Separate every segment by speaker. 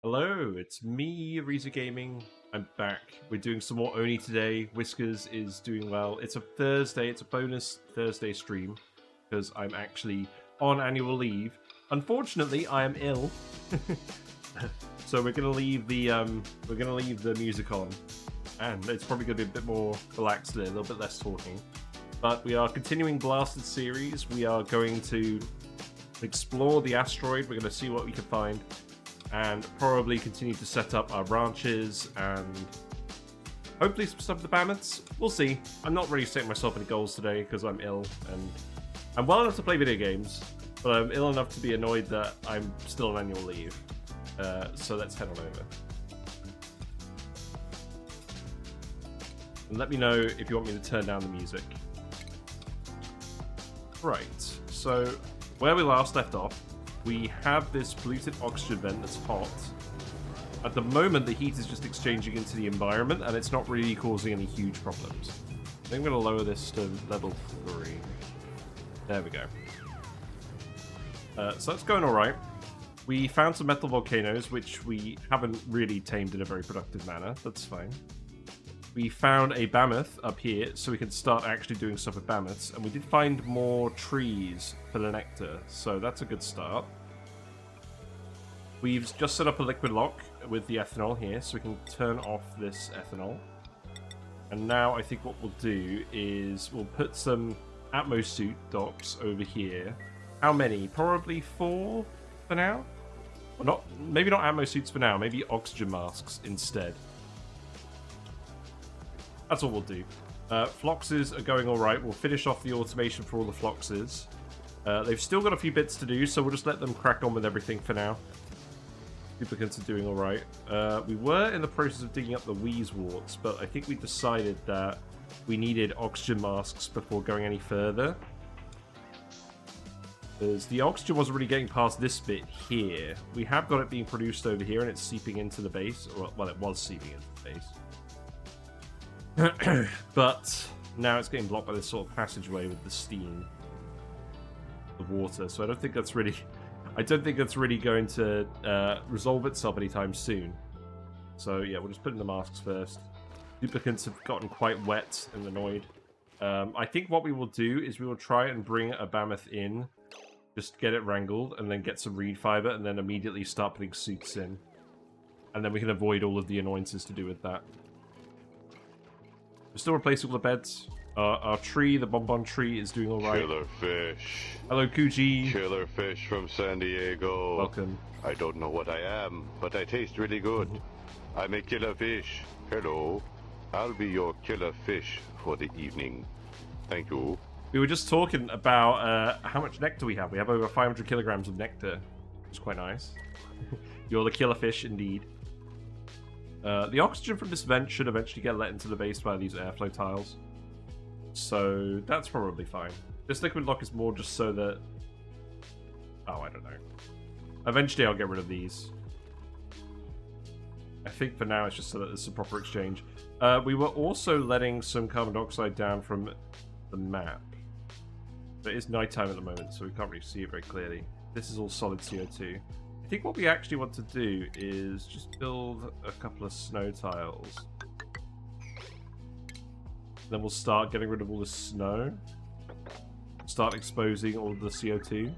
Speaker 1: Hello, it's me, Reza Gaming. I'm back. We're doing some more ONI today. Whiskers is doing well. It's a Thursday. It's a bonus Thursday stream because I'm actually on annual leave. Unfortunately, I am ill, so we're gonna leave the music on, and it's probably gonna be a bit more relaxed today, a little bit less talking. But we are continuing Blasted Ceres. We are going to explore the asteroid. We're going to see what we can find, and probably continue to set up our branches and hopefully some stuff with the bandits. We'll see. I'm not really setting myself any goals today because I'm ill, and I'm well enough to play video games, but I'm ill enough to be annoyed that I'm still on annual leave. So let's head on over. And let me know if you want me to turn down the music. Right, so where we last left off, we have this polluted oxygen vent that's hot. At the moment, the heat is just exchanging into the environment, and it's not really causing any huge problems. I think I'm going to lower this to level 3. There we go. So that's going alright. We found some Metal Volcanoes, which we haven't really tamed in a very productive manner. That's fine. We found a mammoth up here, so we can start actually doing stuff with mammoths. And we did find more trees for the nectar, so that's a good start. We've just set up a liquid lock with the ethanol here, so we can turn off this ethanol. And now I think what we'll do is we'll put some atmosuit docks over here. How many? Probably 4 for now? Well, not, maybe not atmosuits for now, maybe oxygen masks instead. That's what we'll do. Floxes are going alright. We'll finish off the automation for all the Floxes. They've still got a few bits to do, so we'll just let them crack on with everything for now. Duplicates are doing alright. We were in the process of digging up the Wheezeworts, but I think we decided that we needed oxygen masks before going any further. Because the oxygen wasn't really getting past this bit here. We have got it being produced over here, and it's seeping into the base. Well, it was seeping into the base. But now it's getting blocked by this sort of passageway with the steam of water, so I don't think that's really going to resolve itself anytime soon. So yeah, we'll just put in the masks first. Duplicants have gotten quite wet and annoyed. I think what we will do is we will try and bring a mammoth in, just get it wrangled, and then get some reed fiber, and then immediately start putting suits in. And then we can avoid all of the annoyances to do with that. We're still replacing all the beds. Our tree, the bonbon tree, is doing alright.
Speaker 2: Killer fish.
Speaker 1: Hello, Kuji.
Speaker 2: Killer fish from San Diego.
Speaker 1: Welcome.
Speaker 2: I don't know what I am, but I taste really good. I'm a killer fish. Hello. I'll be your killer fish for the evening. Thank you.
Speaker 1: We were just talking about how much nectar we have. We have over 500 kilograms of nectar, which is quite nice. You're the killer fish, indeed. The oxygen from this vent should eventually get let into the base by these airflow tiles. So that's probably fine. This liquid lock is more just so that... Oh, I don't know. Eventually I'll get rid of these. I think for now it's just so that there's a proper exchange. We were also letting some carbon dioxide down from the map. It is nighttime at the moment, so we can't really see it very clearly. This is all solid CO2. I think what we actually want to do is just build a couple of snow tiles. Then we'll start getting rid of all the snow. Start exposing all of the CO2.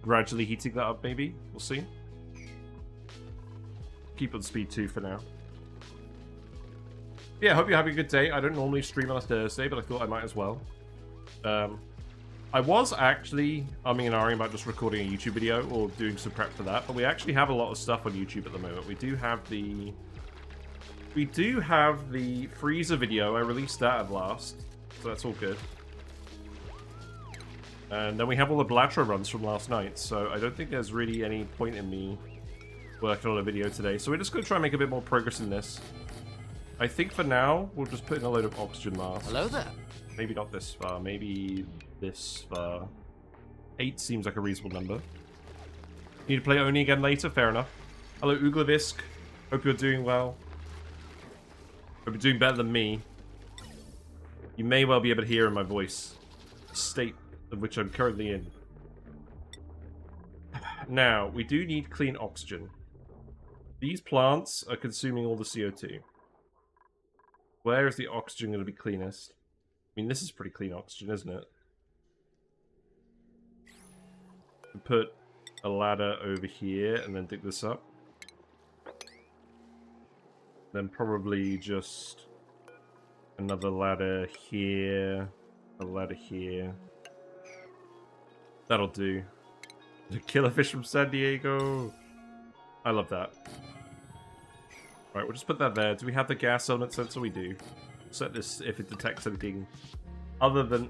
Speaker 1: Gradually heating that up, maybe. We'll see. Keep on speed 2 for now. Yeah, hope you're having a good day. I don't normally stream on a Thursday, but I thought I might as well. I was actually umming and ahhing about just recording a YouTube video or doing some prep for that, but we actually have a lot of stuff on YouTube at the moment. We do have the freezer video. I released that at last, so that's all good. And then we have all the Blatro runs from last night, so I don't think there's really any point in me working on a video today. So we're just going to try and make a bit more progress in this. I think for now, we'll just put in a load of oxygen masks.
Speaker 3: Hello there.
Speaker 1: Maybe not this far, maybe this far. 8 seems like a reasonable number. Need to play ONI again later? Fair enough. Hello, Uglavisk. Hope you're doing well. Hope you're doing better than me. You may well be able to hear in my voice the state of which I'm currently in. Now, we do need clean oxygen. These plants are consuming all the CO2. Where is the oxygen going to be cleanest? I mean, this is pretty clean oxygen, isn't it? Put a ladder over here and then dig this up. Then probably just another ladder here, a ladder here. That'll do. The killer fish from San Diego. I love that. Right, we'll just put that there. Do we have the gas element sensor? We do. Set this if it detects anything other than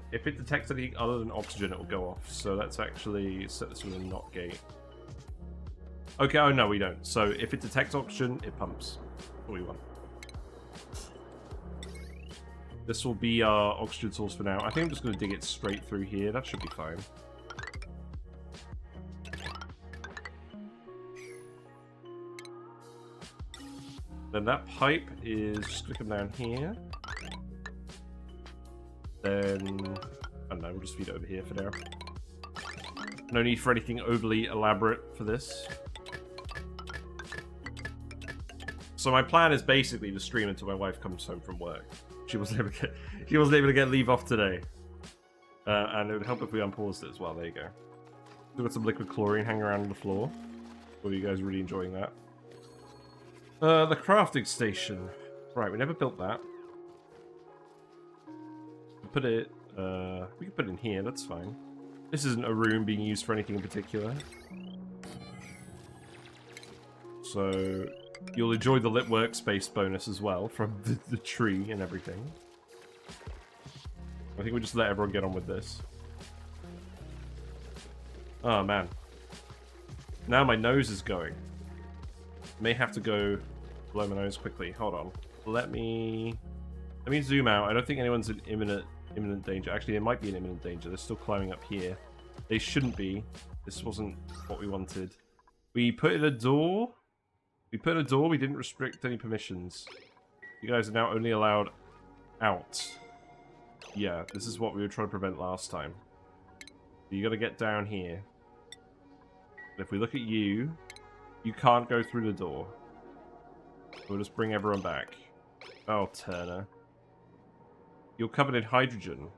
Speaker 1: oxygen, it will go off. So let's actually set this with a NOT gate. Okay, oh no, we don't. So if it detects oxygen, it pumps. That's what we want. This will be our oxygen source for now. I think I'm just going to dig it straight through here. That should be fine. Then that pipe is just going to come down here. Then, I don't know, we'll just feed it over here for now. No need for anything overly elaborate for this. So my plan is basically to stream until my wife comes home from work. She wasn't able to get leave off today. And it would help if we unpaused it as well. There you go. We've got some liquid chlorine hanging around on the floor. Are you guys really enjoying that? The crafting station. Right, we never built that. Put it, we can put it in here, that's fine. This isn't a room being used for anything in particular. So, you'll enjoy the lit workspace bonus as well from the tree and everything. I think we just let everyone get on with this. Oh man. Now my nose is going. May have to go blow my nose quickly. Hold on. Let me zoom out. I don't think anyone's in imminent danger. Actually, it might be in imminent danger. They're still climbing up here. They shouldn't be. This wasn't what we wanted. We put in a door. We didn't restrict any permissions. You guys are now only allowed out. Yeah, this is what we were trying to prevent last time. You gotta get down here. If we look at you, you can't go through the door. We'll just bring everyone back. Oh, Turner. You're covered in hydrogen.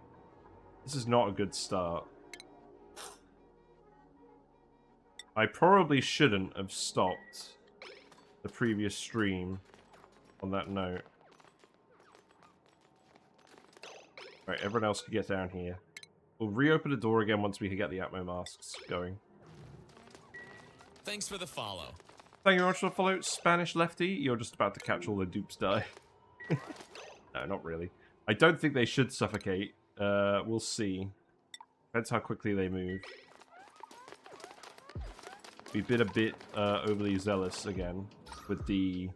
Speaker 1: This is not a good start. I probably shouldn't have stopped the previous stream on that note. Right, everyone else can get down here. We'll reopen the door again once we can get the Atmo masks going.
Speaker 3: Thanks for the follow.
Speaker 1: Thank you very much for the follow, Spanish Lefty. You're just about to catch all the dupes die. No, not really. I don't think they should suffocate. We'll see. Depends how quickly they move. We've been a bit overly zealous again. with the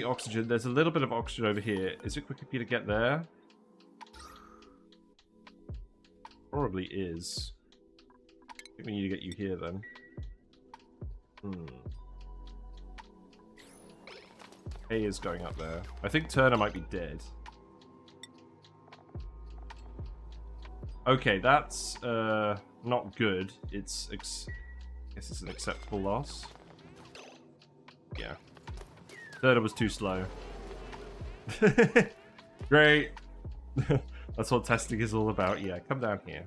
Speaker 1: oxygen. There's a little bit of oxygen over here. Is it quicker for you to get there? Probably is. I think we need to get you here then. A is going up there. I think Turner might be dead. Okay, that's not good. It's I guess it's an acceptable loss. Yeah. Turner was too slow. Great. That's what testing is all about. Yeah, come down here.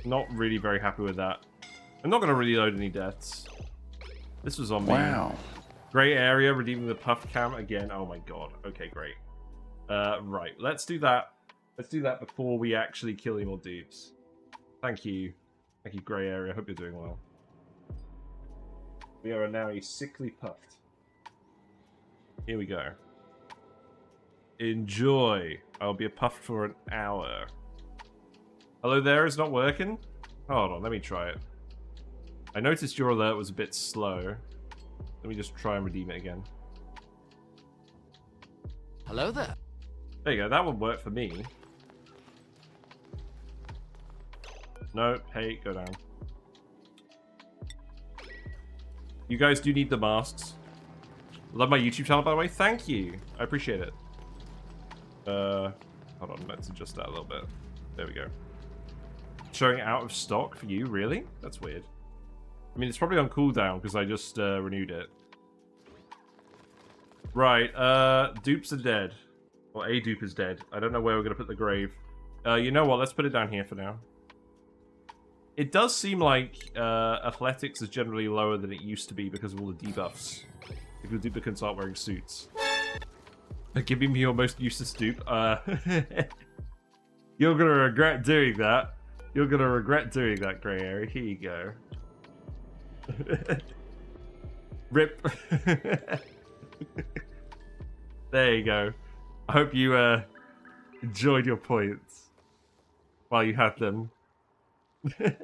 Speaker 1: Not really very happy with that. I'm not going to really load any deaths. This was on me.
Speaker 4: Wow.
Speaker 1: Gray area, redeeming the puff cam again. Oh my god. Okay, great. Right, let's do that. Let's do that before we actually kill any more dupes. Thank you. Thank you, Grey Area. I hope you're doing well. We are now a sickly puffed. Here we go. Enjoy. I'll be a puffed for an hour. Hello there, is not working? Hold on, let me try it. I noticed your alert was a bit slow. Let me just try and redeem it again.
Speaker 3: Hello there.
Speaker 1: There you go, that would work for me. Nope, hey, go down. You guys do need the masks. Love my YouTube channel, by the way. Thank you. I appreciate it. Hold on, let's adjust that a little bit. There we go. Showing out of stock for you, really? That's weird. I mean, it's probably on cooldown because I just renewed it. Right, dupes are dead. Well, a dupe is dead. I don't know where we're going to put the grave. You know what? Let's put it down here for now. It does seem like athletics is generally lower than it used to be because of all the debuffs. If the duplicants aren't wearing suits. Give me your most useless dupe. You're going to regret doing that. You're going to regret doing that, Grey Area. Here you go. Rip. There you go. I hope you enjoyed your points while you had them. That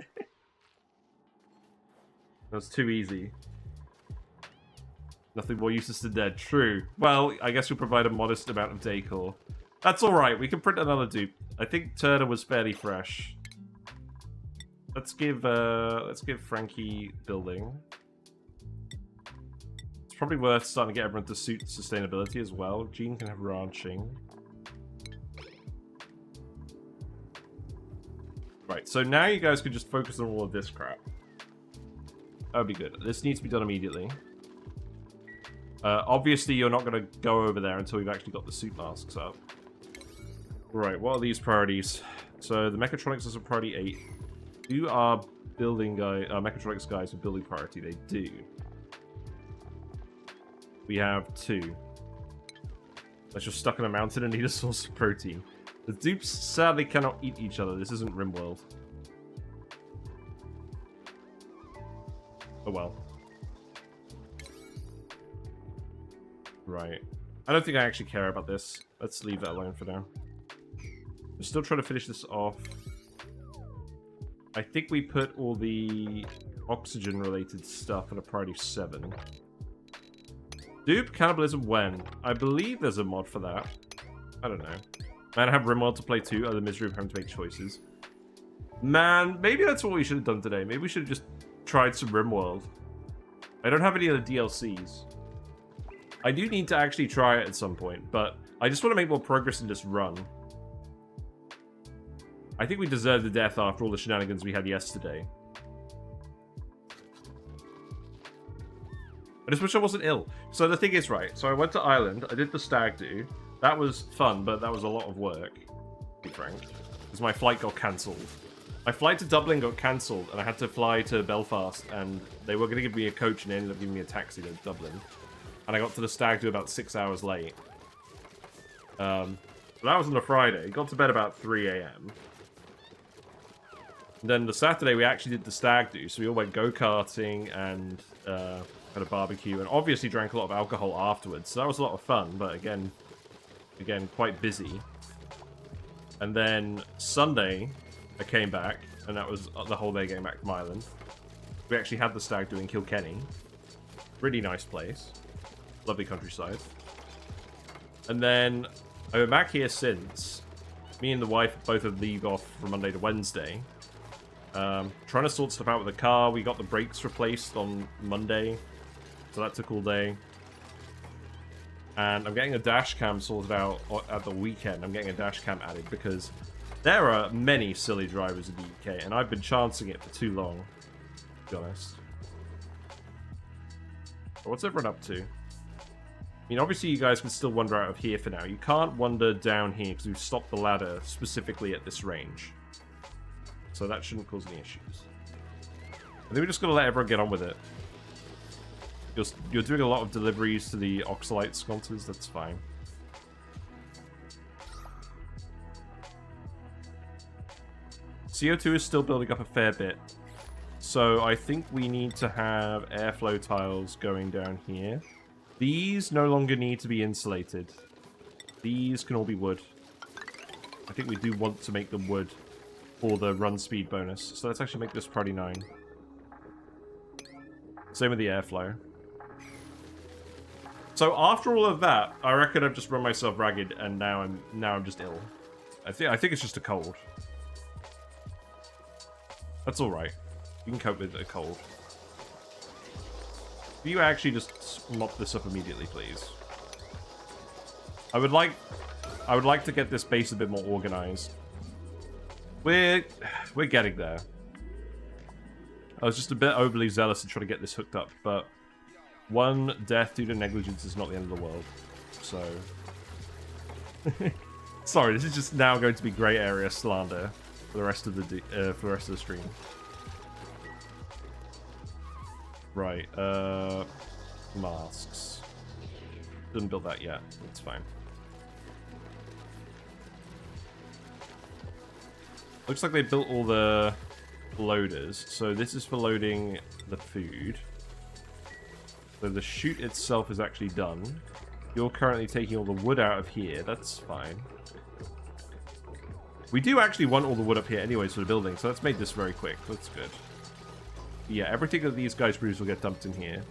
Speaker 1: was too easy. Nothing more useless than dead. True. Well, I guess you'll provide a modest amount of decor. That's alright, we can print another dupe. I think Turner was fairly fresh. Let's give Frankie building. It's probably worth starting to get everyone to suit sustainability as well. Gene can have ranching. Right, so now you guys can just focus on all of this crap. That would be good. This needs to be done immediately. Obviously, you're not going to go over there until we've actually got the suit masks up. Right, what are these priorities? So the mechatronics is a priority 8. Do our building guy, mechatronics guys a building priority? They do. We have 2. Unless you're stuck in a mountain and need a source of protein. The dupes sadly cannot eat each other. This isn't RimWorld. Oh well. Right. I don't think I actually care about this. Let's leave that alone for now. I'm still trying to finish this off. I think we put all the oxygen-related stuff on a priority 7. Dupe cannibalism when? I believe there's a mod for that. I don't know. Man, I have RimWorld to play too. The misery of having to make choices. Man, maybe that's what we should have done today. Maybe we should have just tried some RimWorld. I don't have any of the DLCs. I do need to actually try it at some point, but I just want to make more progress in this run. I think we deserve the death after all the shenanigans we had yesterday. I just wish I wasn't ill. So the thing is, right, so I went to Ireland, I did the stag do. That was fun, but that was a lot of work, to be frank. Because my flight got cancelled. My flight to Dublin got cancelled, and I had to fly to Belfast, and they were going to give me a coach, and they ended up giving me a taxi to Dublin. And I got to the stag do about 6 hours late. But that was on a Friday. Got to bed about 3 a.m. Then the Saturday, we actually did the stag do, so we all went go-karting and had a barbecue, and obviously drank a lot of alcohol afterwards. So that was a lot of fun, but again, quite busy. And then Sunday, I came back, and that was the whole day getting back from Ireland. We actually had the stag do in Kilkenny. Really nice place. Lovely countryside. And then I've been back here since. Me and the wife both have leave off from Monday to Wednesday. Trying to sort stuff out with the car. We got the brakes replaced on Monday. So that took all day. And I'm getting a dash cam sorted out at the weekend. I'm getting a dash cam added because there are many silly drivers in the UK. And I've been chancing it for too long, to be honest. But what's everyone up to? I mean, obviously you guys can still wander out of here for now. You can't wander down here because we've stopped the ladder specifically at this range. So that shouldn't cause any issues. I think we're just going to let everyone get on with it. You're doing a lot of deliveries to the Oxalite smelters, that's fine. CO2 is still building up a fair bit. So I think we need to have airflow tiles going down here. These no longer need to be insulated. These can all be wood. I think we do want to make them wood for the run speed bonus. So let's actually make this priority 9. Same with the airflow. So after all of that, I reckon I've just run myself ragged, and now I'm just ill. I think it's just a cold. That's all right. We can cope with a cold. Will you actually just mop this up immediately, please? I would like to get this base a bit more organized. We're getting there. I was just a bit overly zealous in trying to get this hooked up, but one death due to negligence is not the end of the world. So, sorry, this is just now going to be grey area slander for the rest of the stream. Right, masks. Didn't build that yet. It's fine. Looks like they built all the loaders. So this is for loading the food. So the chute itself is actually done. You're currently taking all the wood out of here. That's fine. We do actually want all the wood up here anyways for the building, so let's make this very quick. That's good. Yeah, everything that these guys produce will get dumped in here.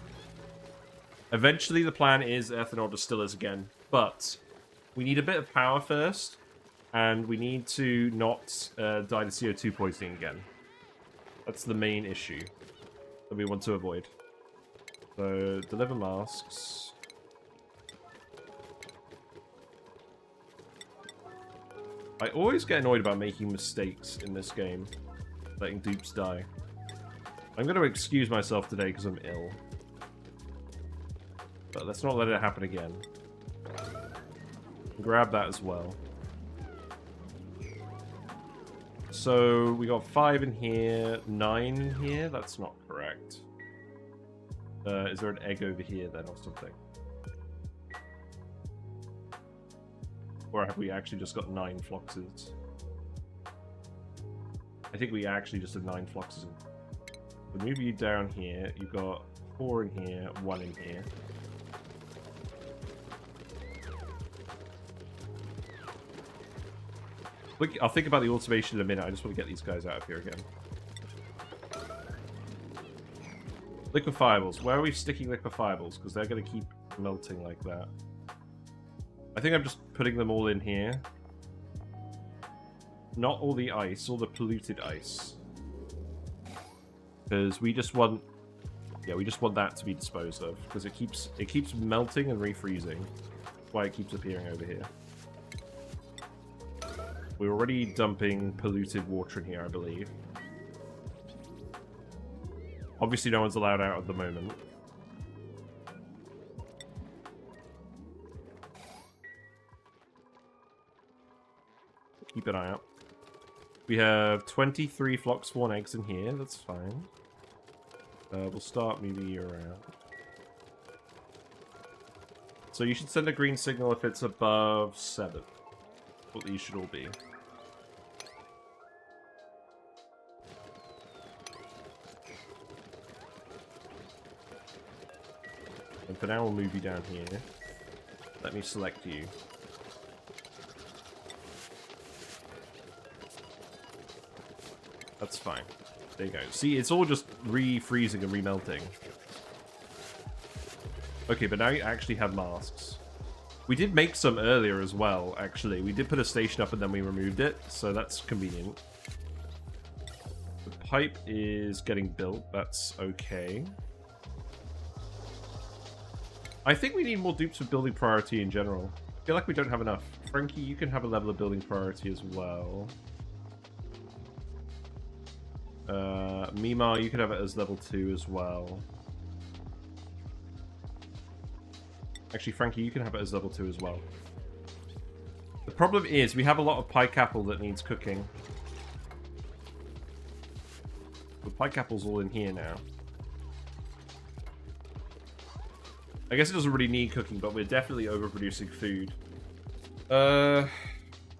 Speaker 1: Eventually the plan is Ethanol Distillers again, but we need a bit of power first, and we need to not die to CO2 poisoning again. That's the main issue that we want to avoid. So, deliver masks. I always get annoyed about making mistakes in this game. Letting dupes die. I'm going to excuse myself today because I'm ill. But let's not let it happen again. Grab that as well. So, we got 5 in here, 9 in here. That's not correct. Is there an egg over here then or something? Or have we actually just got 9 floxes? I think we actually just have 9 floxes. So move you down here. You've got 4 in here, 1 in here. I'll think about the automation in a minute. I just want to get these guys out of here again. Liquefiables. Where are we sticking liquefiables? Because they're going to keep melting like that. I think I'm just putting them all in here. Not all the ice, all the polluted ice. Because we just want... Yeah, we just want that to be disposed of. Because it keeps melting and refreezing. That's why it keeps appearing over here. We're already dumping polluted water in here, I believe. Obviously, no one's allowed out at the moment. Keep an eye out. We have 23 Flox spawn eggs in here. That's fine. We'll start moving you around. So you should send a green signal if it's above 7. What these should all be. And for now, we'll move you down here. Let me select you. That's fine. There you go. See, it's all just re-freezing and remelting. Okay, but now you actually have masks. We did make some earlier as well, actually. We did put a station up and then we removed it, so that's convenient. The pipe is getting built. That's okay. I think we need more dupes for building priority in general. I feel like we don't have enough. Frankie, you can have a level of building priority as well. Mima, you can have it as level 2 as well. Actually, Frankie, you can have it as level 2 as well. The problem is we have a lot of pike apple that needs cooking. The pike apple's all in here now. I guess it doesn't really need cooking, but we're definitely overproducing food.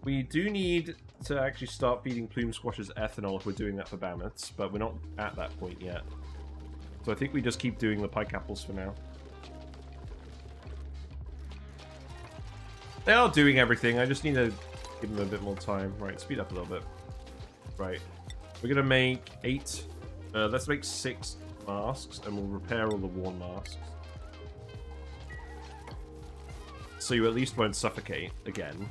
Speaker 1: We do need to actually start feeding plume squashes ethanol if we're doing that for mammoths, but we're not at that point yet. So I think we just keep doing the pike apples for now. They are doing everything, I just need to give them a bit more time. Right, speed up a little bit. Right, we're gonna make 8. Let's make 6 masks, and we'll repair all the worn masks. So you at least won't suffocate again.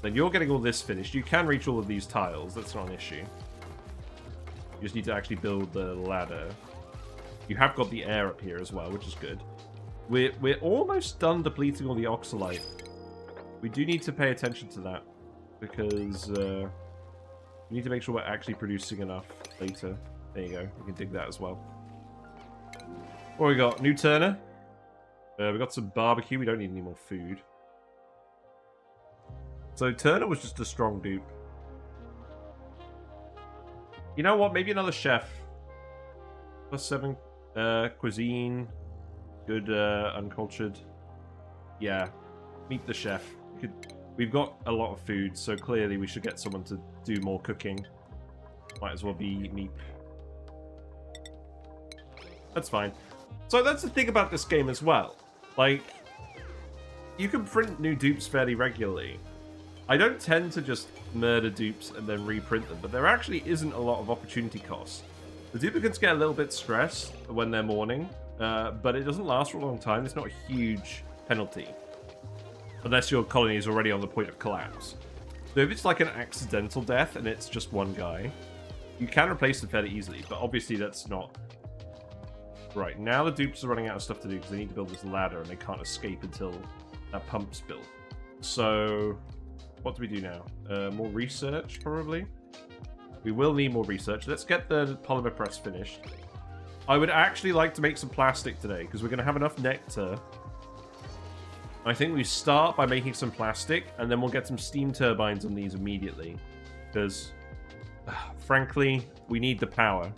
Speaker 1: Then you're getting all this finished. You can reach all of these tiles. That's not an issue. You just need to actually build the ladder. You have got the air up here as well, which is good. We're almost done depleting all the oxalite. We do need to pay attention to that because we need to make sure we're actually producing enough later. There you go. We can dig that as well. What we got? New Turner. We got some barbecue. We don't need any more food. So Turner was just a strong dupe. You know what? Maybe another chef. +7 cuisine. Good uncultured. Yeah. Meet the chef. We've got a lot of food, so clearly we should get someone to do more cooking. Might as well be Meep. That's fine. So that's the thing about this game as well. Like, you can print new dupes fairly regularly. I don't tend to just murder dupes and then reprint them, but there actually isn't a lot of opportunity cost. The duplicates get a little bit stressed when they're mourning, but it doesn't last for a long time. It's not a huge penalty. Unless your colony is already on the point of collapse. So if it's like an accidental death and it's just one guy, you can replace them fairly easily, but obviously that's not... Right, now the dupes are running out of stuff to do because they need to build this ladder and they can't escape until that pump's built. So, what do we do now? More research, probably? We will need more research. Let's get the polymer press finished. I would actually like to make some plastic today because we're going to have enough nectar. I think we start by making some plastic and then we'll get some steam turbines on these immediately. Because, frankly, we need the power.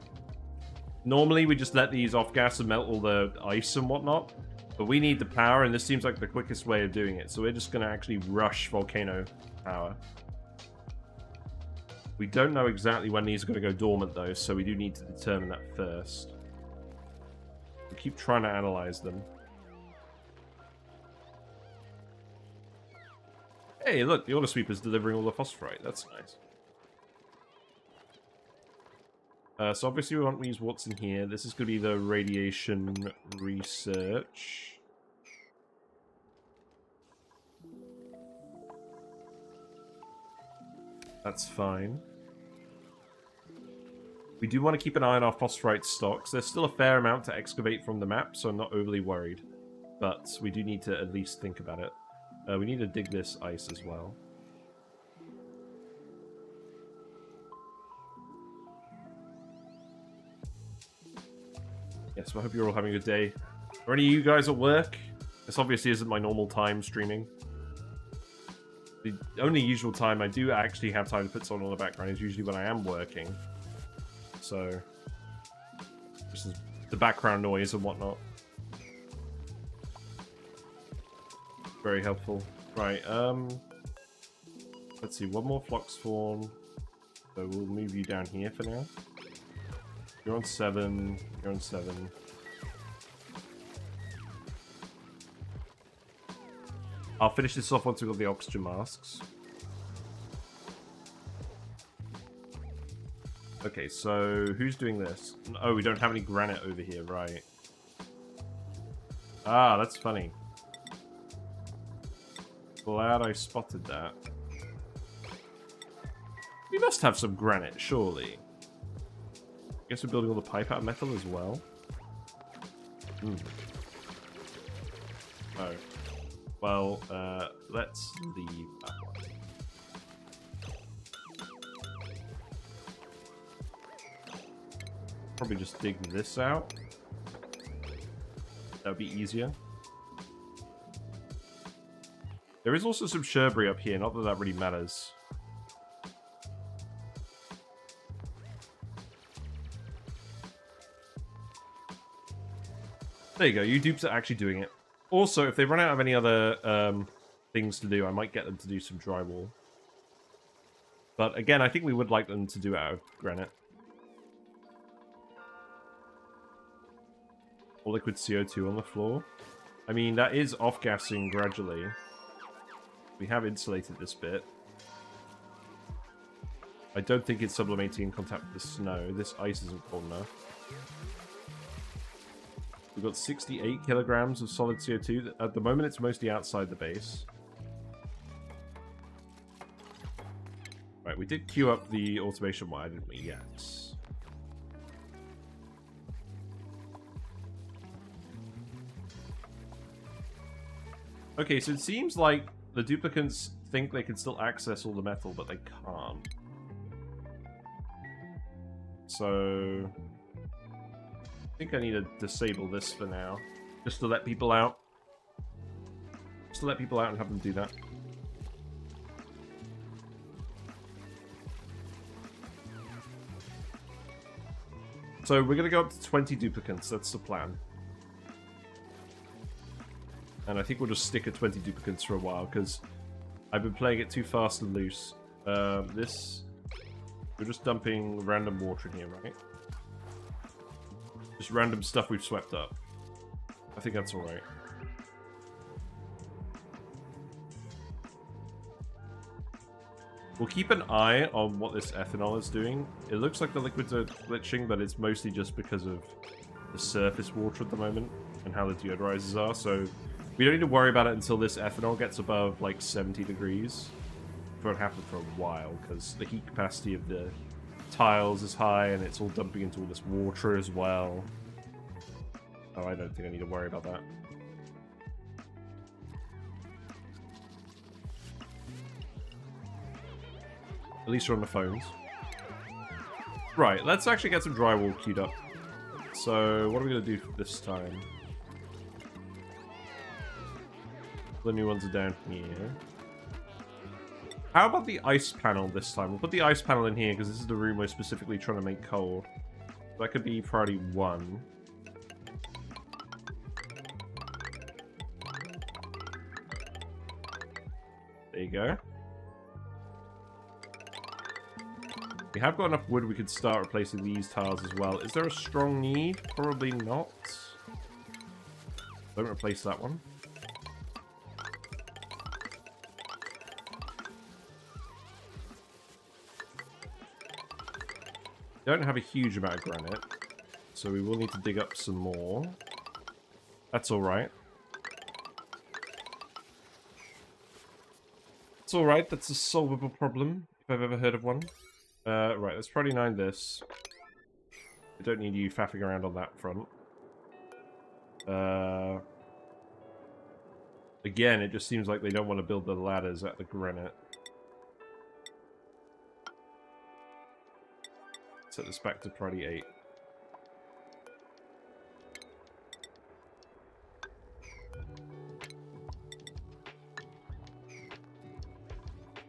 Speaker 1: Normally, we just let these off gas and melt all the ice and whatnot. But we need the power, and this seems like the quickest way of doing it. So we're just going to actually rush volcano power. We don't know exactly when these are going to go dormant, though, so we do need to determine that first. We keep trying to analyze them. Hey, look, the auto sweeper's delivering all the phosphorite. That's nice. So obviously we want to use what's in here. This is going to be the radiation research. That's fine. We do want to keep an eye on our phosphorite stocks. There's still a fair amount to excavate from the map, so I'm not overly worried. But we do need to at least think about it. We need to dig this ice as well. Yes, I hope you're all having a good day. Are any of you guys at work? This obviously isn't my normal time streaming. The only usual time I do actually have time to put someone on the background is usually when I am working. So, this is the background noise and whatnot. Very helpful. Right, let's see, one more Flox form. So we'll move you down here for now. You're on 7. You're on 7. I'll finish this off once we've got the oxygen masks. Okay, so who's doing this? Oh, we don't have any granite over here, right. Ah, that's funny. Glad I spotted that. We must have some granite, surely. Guess we're building all the pipe out of metal as well. Oh. Well, let's leave that one. Probably just dig this out. That would be easier. There is also some shrubbery up here, not that that really matters. There you go, you dupes are actually doing it. Also, if they run out of any other things to do, I might get them to do some drywall. But again, I think we would like them to do it out of granite. Or liquid CO2 on the floor. I mean, that is off-gassing gradually. We have insulated this bit. I don't think it's sublimating in contact with the snow. This ice isn't cold enough. We've got 68 kilograms of solid CO2. At the moment, it's mostly outside the base. Right, we did queue up the automation wire, didn't we? Yes. Okay, so it seems like the duplicants think they can still access all the metal, but they can't. So I think I need to disable this for now, just to let people out. Just to let people out and have them do that. So we're going to go up to 20 duplicants, that's the plan. And I think we'll just stick at 20 duplicants for a while, because I've been playing it too fast and loose. We're just dumping random water in here, right? Just random stuff we've swept up. I think that's alright. We'll keep an eye on what this ethanol is doing. It looks like the liquids are glitching, but it's mostly just because of the surface water at the moment and how the deodorizers are, so we don't need to worry about it until this ethanol gets above like 70 degrees. It won't happen for a while because the heat capacity of the tiles is high and it's all dumping into all this water as well. Oh, I don't think I need to worry about that. At least we're on the phones. Right, let's actually get some drywall queued up. So, what are we going to do this time? The new ones are down here. How about the ice panel this time? We'll put the ice panel in here because this is the room we're specifically trying to make coal. That could be priority 1. There you go. We have got enough wood we could start replacing these tiles as well. Is there a strong need? Probably not. Don't replace that one. Don't have a huge amount of granite, so we will need to dig up some more. That's alright. It's alright, that's a solvable problem, if I've ever heard of one. Right, let's probably 9 this. I don't need you faffing around on that front. Again, it just seems like they don't want to build the ladders at the granite. Set this back to priority 8.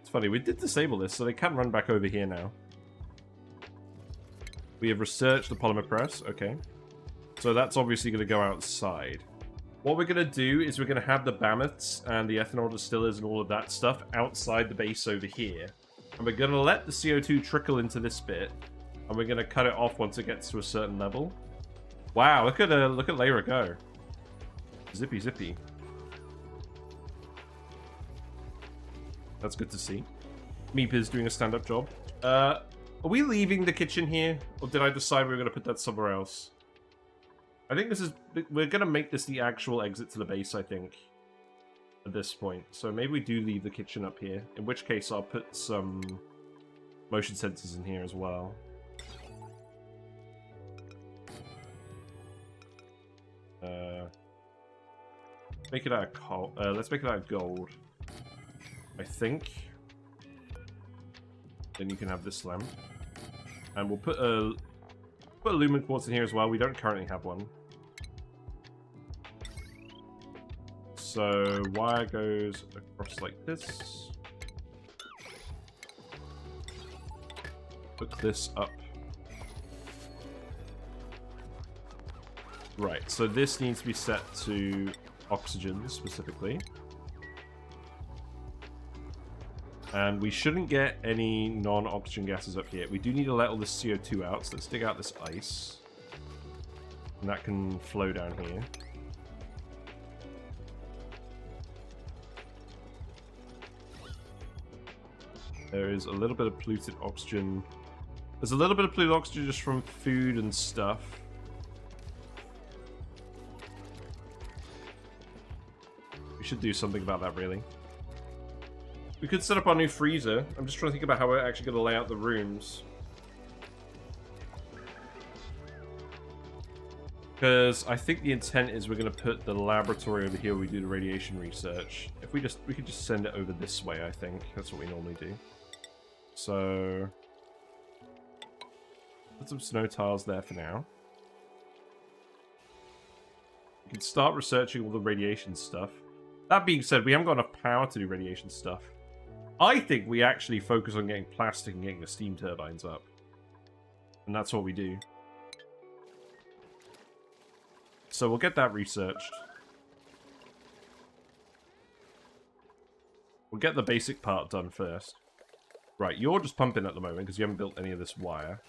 Speaker 1: It's funny, we did disable this, so they can run back over here now. We have researched the polymer press, okay. So that's obviously going to go outside. What we're going to do is we're going to have the mammoths and the ethanol distillers and all of that stuff outside the base over here. And we're going to let the CO2 trickle into this bit. And we're going to cut it off once it gets to a certain level. Wow, look at Layra go. Zippy, zippy. That's good to see. Meep is doing a stand-up job. Are we leaving the kitchen here? Or did I decide we were going to put that somewhere else? I think this is... We're going to make this the actual exit to the base, I think. At this point. So maybe we do leave the kitchen up here. In which case I'll put some motion sensors in here as well. Make it out of coal. Let's make it out of gold. I think. Then you can have this lamp. And we'll put a lumen quartz in here as well. We don't currently have one. So wire goes across like this. Hook this up. Right, so this needs to be set to oxygen specifically. And we shouldn't get any non-oxygen gases up here. We do need to let all this CO2 out, so let's dig out this ice. And that can flow down here. There is a little bit of polluted oxygen. There's a little bit of polluted oxygen just from food and stuff. We should do something about that, really. We could set up our new freezer. I'm just trying to think about how we're actually going to lay out the rooms. Because I think the intent is we're going to put the laboratory over here where we do the radiation research. If we could just send it over this way, I think. That's what we normally do. So put some snow tiles there for now. We can start researching all the radiation stuff. That being said, we haven't got enough power to do radiation stuff. I think we actually focus on getting plastic and getting the steam turbines up. And that's what we do. So we'll get that researched. We'll get the basic part done first. Right, you're just pumping at the moment because you haven't built any of this wire.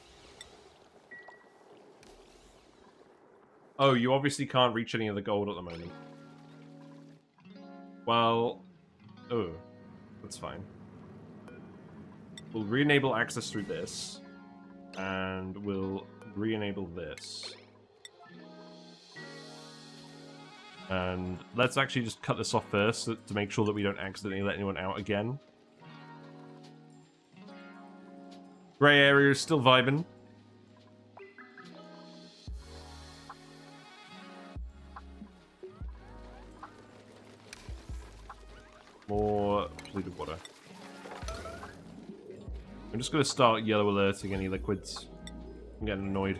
Speaker 1: Oh, you obviously can't reach any of the gold at the moment. Well... Oh, that's fine. We'll re-enable access through this. And we'll re-enable this. And let's actually just cut this off first to make sure that we don't accidentally let anyone out again. Grey area is still vibing. More polluted water. I'm just going to start yellow alerting any liquids. I'm getting annoyed.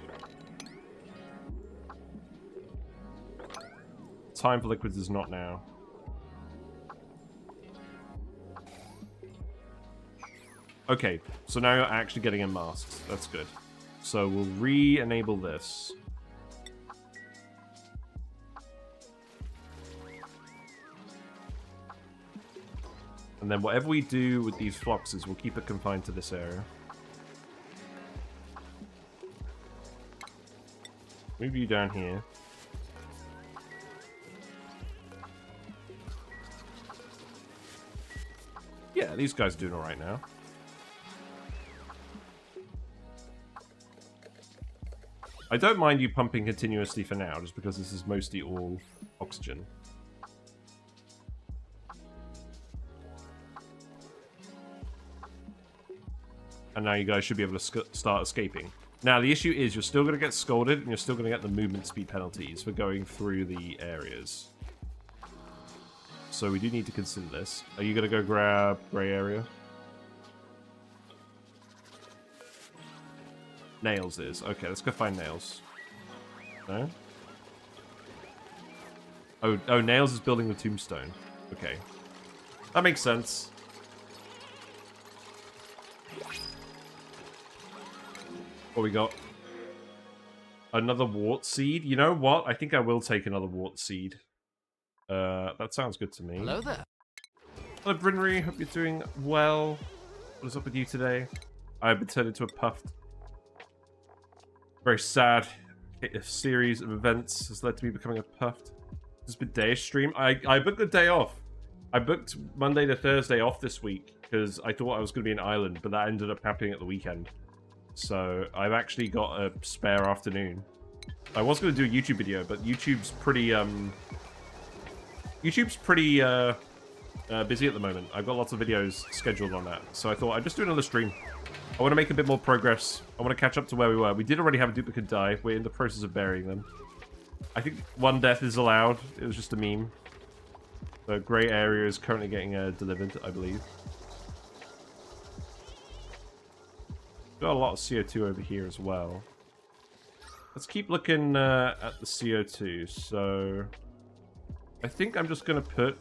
Speaker 1: Time for liquids is not now. Okay, so now you're actually getting in masks. That's good. So we'll re-enable this. And then whatever we do with these Floxes, we'll keep it confined to this area. Move you down here. Yeah, these guys are doing alright now. I don't mind you pumping continuously for now, just because this is mostly all oxygen. And now you guys should be able to start escaping. Now, the issue is you're still going to get scolded, and you're still going to get the movement speed penalties for going through the areas. So we do need to consider this. Are you going to go grab grey area? Nails is. Okay, let's go find Nails. No? Oh, Nails is building the tombstone. Okay. That makes sense. What we got? Another wart seed? You know what? I think I will take another wart seed. That sounds good to me.
Speaker 3: Hello there.
Speaker 1: Hello, Brynry. Hope you're doing well. What is up with you today? I've been turned into a puffed. Very sad. A series of events has led to me becoming a puffed. This has been day stream. I booked the day off. I booked Monday to Thursday off this week because I thought I was going to be in Ireland, but that ended up happening at the weekend. So I've actually got a spare afternoon. I was going to do a YouTube video, but YouTube's pretty busy at the moment. I've got lots of videos scheduled on that, so I thought I'd just do another stream. I want to make a bit more progress. I want to catch up to where we were. We did already have a duplicate die. We're in the process of burying them. I think one death is allowed. It was just a meme. The grey area is currently getting delivered, I believe. Got a lot of CO2 over here as well. Let's keep looking at the CO2. So I think I'm just going to put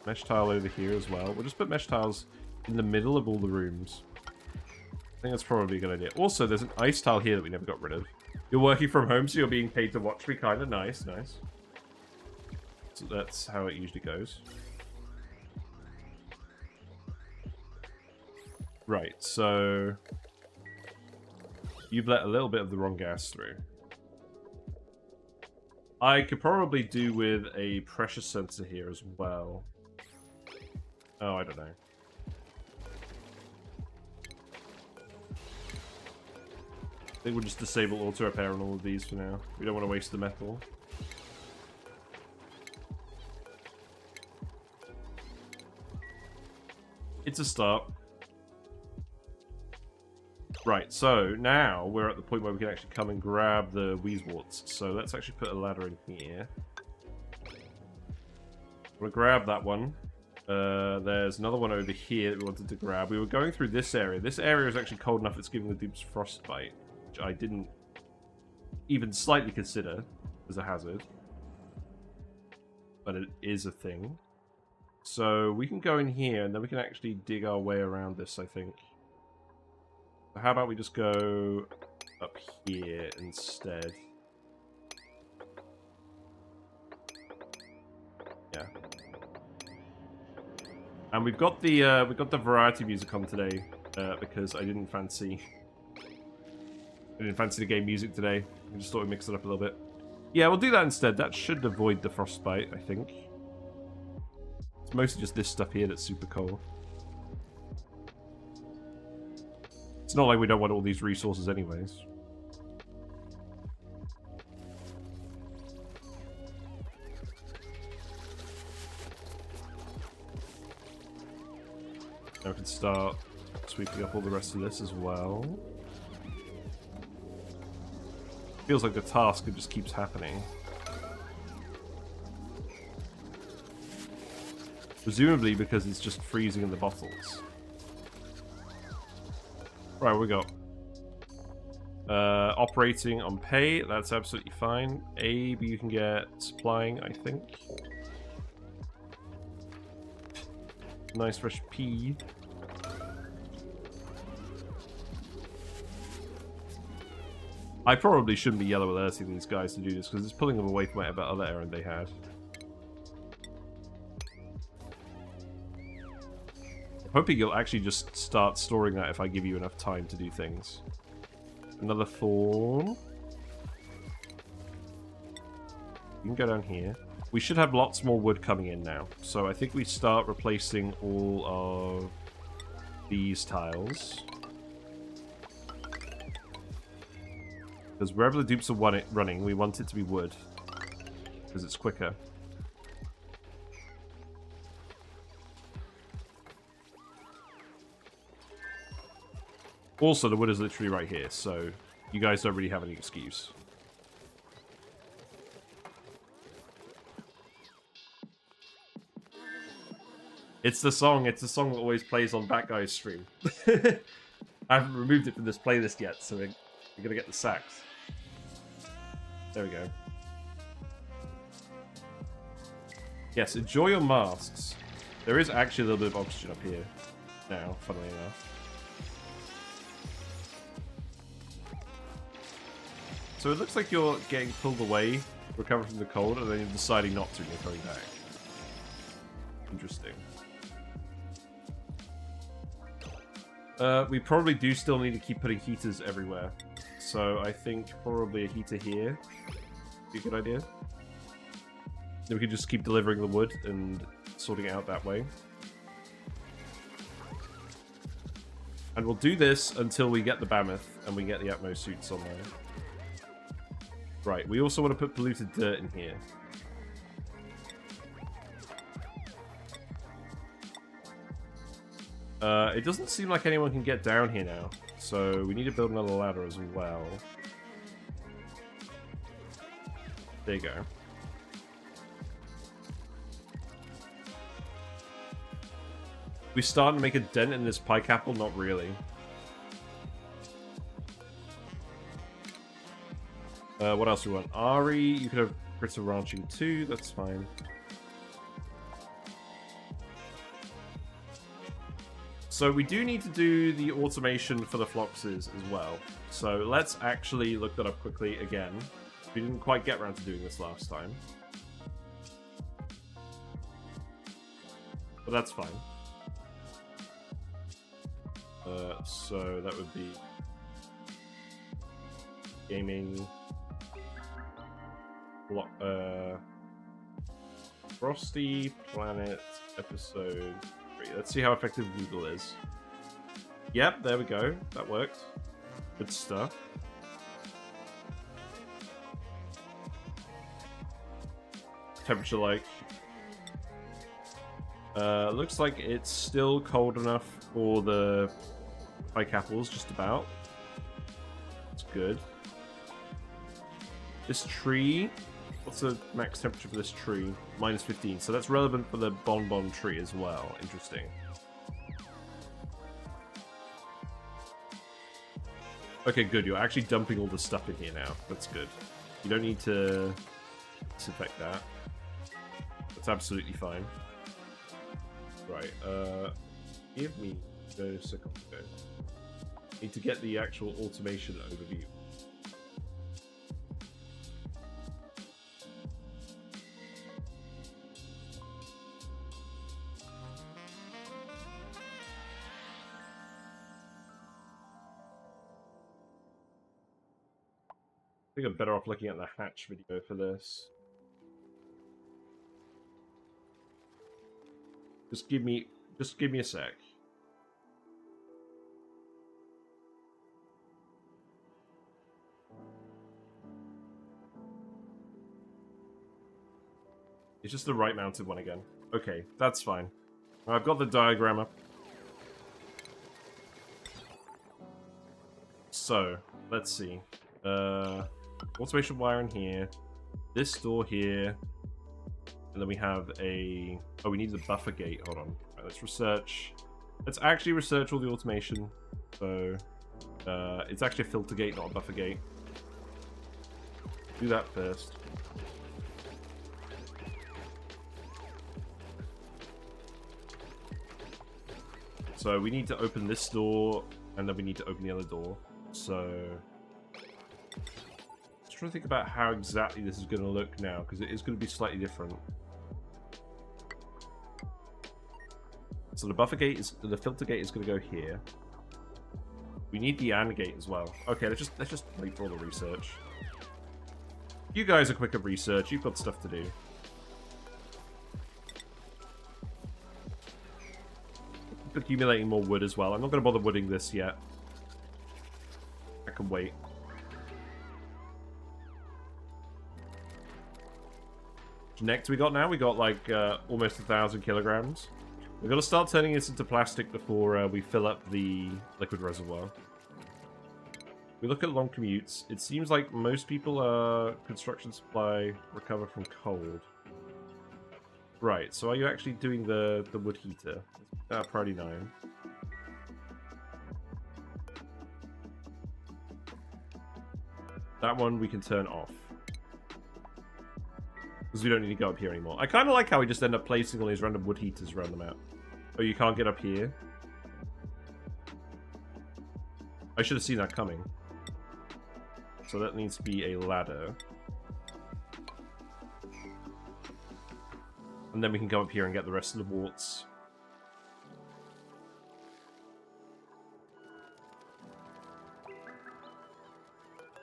Speaker 1: mesh tile over here as well. We'll just put mesh tiles in the middle of all the rooms. I think that's probably a good idea. Also, there's an ice tile here that we never got rid of. You're working from home, so you're being paid to watch me. Kind of nice, nice. So that's how it usually goes. Right, so you've let a little bit of the wrong gas through. I could probably do with a pressure sensor here as well. Oh, I don't know. I think we'll just disable auto repair on all of these for now. We don't want to waste the metal. It's a start. Right, so now we're at the point where we can actually come and grab the Wheezeworts. So let's actually put a ladder in here. We'll grab that one. There's another one over here that we wanted to grab. We were going through this area. This area is actually cold enough it's giving the dupes frostbite, which I didn't even slightly consider as a hazard. But it is a thing. So we can go in here and then we can actually dig our way around this, I think. So how about we just go up here instead? Yeah. And we've got the variety music on today because I didn't fancy the game music today. I just thought we'd mix it up a little bit. Yeah, we'll do that instead. That should avoid the frostbite, I think. It's mostly just this stuff here that's super cold. It's not like we don't want all these resources anyways. Now we can start sweeping up all the rest of this as well. Feels like the task just keeps happening. Presumably because it's just freezing in the bottles. Right, what we got? Operating on pay, that's absolutely fine. A, B, you can get supplying, I think. Nice fresh P. I probably shouldn't be yellow alerting these guys to do this because it's pulling them away from whatever other errand they had. Hoping you'll actually just start storing that if I give you enough time to do things. Another thorn. You can go down here. We should have lots more wood coming in now. So I think we start replacing all of these tiles. Because wherever the dupes are running, we want it to be wood. Because it's quicker. Also, the wood is literally right here, so you guys don't really have any excuse. It's the song that always plays on Bat Guy's stream. I haven't removed it from this playlist yet, so we're gonna get the sax. There we go. Yes, enjoy your masks. There is actually a little bit of oxygen up here now, funnily enough. So it looks like you're getting pulled away, recovering from the cold, and then you're deciding not to and you're coming back. Interesting. We probably do still need to keep putting heaters everywhere. So I think probably a heater here would be a good idea. Then we can just keep delivering the wood and sorting it out that way. And we'll do this until we get the Mammoth and we get the Atmo suits on there. Right, we also want to put polluted dirt in here. It doesn't seem like anyone can get down here now, so we need to build another ladder as well. There you go. We starting to make a dent in this pike apple? Not really. What else do we want? Ari, you could have critter ranching too, that's fine. So we do need to do the automation for the Floxes as well. So let's actually look that up quickly again. We didn't quite get around to doing this last time. But that's fine. So that would be gaming, Frosty Planet episode 3. Let's see how effective Google is. Yep, there we go. That worked. Good stuff. Temperature like. Looks like it's still cold enough for the pike apples, just about. It's good. This tree, what's the max temperature for this tree? Minus 15, so that's relevant for the bonbon tree as well. Interesting. Okay, good. You're actually dumping all the stuff in here now. That's good. You don't need to disinfect that. That's absolutely fine. Right, give me a second. Need to get the actual automation overview. I think I'm better off looking at the hatch video for this. Just give me a sec. It's just the right mounted one again. Okay, that's fine. I've got the diagram up. So, let's see. Automation wire in here. This door here. And then we have a... Oh, we need the buffer gate. Hold on. Right, let's research. Let's actually research all the automation. So, it's actually a filter gate, not a buffer gate. Do that first. So we need to open this door, and then we need to open the other door. So... Just trying to think about how exactly this is going to look now, because it is going to be slightly different. So the buffer gate is, the filter gate is going to go here. We need the AND gate as well. Okay, let's just wait for all the research. You guys are quick at research. You've got stuff to do. Accumulating more wood as well. I'm not going to bother wooding this yet. I can wait. Next we got now? We got like almost 1,000 kilograms. We've got to start turning this into plastic before we fill up the liquid reservoir. We look at long commutes. It seems like most people construction supply recover from cold. Right, so are you actually doing the wood heater? Priority 9. That one we can turn off. Because we don't need to go up here anymore. I kind of like how we just end up placing all these random wood heaters around the map. Oh, you can't get up here? I should have seen that coming. So that needs to be a ladder. And then we can go up here and get the rest of the warts.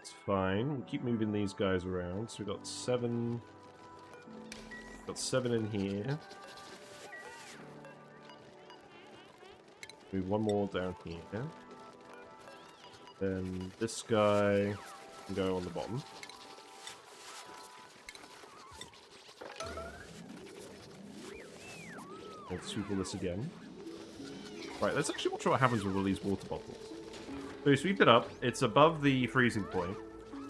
Speaker 1: It's fine. We'll keep moving these guys around. So we've got 7... Got 7 in here. Move one more down here. Then this guy can go on the bottom. Let's sweep all this again. Right, let's actually watch what happens with all these water bottles. So you sweep it up, it's above the freezing point.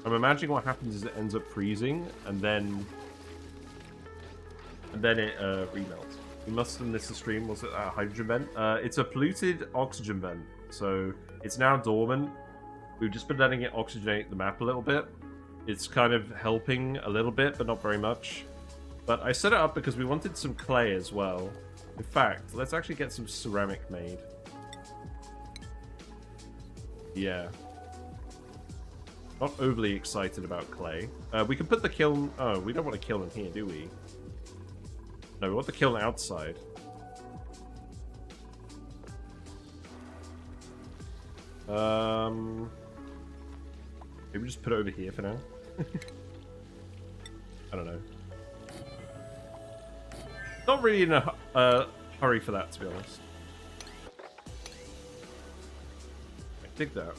Speaker 1: I'm imagining what happens is it ends up freezing, and then it remelts. We must have missed the stream. Was it a hydrogen vent? It's a polluted oxygen vent, so it's now dormant. We've just been letting it oxygenate the map a little bit. It's kind of helping a little bit, but not very much. But I set it up because we wanted some clay as well. In fact, let's actually get some ceramic made. Yeah. Not overly excited about clay. We can put the kiln... Oh, we don't want a kiln in here, do we? No, we want the kiln outside. Maybe just put it over here for now. I don't know. Not really in a hurry for that, to be honest. I dig that.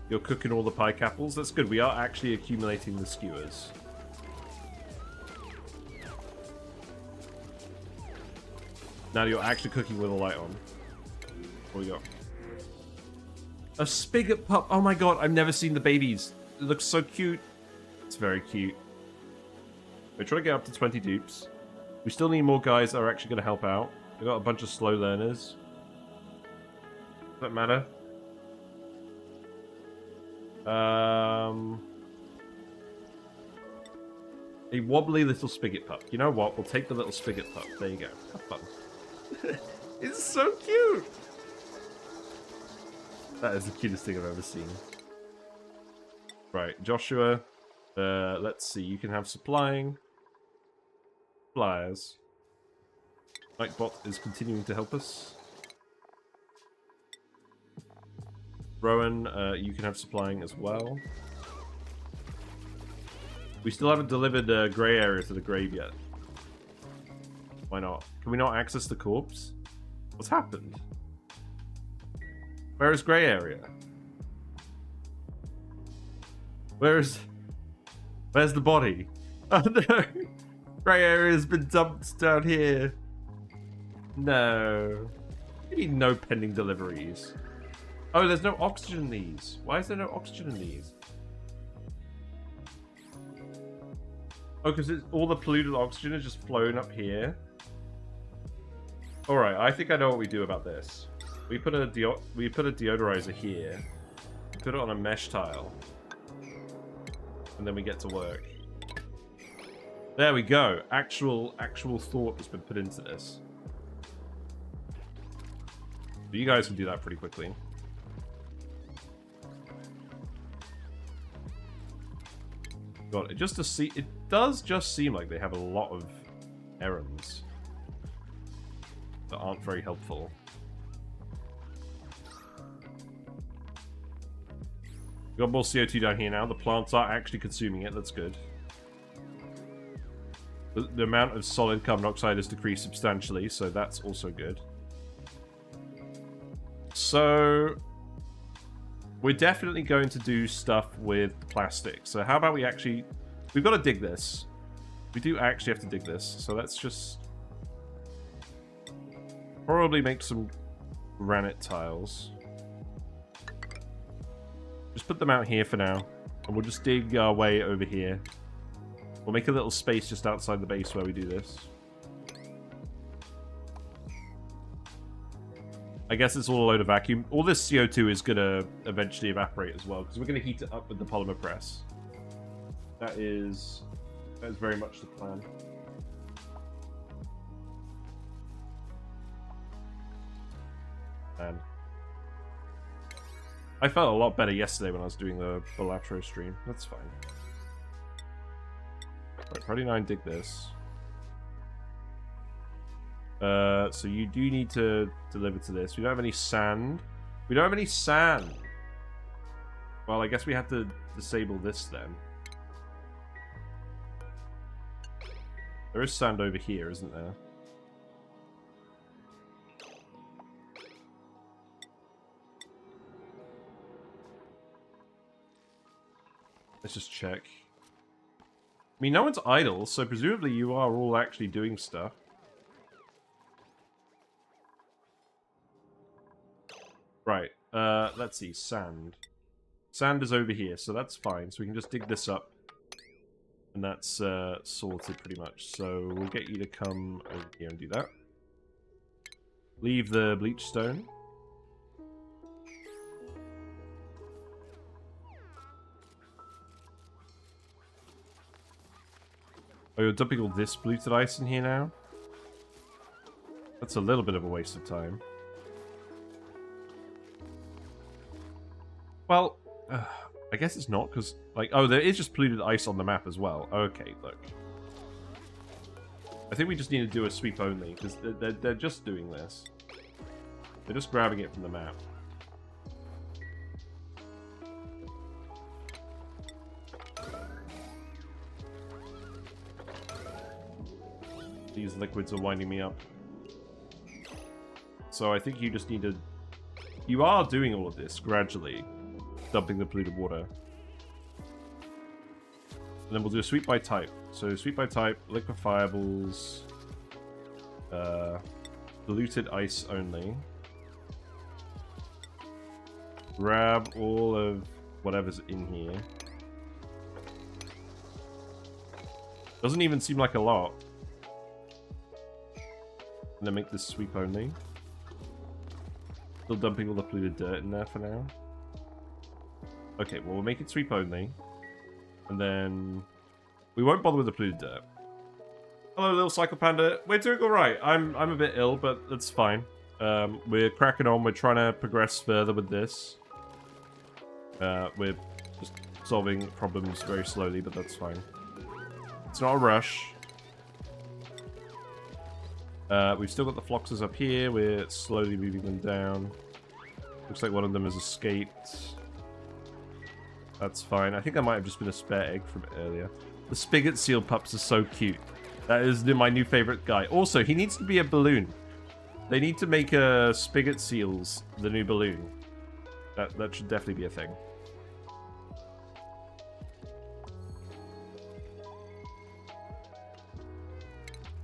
Speaker 1: You're cooking all the pike apples? That's good. We are actually accumulating the skewers. Now you're actually cooking with a light on. What we got? A spigot pup. Oh my god, I've never seen the babies. It looks so cute. It's very cute. We're trying to get up to 20 dupes. We still need more guys that are actually going to help out. We've got a bunch of slow learners. Does that matter? A wobbly little spigot pup. You know what? We'll take the little spigot pup. There you go. Have fun. It's so cute! That is the cutest thing I've ever seen. Right, Joshua. Let's see. You can have supplying. Flyers. Nightbot is continuing to help us. Rowan, you can have supplying as well. We still haven't delivered grey area to the grave yet. Why not? Can we not access the corpse? What's happened? Where is grey area? Where's the body? Oh no! Grey area has been dumped down here. No. Maybe no pending deliveries. Oh, there's no oxygen in these. Why is there no oxygen in these? Oh, because all the polluted oxygen is just flowing up here. Alright, I think I know what we do about this. We put a deodorizer here. Put it on a mesh tile. And then we get to work. There we go. Actual thought has been put into this. But you guys can do that pretty quickly. God, it does just seem like they have a lot of errands that aren't very helpful. We've got more CO2 down here now. The plants are actually consuming it. That's good. The amount of solid carbon dioxide has decreased substantially, so that's also good. So we're definitely going to do stuff with the plastic. So how about we actually... We've got to dig this. We do actually have to dig this. So let's just... probably make some granite tiles. Just put them out here for now. And we'll just dig our way over here. We'll make a little space just outside the base where we do this. I guess it's all a load of vacuum. All this CO2 is going to eventually evaporate as well, because we're going to heat it up with the polymer press. That is very much the plan. And I felt a lot better yesterday when I was doing the Balatro stream. That's fine. Right, Friday 9, dig this. So you do need to deliver to this. We don't have any sand. We don't have any sand. Well, I guess we have to disable this then. There is sand over here, isn't there? Let's just check. I mean, no one's idle, so presumably you are all actually doing stuff. Right, let's see, sand. Sand is over here, so that's fine. So we can just dig this up. And that's sorted pretty much. So we'll get you to come over here and do that. Leave the bleach stone. Oh, you're dumping all this polluted ice in here now? That's a little bit of a waste of time. Well, I guess it's not, because, like, oh, there is just polluted ice on the map as well. Okay, look. I think we just need to do a sweep only, because they're just doing this. They're just grabbing it from the map. These liquids are winding me up. So I think you just need to... You are doing all of this gradually. Dumping the polluted water. And then we'll do a sweep by type. So sweep by type, liquefiables, polluted ice only. Grab all of whatever's in here. Doesn't even seem like a lot. And then make this sweep only. Still dumping all the polluted dirt in there for now. Okay, well, we'll make it sweep only. And then... We won't bother with the polluted dirt. Hello, little Cycle Panda. We're doing alright. I'm a bit ill, but that's fine. We're cracking on. We're trying to progress further with this. We're just solving problems very slowly, but that's fine. It's not a rush. We've still got the Floxes up here. We're slowly moving them down. Looks like one of them has escaped. That's fine. I think that might have just been a spare egg from earlier. The Spigot Seal pups are so cute. That is my new favorite guy. Also, he needs to be a balloon. They need to make Spigot Seals the new balloon. That should definitely be a thing.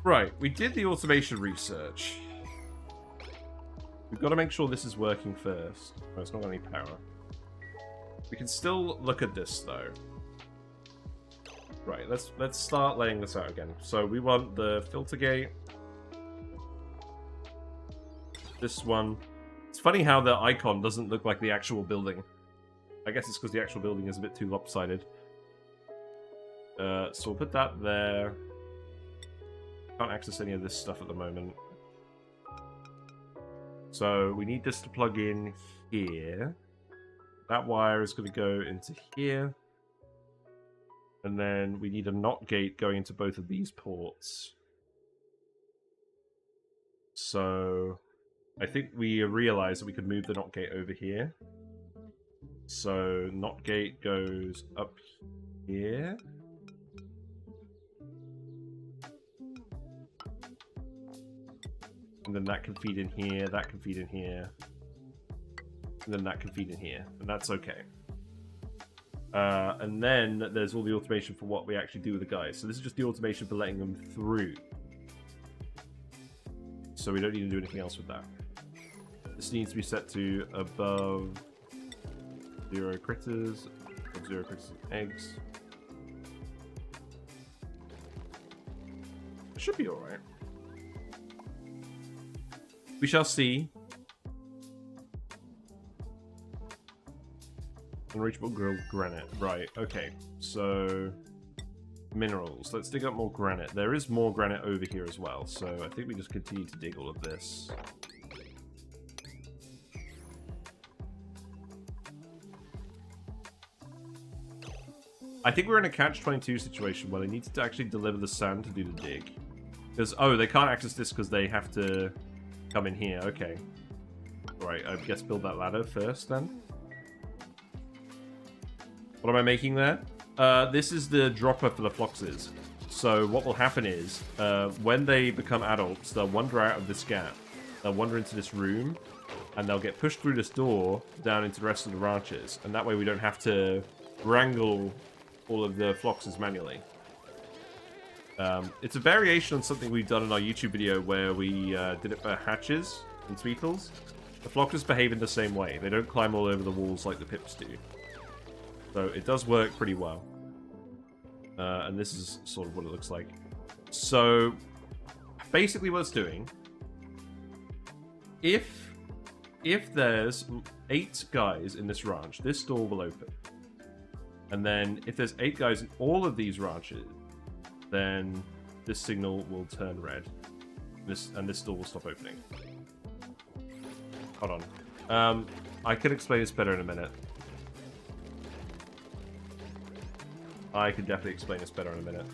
Speaker 1: Right, we did the automation research. We've got to make sure this is working first. Oh, it's not got any power. We can still look at this though. Right, let's start laying this out again. So we want the filter gate. This one. It's funny how the icon doesn't look like the actual building. I guess it's because the actual building is a bit too lopsided. So we'll put that there. Can't access any of this stuff at the moment. So we need this to plug in here. That wire is going to go into here. And then we need a NOT gate going into both of these ports. So I think we realized that we could move the NOT gate over here. So NOT gate goes up here. And then that can feed in here, that can feed in here. And then that can feed in here. And that's okay. And then there's all the automation for what we actually do with the guys. So this is just the automation for letting them through. So we don't need to do anything else with that. This needs to be set to above 0 critters. Above 0 critters and eggs. It should be alright. We shall see. Unreachable grilled granite. Right, okay. So, minerals. Let's dig up more granite. There is more granite over here as well, so I think we just continue to dig all of this. I think we're in a catch-22 situation where they need to actually deliver the sand to do the dig. Because, oh, they can't access this because they have to come in here. Okay. Right, I guess build that ladder first then. What am I making there? This is the dropper for the Floxes. So what will happen is, when they become adults, they'll wander out of this gap. They'll wander into this room, and they'll get pushed through this door down into the rest of the ranches. And that way we don't have to wrangle all of the Floxes manually. It's a variation on something we've done in our YouTube video where we did it for hatches and Tweetles. The Floxes behave in the same way. They don't climb all over the walls like the Pips do. So it does work pretty well. And this is sort of what it looks like. So, basically what it's doing, if there's 8 guys in this ranch, this door will open. And then if there's 8 guys in all of these ranches, then this signal will turn red. And this door will stop opening. Hold on. I can explain this better in a minute. I can definitely explain this better in a minute.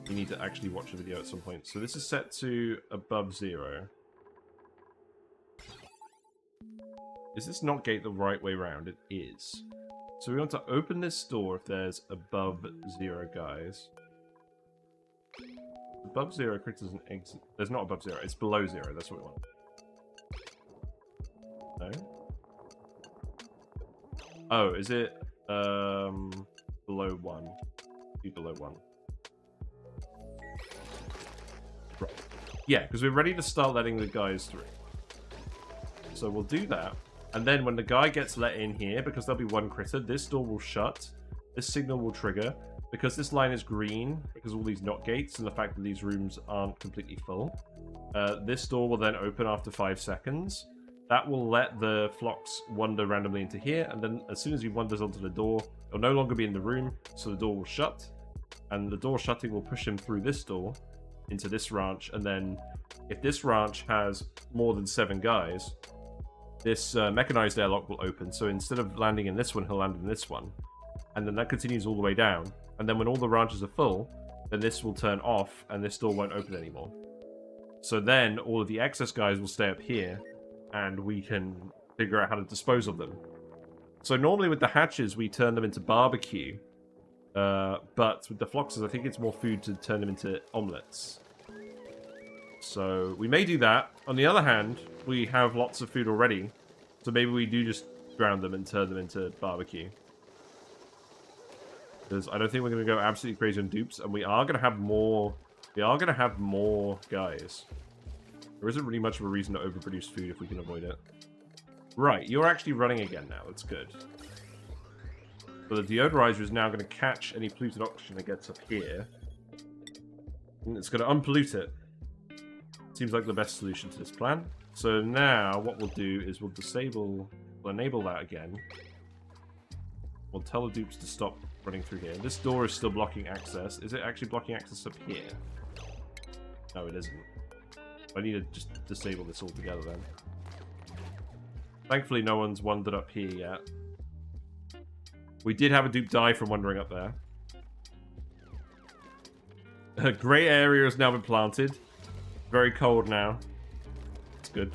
Speaker 1: You need to actually watch the video at some point. So this is set to above 0. Is this not gate the right way around? It is. So we want to open this door if there's above 0 guys. Above 0 critters and exit. There's not above 0, it's below 0, that's what we want. No? Oh, is it below 1? Be below 1. Right. Yeah, because we're ready to start letting the guys through. So we'll do that. And then when the guy gets let in here, because there'll be 1 critter, this door will shut. This signal will trigger. Because this line is green, because of all these not gates and the fact that these rooms aren't completely full, this door will then open after 5 seconds. That will let the Flox wander randomly into here, and then as soon as he wanders onto the door, he'll no longer be in the room, so the door will shut. And the door shutting will push him through this door into this ranch, and then if this ranch has more than 7 guys, this mechanized airlock will open. So instead of landing in this one, he'll land in this one. And then that continues all the way down. And then when all the ranches are full, then this will turn off and this door won't open anymore. So then all of the excess guys will stay up here and we can figure out how to dispose of them. So normally with the hatches, we turn them into barbecue. But with the Floxes, I think it's more food to turn them into omelets. So we may do that. On the other hand, we have lots of food already. So maybe we do just drown them and turn them into barbecue. Because I don't think we're going to go absolutely crazy on dupes, and we are going to have more. We are going to have more guys. There isn't really much of a reason to overproduce food if we can avoid it. Right, you're actually running again now. That's good. So the deodorizer is now going to catch any polluted oxygen that gets up here, and it's going to unpollute it. Seems like the best solution to this plan. So now what we'll do is we'll enable that again. We'll tell the dupes to stop running through here. This door is still blocking access. Is it actually blocking access up here? No, it isn't. I need to just disable this altogether then. Thankfully, no one's wandered up here yet. We did have a dupe die from wandering up there. A grey area has now been planted. Very cold now. It's good.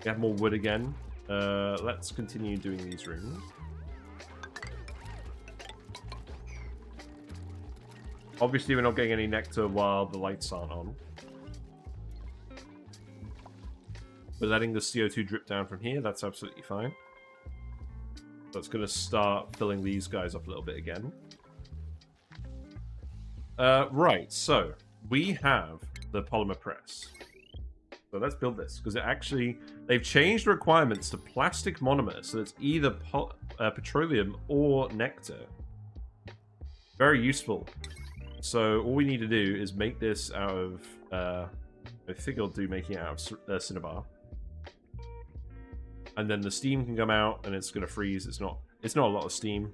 Speaker 1: We have more wood again. Let's continue doing these rooms. Obviously, we're not getting any nectar while the lights aren't on. We're letting the CO2 drip down from here. That's absolutely fine. That's going to start filling these guys up a little bit again. Right, so we have the polymer press. So let's build this, because it actually... They've changed the requirements to plastic monomer, so it's either petroleum or nectar. Very useful. So all we need to do is make this out of... I think I'll do making it out of cinnabar. And then the steam can come out, and it's going to freeze. It's not a lot of steam.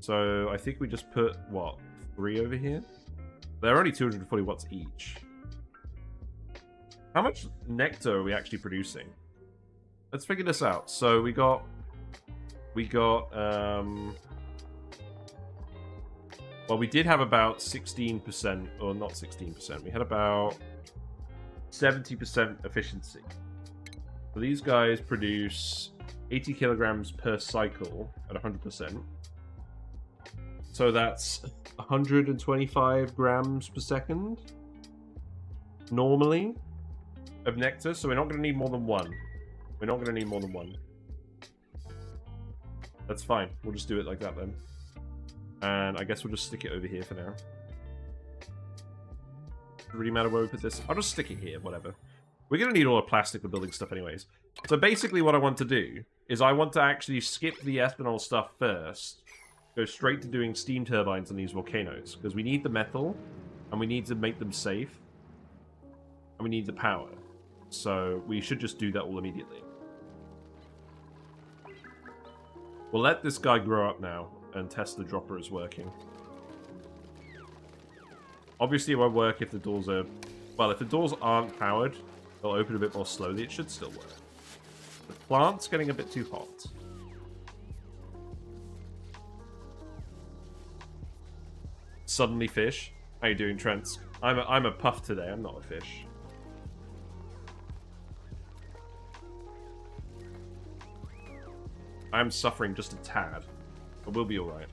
Speaker 1: So I think we just put, what, 3 over here? They're only 240 watts each. How much nectar are we actually producing? Let's figure this out. So we got, well, we did have about 16%, or not 16%. We had about 70% efficiency. So these guys produce 80 kilograms per cycle at 100%. So that's 125 grams per second normally of nectar. So we're not going to need more than one. We're not going to need more than one. That's fine. We'll just do it like that then. And I guess we'll just stick it over here for now. Doesn't really matter where we put this. I'll just stick it here, whatever. We're going to need all the plastic for building stuff anyways. So basically what I want to do is I want to actually skip the ethanol stuff first. Go straight to doing steam turbines on these volcanoes. Because we need the metal, and we need to make them safe. And we need the power. So we should just do that all immediately. We'll let this guy grow up now and test the dropper is working. Obviously it won't work if the doors are... Well, if the doors aren't powered, they'll open a bit more slowly. It should still work. The plant's getting a bit too hot. Suddenly fish. How you doing, Trent? I'm a puff today. I'm not a fish. I'm suffering just a tad, but we'll be alright.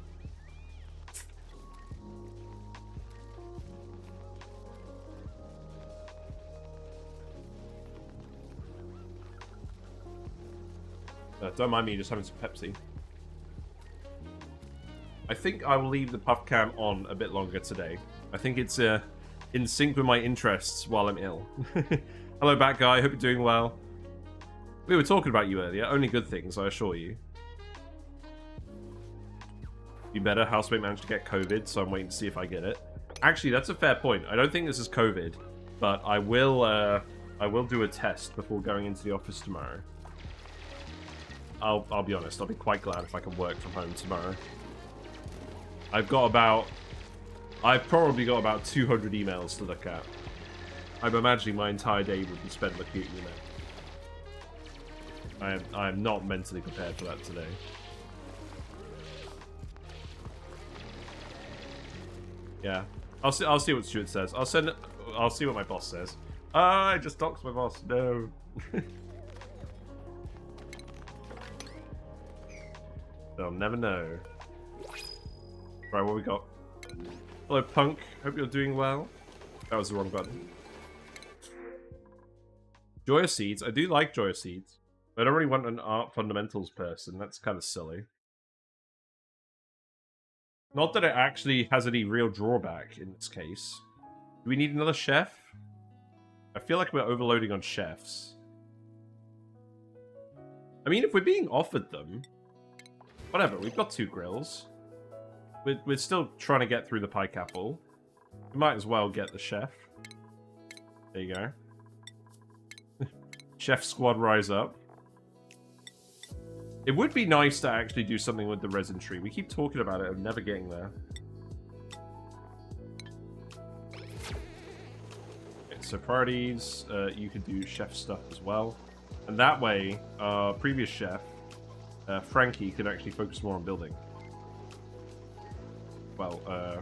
Speaker 1: Don't mind me just having some Pepsi. I think I will leave the puff cam on a bit longer today. I think it's in sync with my interests while I'm ill. Hello back guy, hope you're doing well. We were talking about you earlier, only good things, I assure you. You better. Housemate managed to get COVID, so I'm waiting to see if I get it. Actually, that's a fair point. I don't think this is COVID, but I will do a test before going into the office tomorrow. I'll be honest, I'll be quite glad if I can work from home tomorrow. I've probably got about 200 emails to look at. I'm imagining my entire day would be spent looking at email. I am not mentally prepared for that today. Yeah, I'll see what Stuart says. I'll see what my boss says. I just doxed my boss. No. They'll never know. Right, what we got? Hello, Punk. Hope you're doing well. That was the wrong button. Joya Seeds. I do like Joya Seeds. But I don't really want an art fundamentals person. That's kind of silly. Not that it actually has any real drawback in this case. Do we need another chef? I feel like we're overloading on chefs. I mean, if we're being offered them... Whatever, we've got 2 grills. We're still trying to get through the pie capel. We might as well get the chef. There you go. Chef squad rise up. It would be nice to actually do something with the resin tree. We keep talking about it and never getting there. Okay, so priorities, you could do chef stuff as well. And that way, our previous chef, Frankie, can actually focus more on building. Well,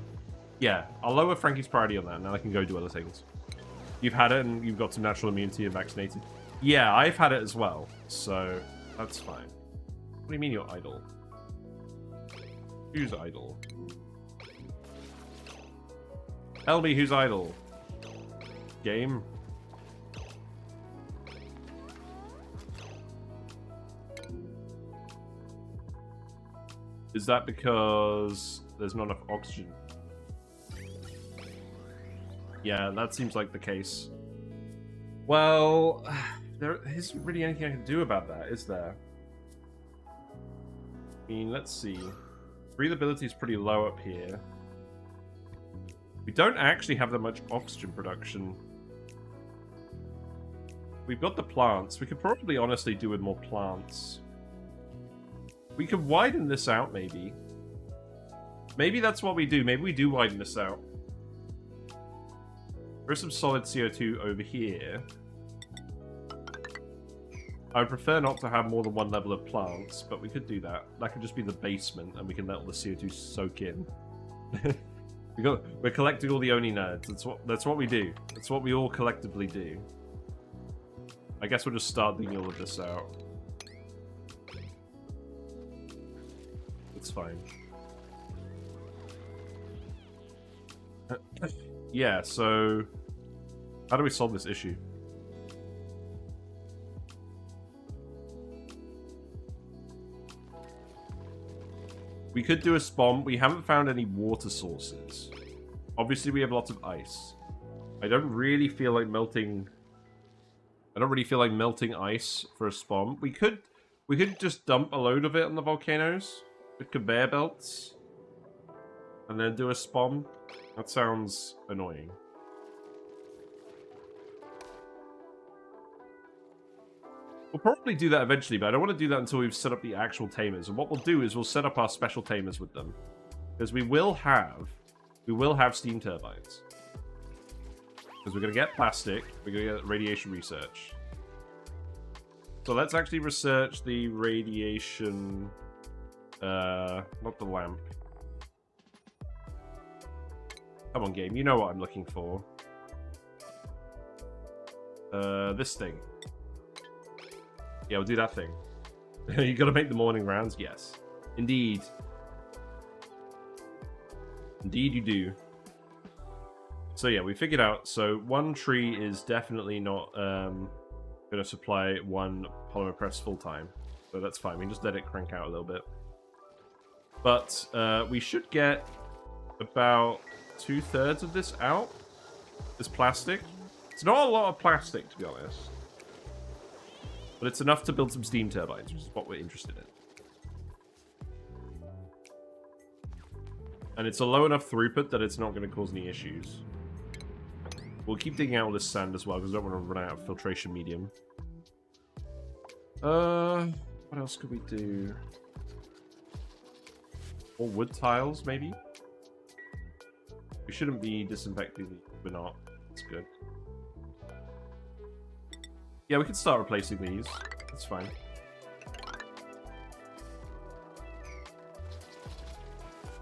Speaker 1: yeah, I'll lower Frankie's priority on that, and then I can go do other things. You've had it, and you've got some natural immunity and vaccinated. Yeah, I've had it as well, so that's fine. What do you mean you're idle? Who's idle? Tell me who's idle. Game. Is that because there's not enough oxygen? Yeah, that seems like the case. Well, there isn't really anything I can do about that, is there? I mean, let's see. Breathability is pretty low up here. We don't actually have that much oxygen production. We've got the plants. We could probably honestly do with more plants. We could widen this out, maybe. Maybe that's what we do. Maybe we do widen this out. There's some solid CO2 over here. I would prefer not to have more than one level of plants, but we could do that. That could just be the basement, and we can let all the CO2 soak in. We're collecting all the ONI nerds. That's what we do. That's what we all collectively do. I guess we'll just start digging all of this out. It's fine. Yeah, so how do we solve this issue? We could do a spawn. We haven't found any water sources. Obviously, we have lots of ice. I don't really feel like melting. I don't really feel like melting ice for a spawn. We could just dump a load of it on the volcanoes with conveyor belts, and then do a spawn. That sounds annoying. We'll probably do that eventually, but I don't want to do that until we've set up the actual tamers. And what we'll do is we'll set up our special tamers with them, because we will have steam turbines. Because we're going to get plastic, we're going to get radiation research. So let's actually research the radiation, not the lamp. Come on, game, you know what I'm looking for. This thing. Yeah, we'll do that thing. You gotta make the morning rounds? Yes. Indeed. Indeed you do. So yeah, we figured out, so one tree is definitely not gonna supply one polymer press full time. So that's fine, we can just let it crank out a little bit. But we should get about 2/3 of this out. This plastic. It's not a lot of plastic, to be honest. But it's enough to build some steam turbines, which is what we're interested in. And it's a low enough throughput that it's not going to cause any issues. We'll keep digging out all this sand as well, because I don't want to run out of filtration medium. What else could we do? More wood tiles, maybe? We shouldn't be disinfecting these. We're not. That's good. Yeah, we can start replacing these. That's fine.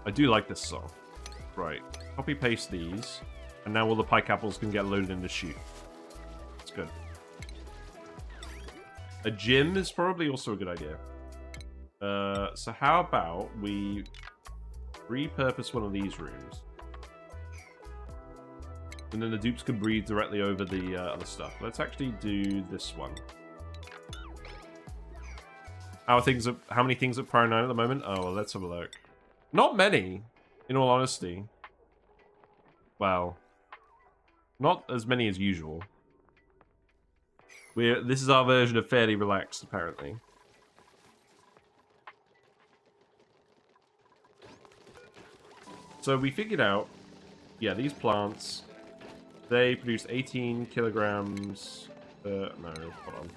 Speaker 1: I do like this song. Right. Copy paste these. And now all the pike apples can get loaded in the chute. That's good. A gym is probably also a good idea. So how about we repurpose one of these rooms. And then the dupes can breathe directly over the other stuff. Let's actually do this one. How many things at Pro 9 at the moment? Oh, well, let's have a look. Not many, in all honesty. Well, not as many as usual. This is our version of fairly relaxed, apparently. So we figured out, yeah, these plants, they produce 18 kilograms. No, hold on.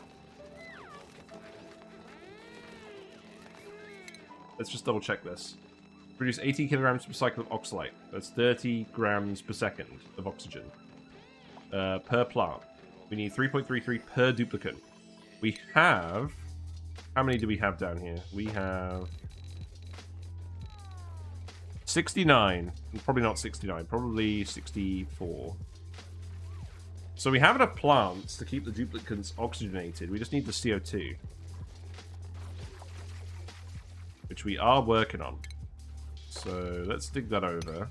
Speaker 1: Let's just double check this. Produce 18 kilograms per cycle of oxalate. That's 30 grams per second of oxygen per plant. We need 3.33 per duplicate. We have... How many do we have down here? We have 69. Probably not 69. Probably 64. So we have enough plants to keep the duplicates oxygenated. We just need the CO2. Which we are working on. So let's dig that over.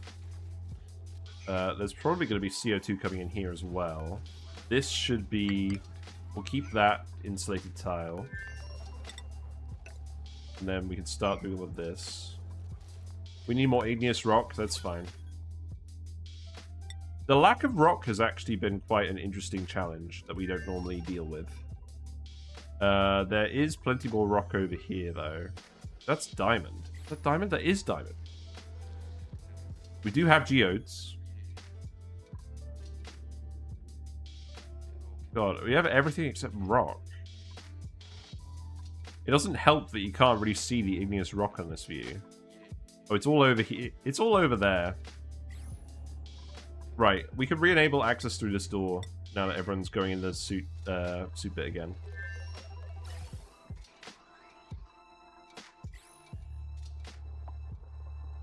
Speaker 1: There's probably going to be CO2 coming in here as well. This should be... We'll keep that insulated tile. And then we can start doing all of this. We need more igneous rock. That's fine. The lack of rock has actually been quite an interesting challenge that we don't normally deal with. There is plenty more rock over here, though. That's diamond. Is that diamond? That is diamond. We do have geodes. God, we have everything except rock. It doesn't help that you can't really see the igneous rock on this view. Oh, it's all over here. It's all over there. Right, we can re-enable access through this door now that everyone's going in the suit bit again.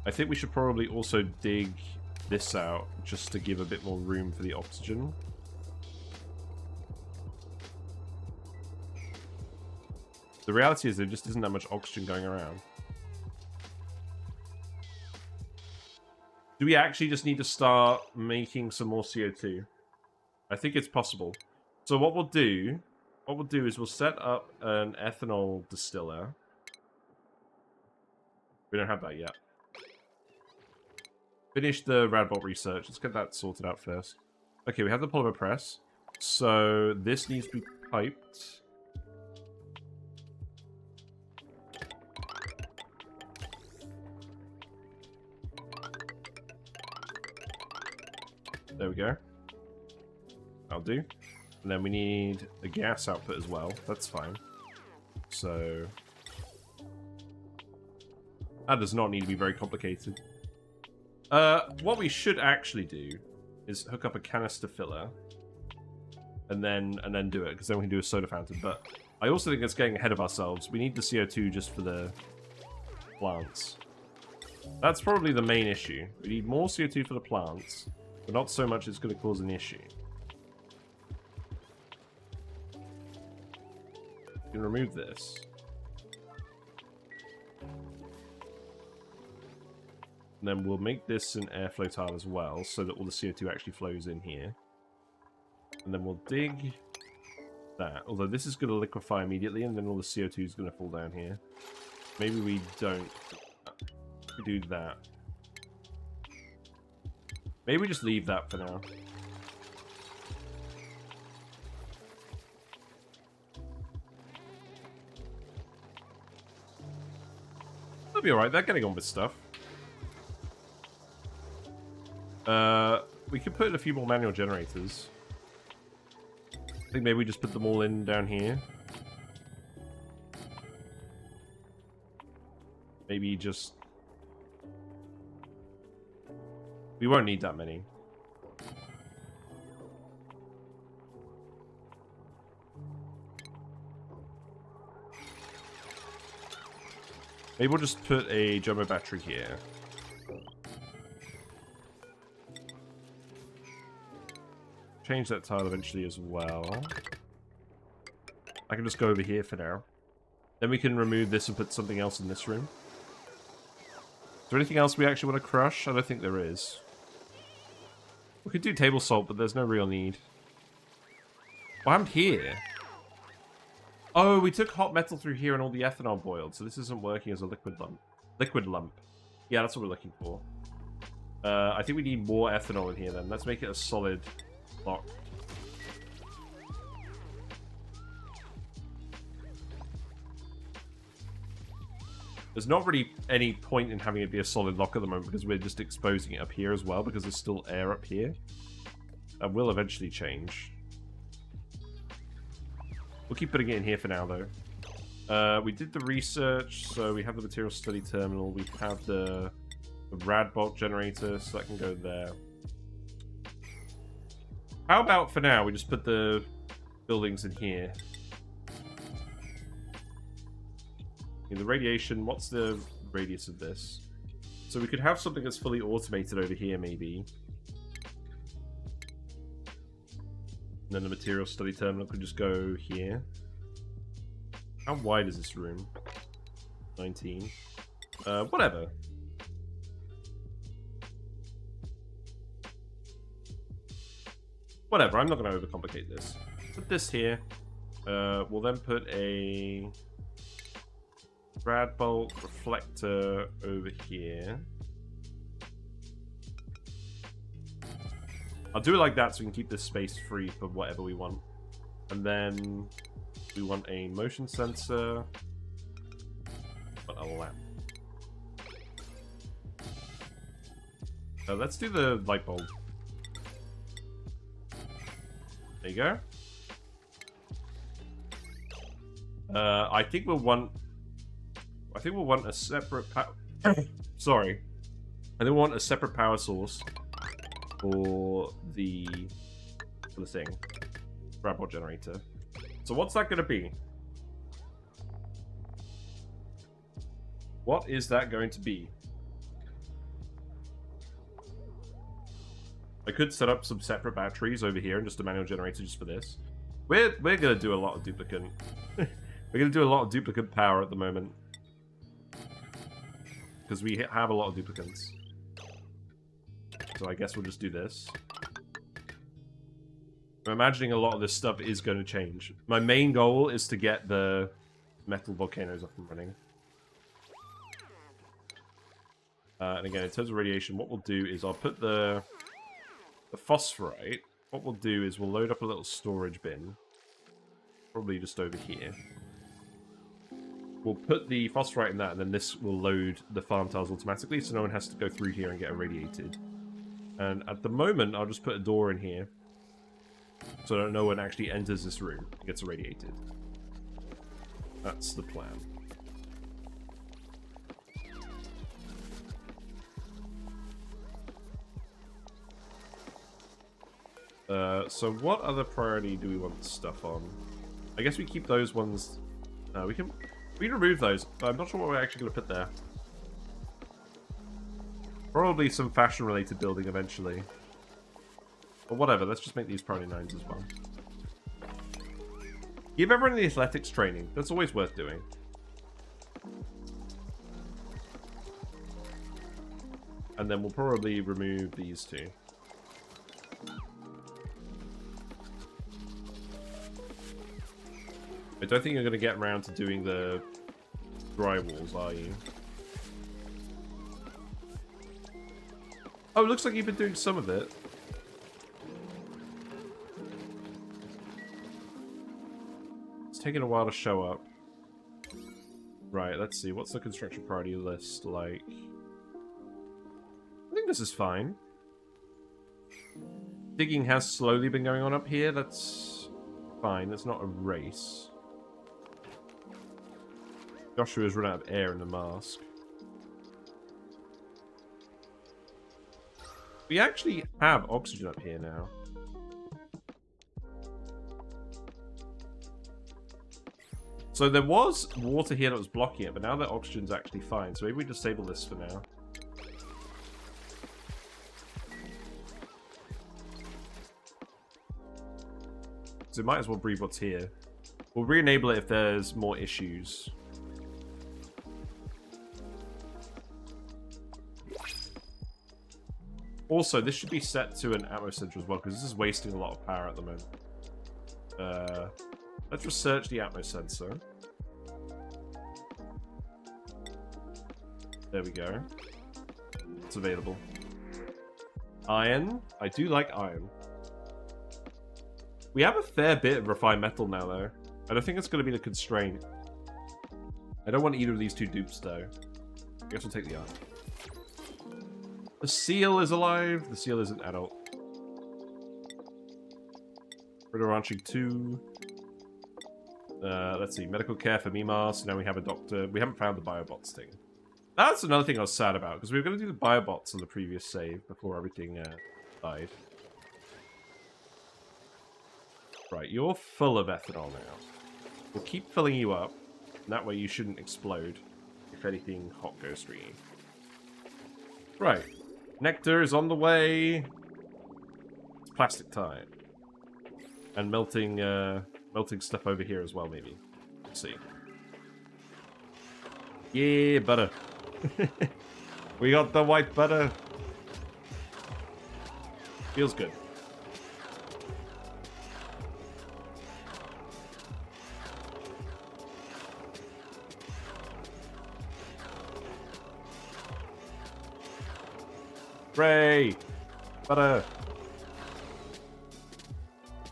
Speaker 1: I think we should probably also dig this out just to give a bit more room for the oxygen. The reality is there just isn't that much oxygen going around. Do we actually just need to start making some more CO2? I think it's possible. So what we'll do is we'll set up an ethanol distiller. We don't have that yet. Finish the Radbolt research. Let's get that sorted out first. Okay, we have the polymer press. So this needs to be piped. There we go. That'll do. And then we need the gas output as well. That's fine. So that does not need to be very complicated. What we should actually do is hook up a canister filler and then do it, because then we can do a soda fountain. But I also think it's getting ahead of ourselves. We need the CO2 just for the plants. That's probably the main issue. We need more CO2 for the plants, but not so much it's going to cause an issue. We can remove this. And then we'll make this an airflow tile as well, so that all the CO2 actually flows in here. And then we'll dig that. Although this is going to liquefy immediately, and then all the CO2 is going to fall down here. Maybe we don't. We do that. Maybe we just leave that for now. That'll be alright, they're getting on with stuff. We could put in a few more manual generators. I think maybe we just put them all in down here. Maybe just... We won't need that many. Maybe we'll just put a jumbo battery here. Change that tile eventually as well. I can just go over here for now. Then we can remove this and put something else in this room. Is there anything else we actually want to crush? I don't think there is. We could do table salt, but there's no real need. What happened here? Oh, we took hot metal through here and all the ethanol boiled, so this isn't working as a liquid lump. Liquid lump. Yeah, that's what we're looking for. I think we need more ethanol in here then. Let's make it a solid block. There's not really any point in having it be a solid lock at the moment, because we're just exposing it up here as well, because there's still air up here. That will eventually change. We'll keep putting it in here for now, though. We did the research, so we have the material study terminal. We have the Radbolt generator, so that can go there. How about, for now, we just put the buildings in here? The radiation, what's the radius of this? So we could have something that's fully automated over here, maybe. And then the material study terminal could just go here. How wide is this room? 19. Whatever. Whatever, I'm not going to overcomplicate this. Put this here. We'll then put a Radbolt reflector over here. I'll do it like that so we can keep this space free for whatever we want. And then we want a motion sensor. But a lamp. Let's do the light bulb. There you go. I think we'll want a separate sorry. I think we'll want a separate power source for the thing. Radbolt generator. So what's that going to be? What is that going to be? I could set up some separate batteries over here and just a manual generator just for this. We're going to do a lot of duplicate. We're going to do a lot of duplicate power at the moment. Because we have a lot of duplicates. So I guess we'll just do this. I'm imagining a lot of this stuff is going to change. My main goal is to get the Metal Volcanoes up and running. And again, in terms of radiation, what we'll do is I'll put the phosphorite. What we'll do is we'll load up a little storage bin. Probably just over here. We'll put the phosphorite in that, and then this will load the farm tiles automatically, so no one has to go through here and get irradiated. And at the moment, I'll just put a door in here, so that no one actually enters this room and gets irradiated. That's the plan. So what other priority do we want stuff on? I guess we keep those ones. We can remove those, but I'm not sure what we're actually going to put there. Probably some fashion-related building eventually. But whatever, let's just make these priority 9s as well. Give everyone the athletics training. That's always worth doing. And then we'll probably remove these two. I don't think you're going to get around to doing the dry walls, are you? Oh, it looks like you've been doing some of it. It's taking a while to show up. Right, let's see. What's the construction priority list like? I think this is fine. Digging has slowly been going on up here. That's fine. That's not a race. Joshua's run out of air in the mask. We actually have oxygen up here now. So there was water here that was blocking it, but now the oxygen's actually fine. So maybe we disable this for now. So we might as well breathe what's here. We'll re-enable it if there's more issues. Also, this should be set to an ammo center as well, because this is wasting a lot of power at the moment. Let's research the atmo sensor. There we go. It's available. Iron. I do like iron. We have a fair bit of refined metal now, though. I don't think it's going to be the constraint. I don't want either of these two dupes, though. I guess we'll take the iron. The seal is alive. The seal is an adult. Critter Ranching 2. Let's see. Medical care for Mimas. Now we have a doctor. We haven't found the biobots thing. That's another thing I was sad about, because we were going to do the biobots on the previous save before everything died. Right, you're full of ethanol now. We'll keep filling you up. And that way you shouldn't explode if anything hot goes through you. Right. Nectar is on the way. It's plastic time. And melting stuff over here as well, maybe. Let's see. Yeah, butter. We got the white butter. Feels good. Hooray! Butter!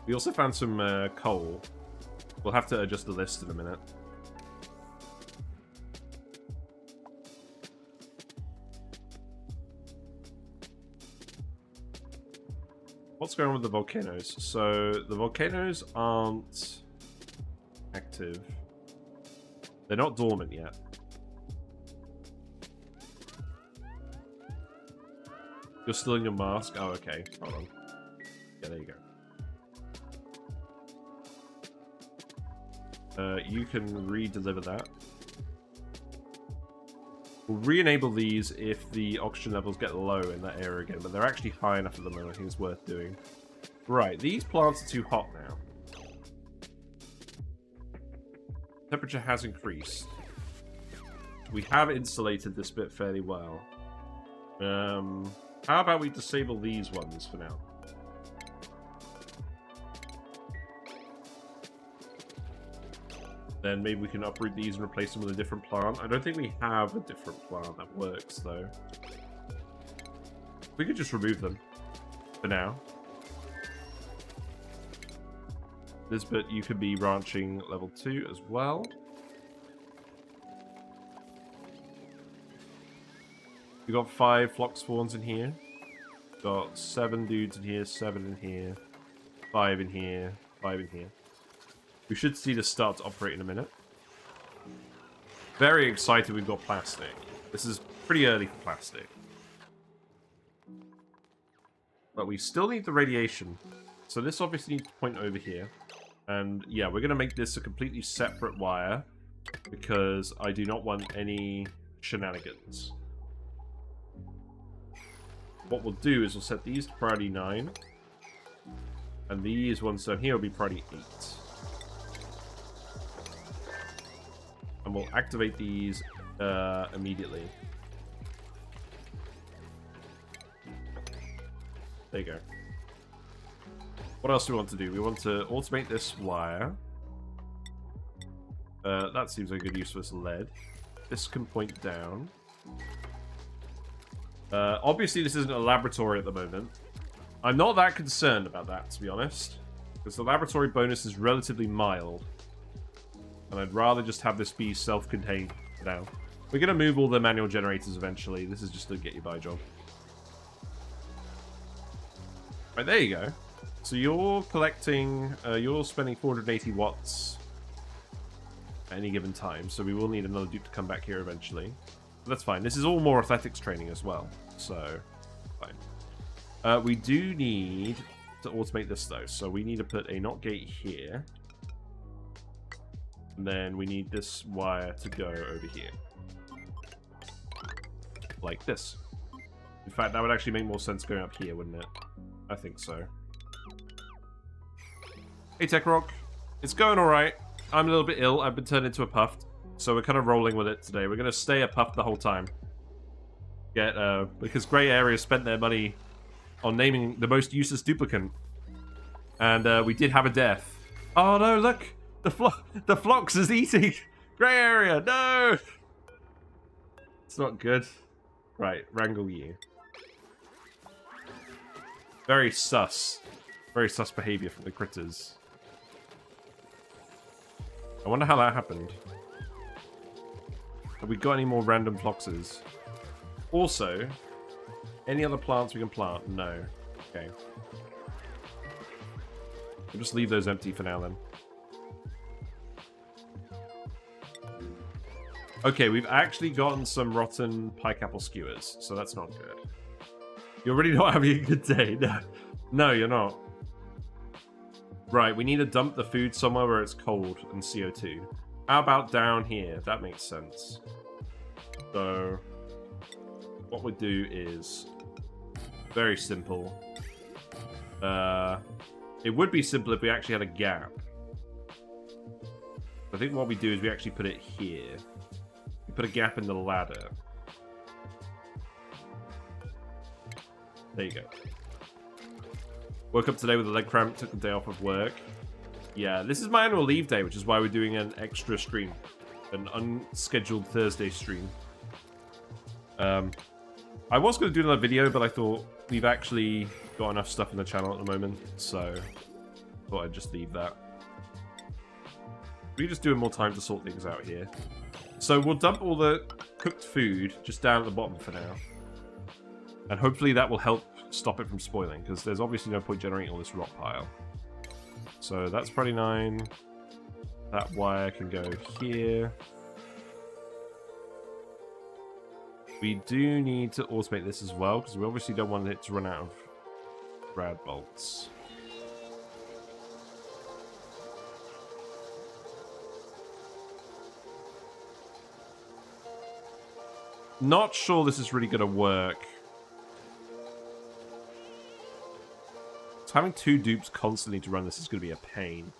Speaker 1: We also found some coal. We'll have to adjust the list in a minute. What's going on with the volcanoes? So, the volcanoes aren't active. They're not dormant yet. You're still in your mask? Oh, okay. Hold on. Yeah, there you go. You can re-deliver that. We'll re-enable these if the oxygen levels get low in that area again, but they're actually high enough at the moment. I think it's worth doing. Right, these plants are too hot now. Temperature has increased. We have insulated this bit fairly well. How about we disable these ones for now? Then maybe we can uproot these and replace them with a different plant. I don't think we have a different plant that works, though. We could just remove them for now. This bit, you could be ranching level 2 as well. We got 5 Flox spawns in here. Got 7 dudes in here, 7 in here, 5 in here, 5 in here. We should see this start to operate in a minute. Very excited we've got plastic. This is pretty early for plastic. But we still need the radiation. So this obviously needs to point over here. And yeah, we're going to make this a completely separate wire. Because I do not want any shenanigans. What we'll do is we'll set these to priority 9. And these ones down here will be priority 8. And we'll activate these immediately. There you go. What else do we want to do? We want to automate this wire. That seems like a good use for this lead. This can point down. Obviously, this isn't a laboratory at the moment. I'm not that concerned about that, to be honest. Because the laboratory bonus is relatively mild. And I'd rather just have this be self-contained now. We're going to move all the manual generators eventually. This is just a get-you-by job. Right, there you go. So you're collecting... you're spending 480 watts at any given time. So we will need another dupe to come back here eventually. But that's fine. This is all more athletics training as well. So, fine. We do need to automate this, though. So we need to put a NOT gate here. And then we need this wire to go over here. Like this. In fact, that would actually make more sense going up here, wouldn't it? I think so. Hey, Tech Rock. It's going alright. I'm a little bit ill. I've been turned into a puffed. So we're kind of rolling with it today. We're going to stay a puffed the whole time. Because Grey Area spent their money on naming the most useless duplicant. And we did have a death. Oh no, look! The Flox is eating! Grey Area, no! It's not good. Right, wrangle you. Very sus. Very sus behavior from the critters. I wonder how that happened. Have we got any more random Floxes? Also, any other plants we can plant? No. Okay. We'll just leave those empty for now then. Okay, we've actually gotten some rotten pike apple skewers, so that's not good. You're really not having a good day. No, no, you're not. Right, we need to dump the food somewhere where it's cold and CO2. How about down here? That makes sense. So, what we do is very simple. It would be simple if we actually had a gap. I think what we do is we actually put it here. We put a gap in the ladder. There you go. Woke up today with a leg cramp, took the day off of work. Yeah, this is my annual leave day, which is why we're doing an extra stream. An unscheduled Thursday stream. I was going to do another video, but I thought we've actually got enough stuff in the channel at the moment, so I thought I'd just leave that. We're just doing more time to sort things out here. So we'll dump all the cooked food just down at the bottom for now. And hopefully that will help stop it from spoiling, because there's obviously no point generating all this rock pile. So that's probably 9. That wire can go here. We do need to automate this as well, because we obviously don't want it to run out of rad bolts. Not sure this is really going to work. Having 2 dupes constantly to run this is going to be a pain.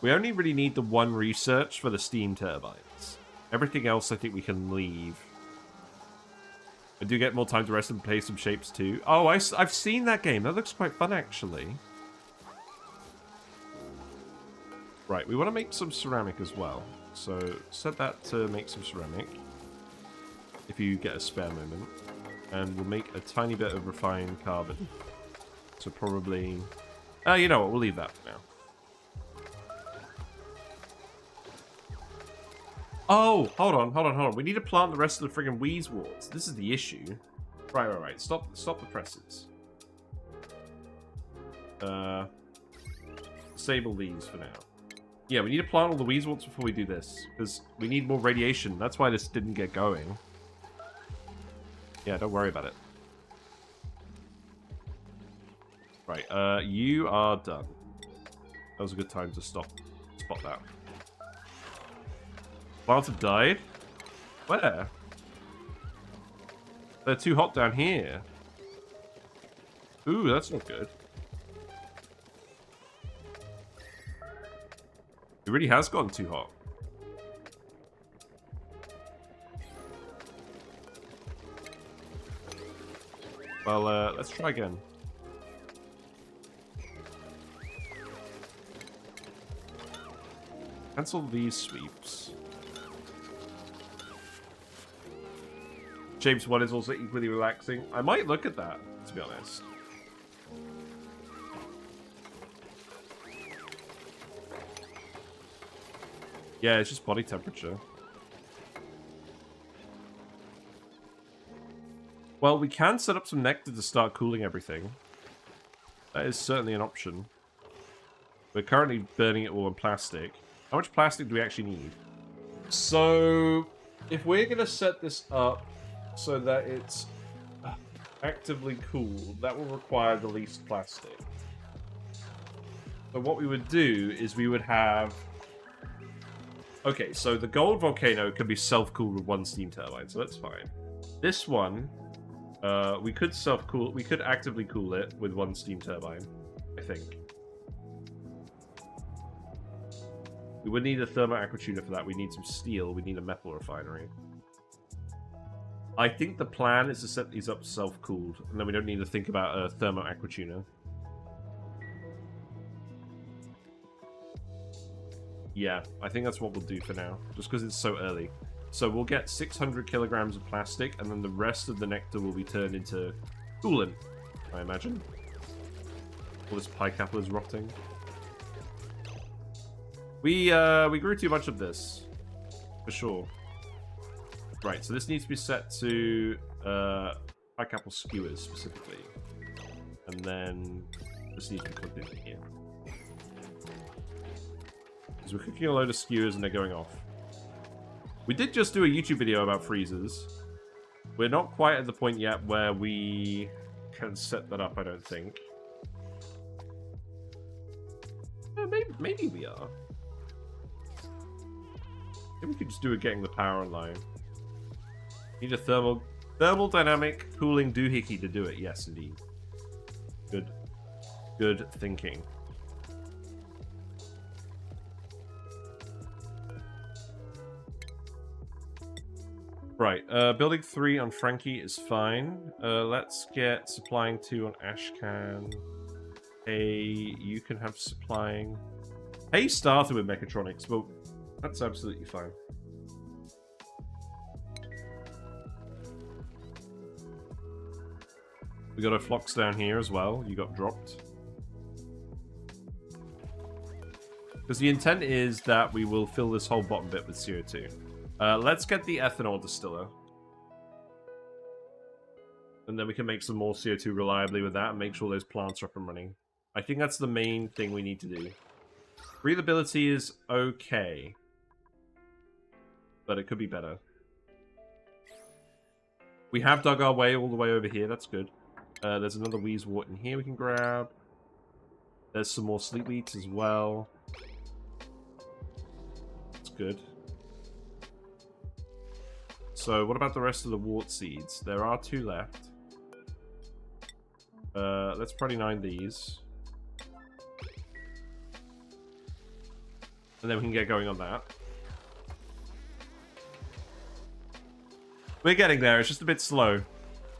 Speaker 1: We only really need the one research for the steam turbines. Everything else I think we can leave. I do get more time to rest and play some shapes too. Oh, I've seen that game. That looks quite fun, actually. Right, we want to make some ceramic as well. So set that to make some ceramic. If you get a spare moment. And we'll make a tiny bit of refined carbon. So probably... you know what? We'll leave that for now. Oh, hold on. We need to plant the rest of the friggin' Wheezeworts. This is the issue. Right. Stop the presses. Disable these for now. Yeah, we need to plant all the Wheezeworts before we do this. Because we need more radiation. That's why this didn't get going. Yeah, don't worry about it. Right, you are done. That was a good time to spot that. Plants have died? Where? They're too hot down here. Ooh, that's not good. It really has gotten too hot. Well, let's try again. Cancel these sweeps. Shapes 1 is also equally relaxing. I might look at that, to be honest. Yeah, it's just body temperature. Well, we can set up some nectar to start cooling everything. That is certainly an option. We're currently burning it all in plastic. How much plastic do we actually need? So, if we're going to set this up so that it's actively cooled, that will require the least plastic. So what we would do is we would have... Okay, so the gold volcano can be self-cooled with one steam turbine, so that's fine. This one, we could self-cool... We could actively cool it with one steam turbine, I think. We would need a thermo aquatuner for that. We need some steel. We need a metal refinery. I think the plan is to set these up self-cooled, and then we don't need to think about a thermo aquatuner. Yeah, I think that's what we'll do for now, just because it's so early. So we'll get 600 kilograms of plastic, and then the rest of the nectar will be turned into coolant, I imagine. All this pike apple is rotting. We grew too much of this, for sure. Right, so this needs to be set to pike apple skewers specifically, and then this needs to be plugged in here. Because we're cooking a load of skewers and they're going off. We did just do a YouTube video about freezers. We're not quite at the point yet where we can set that up, I don't think. Maybe we are. I think we could just do it getting the power online. Need a thermodynamic cooling doohickey to do it. Yes, indeed. Good thinking. Right, building 3 on Frankie is fine. Let's get supplying 2 on Ashcan. Hey, you can have supplying. Hey, started with mechatronics. Well, that's absolutely fine. We got a Flox down here as well. You got dropped. Because the intent is that we will fill this whole bottom bit with CO2. Let's get the ethanol distiller. And then we can make some more CO2 reliably with that and make sure those plants are up and running. I think that's the main thing we need to do. Breathability is okay. But it could be better. We have dug our way all the way over here. That's good. There's another Wheezewort in here we can grab. There's some more Sleepweeds as well. That's good. So, what about the rest of the wart seeds? There are 2 left. Let's probably 9 these. And then we can get going on that. We're getting there. It's just a bit slow.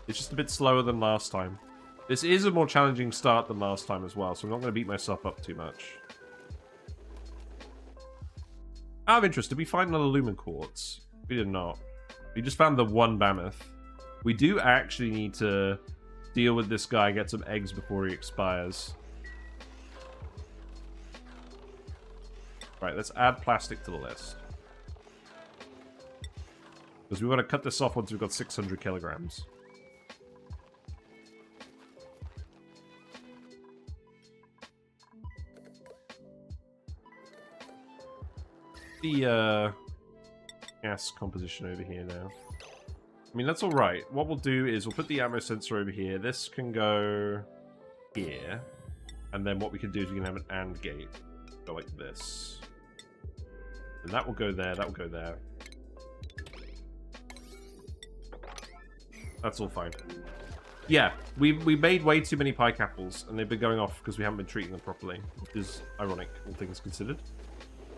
Speaker 1: It's just a bit slower than last time. This is a more challenging start than last time as well, so I'm not going to beat myself up too much. Out of interest, did we find another lumen quartz? We did not. We just found the one mammoth. We do actually need to deal with this guy, get some eggs before he expires. Right, let's add plastic to the list. Because we want to cut this off once we've got 600 kilograms. The gas composition over here now. I mean, that's alright. What we'll do is we'll put the ammo sensor over here. This can go here. And then what we can do is we can have an AND gate. Go like this. And that will go there, that will go there. That's all fine. Yeah, we made way too many pike apples, and they've been going off because we haven't been treating them properly, which is ironic, all things considered.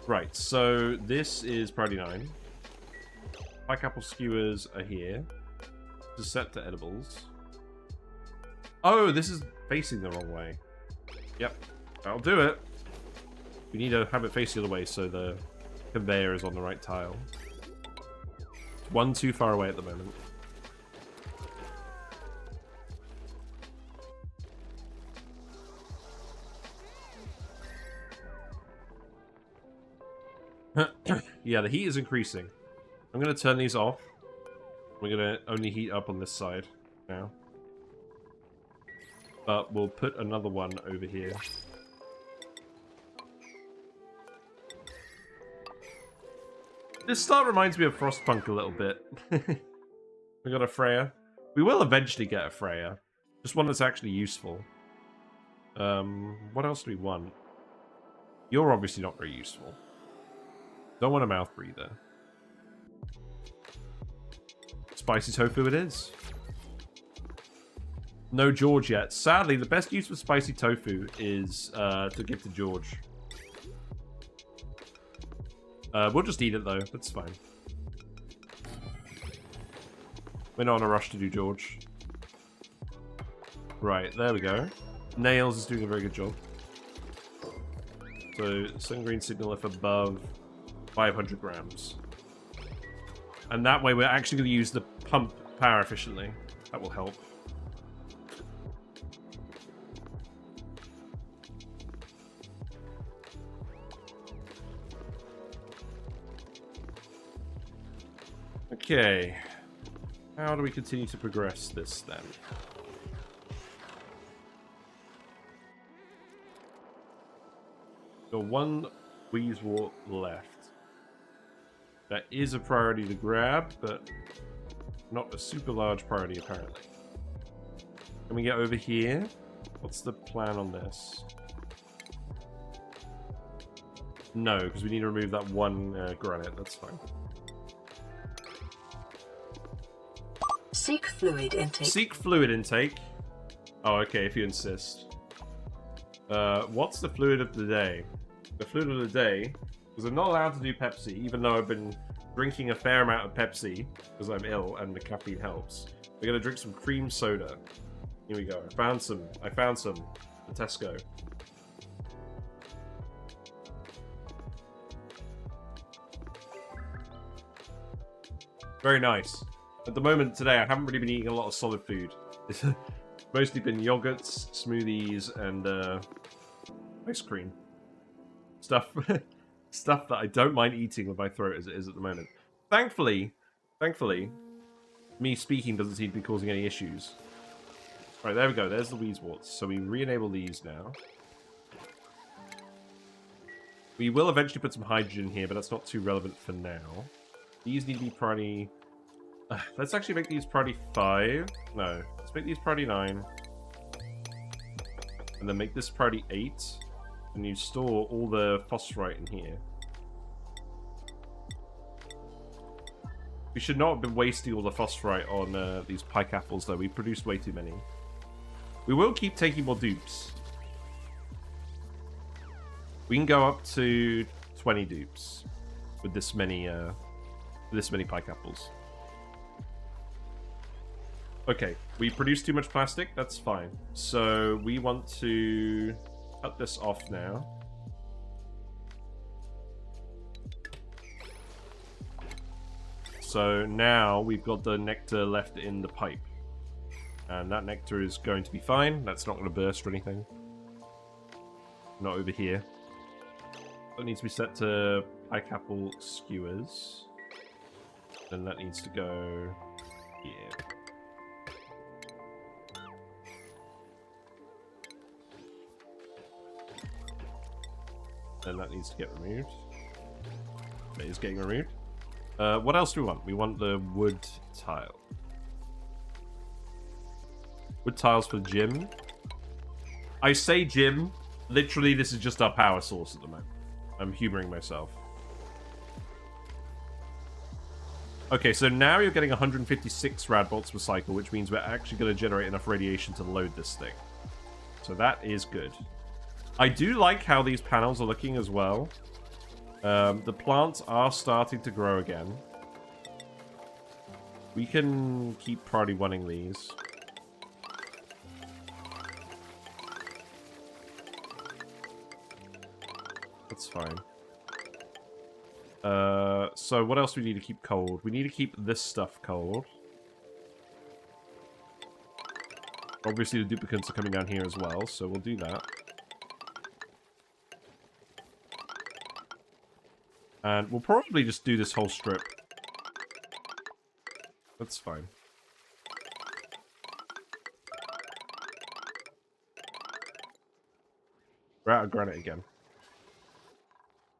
Speaker 1: Right, so this is priority 9. Pike apple skewers are here. This is set to edibles. Oh, this is facing the wrong way. Yep, that'll do it. We need to have it face the other way so the conveyor is on the right tile. It's one too far away at the moment. Yeah, the heat is increasing. I'm going to turn these off. We're going to only heat up on this side now. But we'll put another one over here. This start reminds me of Frostpunk a little bit. We got a Freya. We will eventually get a Freya. Just one that's actually useful. What else do we want? You're obviously not very useful. Don't want a mouth breather. Spicy tofu it is. No George yet. Sadly, the best use for spicy tofu is to give to George. We'll just eat it though. That's fine. We're not in a rush to do George. Right, there we go. Nails is doing a very good job. So, sun green signal if above 500 grams. And that way we're actually going to use the pump power efficiently. That will help. Okay. How do we continue to progress this then? Got one Wheezewort left. That is a priority to grab, but not a super large priority apparently. Can we get over here? What's the plan on this? No, because we need to remove that one granite. That's fine.
Speaker 4: Seek fluid intake.
Speaker 1: Seek fluid intake. Oh, okay, if you insist. What's the fluid of the day? The fluid of the day, because I'm not allowed to do Pepsi, even though I've been drinking a fair amount of Pepsi, because I'm ill and the caffeine helps. We're going to drink some cream soda. Here we go. I found some at Tesco. Very nice. At the moment today, I haven't really been eating a lot of solid food. It's mostly been yogurts, smoothies, and ice cream. Stuff that I don't mind eating with my throat as it is at the moment. Thankfully, me speaking doesn't seem to be causing any issues. Right, there we go. There's the Wheezeworts. So we re-enable these now. We will eventually put some hydrogen here, but that's not too relevant for now. These need to be priority... let's actually make these priority 5. No, let's make these priority 9. And then make this priority 8. And you store all the phosphorite in here. We should not have been wasting all the phosphorite on these pike apples, though. We produced way too many. We will keep taking more dupes. We can go up to 20 dupes with this many pike apples. Okay, we produce too much plastic. That's fine. So we want to cut this off now. So now we've got the nectar left in the pipe. And that nectar is going to be fine. That's not going to burst or anything. Not over here. That needs to be set to pike apple skewers. Then that needs to go here. Then that needs to get removed. It is getting removed. What else do we want? We want the wood tile. Wood tiles for gym. I say gym. Literally, this is just our power source at the moment. I'm humoring myself. Okay, so now you're getting 156 rad bolts per cycle, which means we're actually going to generate enough radiation to load this thing. So that is good. I do like how these panels are looking as well. The plants are starting to grow again. We can keep priority running these. That's fine. So what else do we need to keep cold? We need to keep this stuff cold. Obviously the duplicates are coming down here as well, so we'll do that. And we'll probably just do this whole strip. That's fine. We're out of granite again.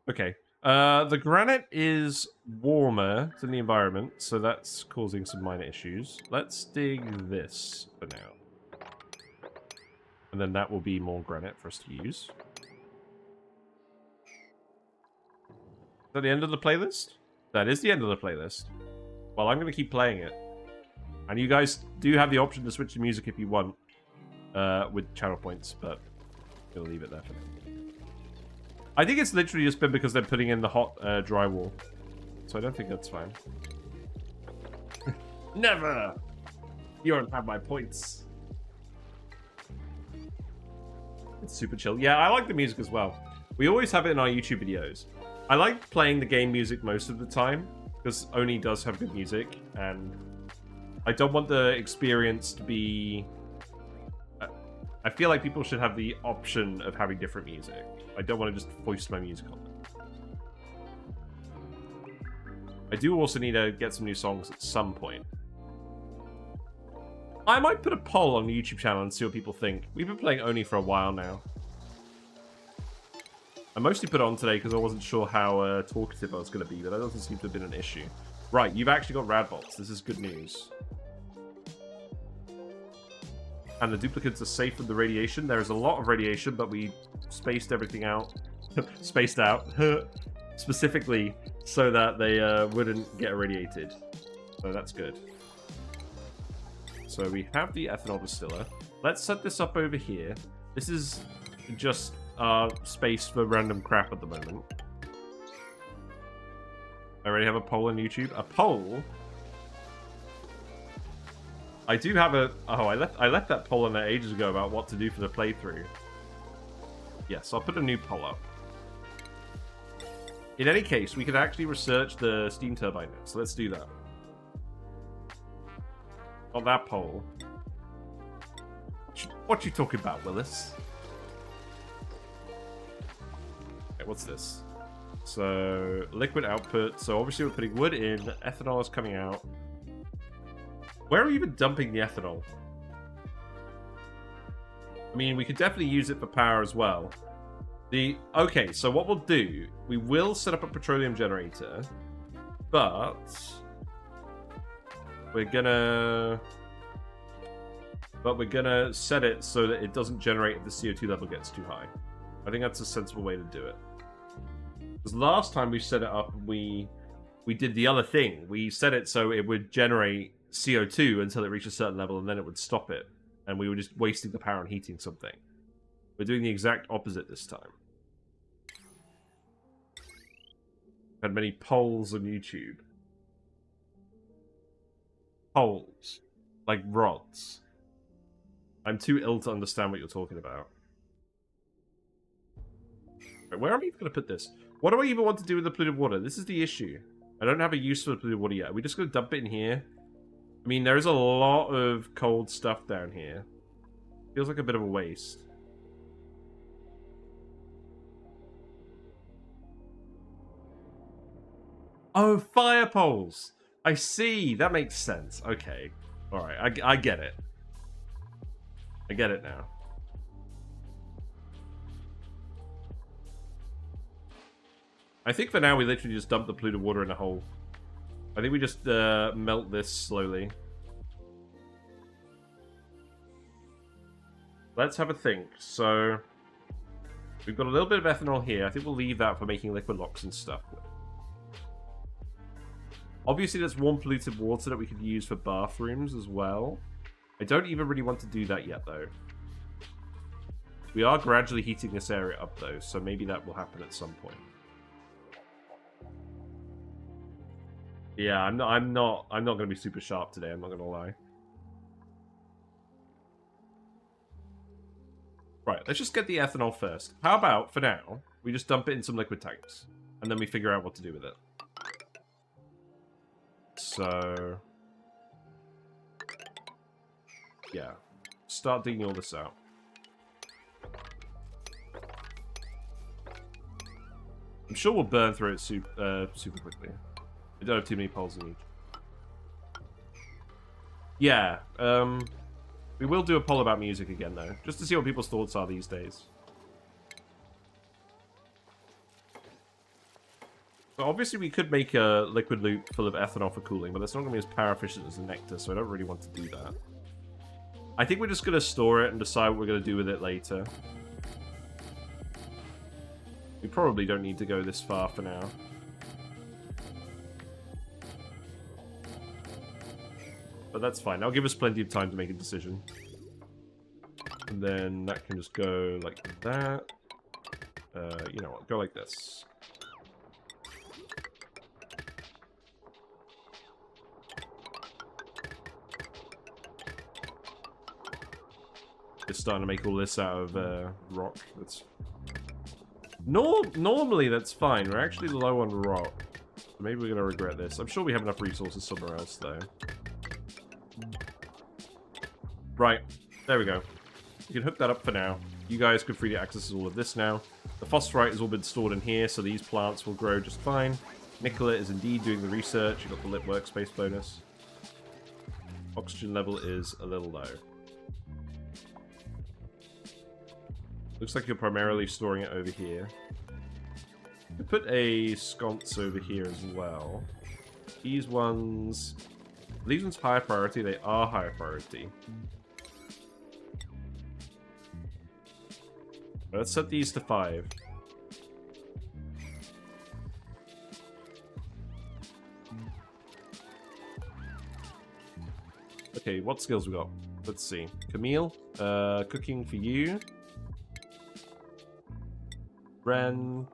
Speaker 1: Okay. The granite is warmer than the environment, so that's causing some minor issues. Let's dig this for now. And then that will be more granite for us to use. Is that the end of the playlist? That is the end of the playlist. Well, I'm going to keep playing it. And you guys do have the option to switch to music if you want. With channel points, but I'm going to leave it there for now. I think it's literally just been because they're putting in the hot drywall. So I don't think that's fine. Never! You don't have my points. It's super chill. Yeah, I like the music as well. We always have it in our YouTube videos. I like playing the game music most of the time, because ONI does have good music, and I don't want the experience to be... I feel like people should have the option of having different music. I don't want to just foist my music on them. I do also need to get some new songs at some point. I might put a poll on the YouTube channel and see what people think. We've been playing ONI for a while now. I mostly put it on today because I wasn't sure how talkative I was going to be, but that doesn't seem to have been an issue. Right, you've actually got rad bolts. This is good news. And the duplicates are safe from the radiation. There is a lot of radiation, but we spaced everything out. Spaced out. Specifically so that they wouldn't get irradiated. So that's good. So we have the ethanol distiller. Let's set this up over here. This is just space for random crap at the moment. I already have a poll on YouTube. A poll? I do have a... Oh, I left that poll on there ages ago about what to do for the playthrough. Yes, I'll put a new poll up. In any case, we could actually research the steam turbine now, so let's do that. On that poll. What you talking about, Willis? Okay, what's this? So, liquid output. So obviously we're putting wood in. Ethanol is coming out. Where are we even dumping the ethanol? I mean, we could definitely use it for power as well. Okay, so what we'll do, we will set up a petroleum generator, but we're gonna set it so that it doesn't generate if the CO2 level gets too high. I think that's a sensible way to do it. Because last time we set it up, we did the other thing. We set it so it would generate CO2 until it reached a certain level, and then it would stop it. And we were just wasting the power on heating something. We're doing the exact opposite this time. Had many polls on YouTube. Poles. Like rods. I'm too ill to understand what you're talking about. Right, where am I even going to put this? What do I even want to do with the polluted water? This is the issue. I don't have a use for the polluted water yet. Are we just going to dump it in here? I mean, there is a lot of cold stuff down here. Feels like a bit of a waste. Oh, fire poles! I see. That makes sense. Okay. Alright, I get it. I get it now. I think for now we literally just dump the polluted water in a hole. I think we just melt this slowly. Let's have a think. So, we've got a little bit of ethanol here. I think we'll leave that for making liquid locks and stuff. Obviously, there's warm polluted water that we could use for bathrooms as well. I don't even really want to do that yet, though. We are gradually heating this area up, though, so maybe that will happen at some point. Yeah, I'm not going to be super sharp today. I'm not going to lie. Right, let's just get the ethanol first. How about, for now, we just dump it in some liquid tanks, and then we figure out what to do with it. So, yeah, start digging all this out. I'm sure we'll burn through it super quickly. I don't have too many poles in each. Yeah, we will do a poll about music again, though, just to see what people's thoughts are these days. So obviously, we could make a liquid loop full of ethanol for cooling, but that's not going to be as power efficient as the nectar, so I don't really want to do that. I think we're just going to store it and decide what we're going to do with it later. We probably don't need to go this far for now. But that's fine. That'll give us plenty of time to make a decision. And then that can just go like that. You know what? Go like this. Just starting to make all this out of rock. That's normally that's fine. We're actually low on rock. Maybe we're gonna regret this. I'm sure we have enough resources somewhere else though. Right, there we go. You can hook that up for now. You guys can freely access all of this now. The phosphorite has all been stored in here, so these plants will grow just fine. Nicola is indeed doing the research. You got the lit workspace bonus. Oxygen level is a little low. Looks like you're primarily storing it over here. You put a sconce over here as well. These ones higher priority. They are higher priority. Let's set these to 5. Okay, what skills we got? Let's see. Camille, cooking for you. Ren,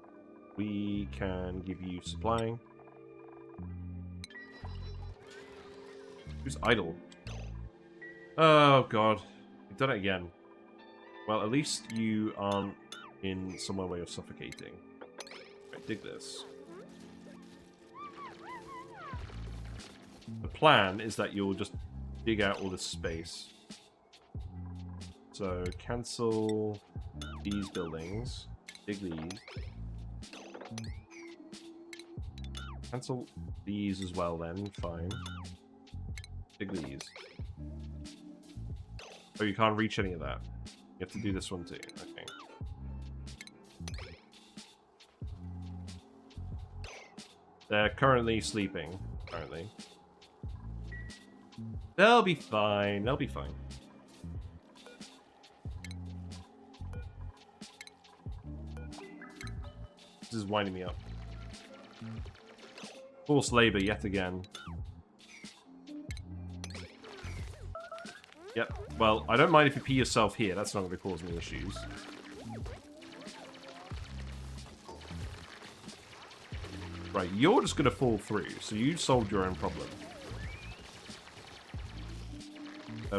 Speaker 1: we can give you supplying. Who's idle? Oh god, we've done it again. Well, at least you aren't in somewhere where you're suffocating. Right, dig this. The plan is that you'll just dig out all this space. So, cancel these buildings. Dig these. Cancel these as well then, fine. Dig these. Oh, you can't reach any of that. You have to do this one too, okay. They're currently sleeping, apparently. They'll be fine, they'll be fine. This is winding me up. Forced labor yet again. Yep. Well, I don't mind if you pee yourself here. That's not going to cause me issues. Right, you're just going to fall through, so you solved your own problem.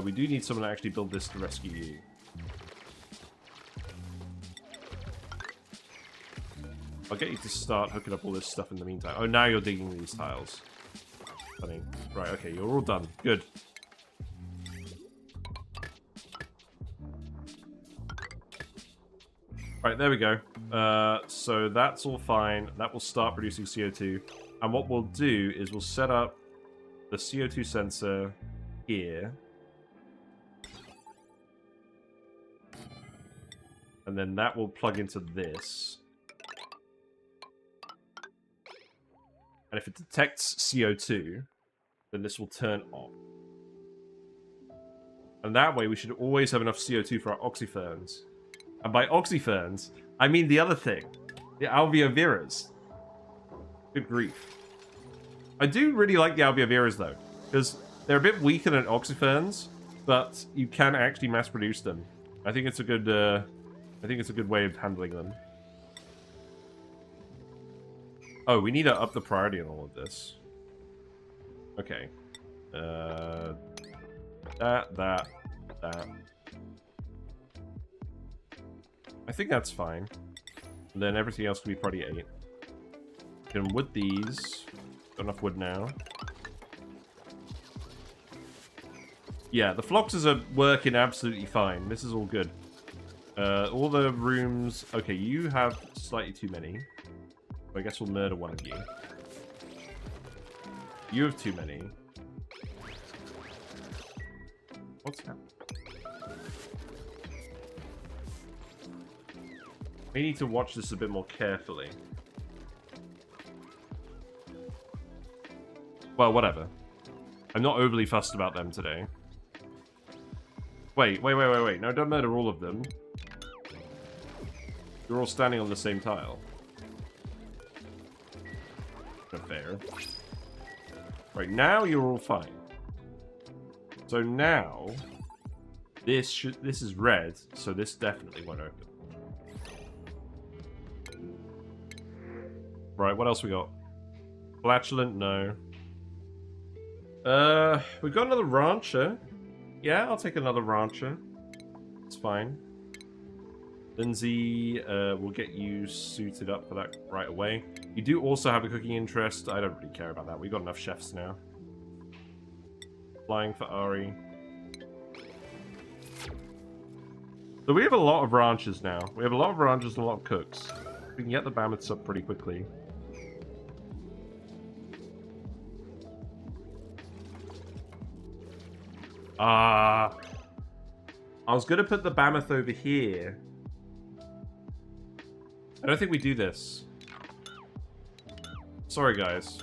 Speaker 1: We do need someone to actually build this to rescue you. I'll get you to start hooking up all this stuff in the meantime. Oh, now you're digging these tiles. Funny. Right, okay, you're all done. Good. Right, there we go. So that's all fine. That will start producing CO2. And what we'll do is we'll set up the CO2 sensor here. And then that will plug into this. And if it detects CO2, then this will turn on. And that way we should always have enough CO2 for our oxyferns. And by oxyferns, I mean the other thing. The Alveo Veras. Good grief. I do really like the Alveo Veras though. Because they're a bit weaker than oxyferns, but you can actually mass produce them. I think it's a good way of handling them. Oh, we need to up the priority on all of this. Okay. That. I think that's fine. And then everything else can be priority 8. Can wood these. Got enough wood now. Yeah, the Floxes are working absolutely fine. This is all good. All the rooms... Okay, you have slightly too many. I guess we'll murder one of you. You have too many. What's happening? We need to watch this a bit more carefully. Well, whatever. I'm not overly fussed about them today. Wait. No, don't murder all of them. You're all standing on the same tile. Not fair. Right, now you're all fine. So now... This is red, so this definitely won't open. Right, what else we got? Flatulent, no. We've got another rancher. Yeah, I'll take another rancher. It's fine. Lindsay, we'll get you suited up for that right away. You do also have a cooking interest. I don't really care about that. We've got enough chefs now. Flying for Ari. So we have a lot of ranchers now. We have a lot of ranchers and a lot of cooks. We can get the mammoths up pretty quickly. I was going to put the mammoth over here. I don't think we do this. Sorry, guys.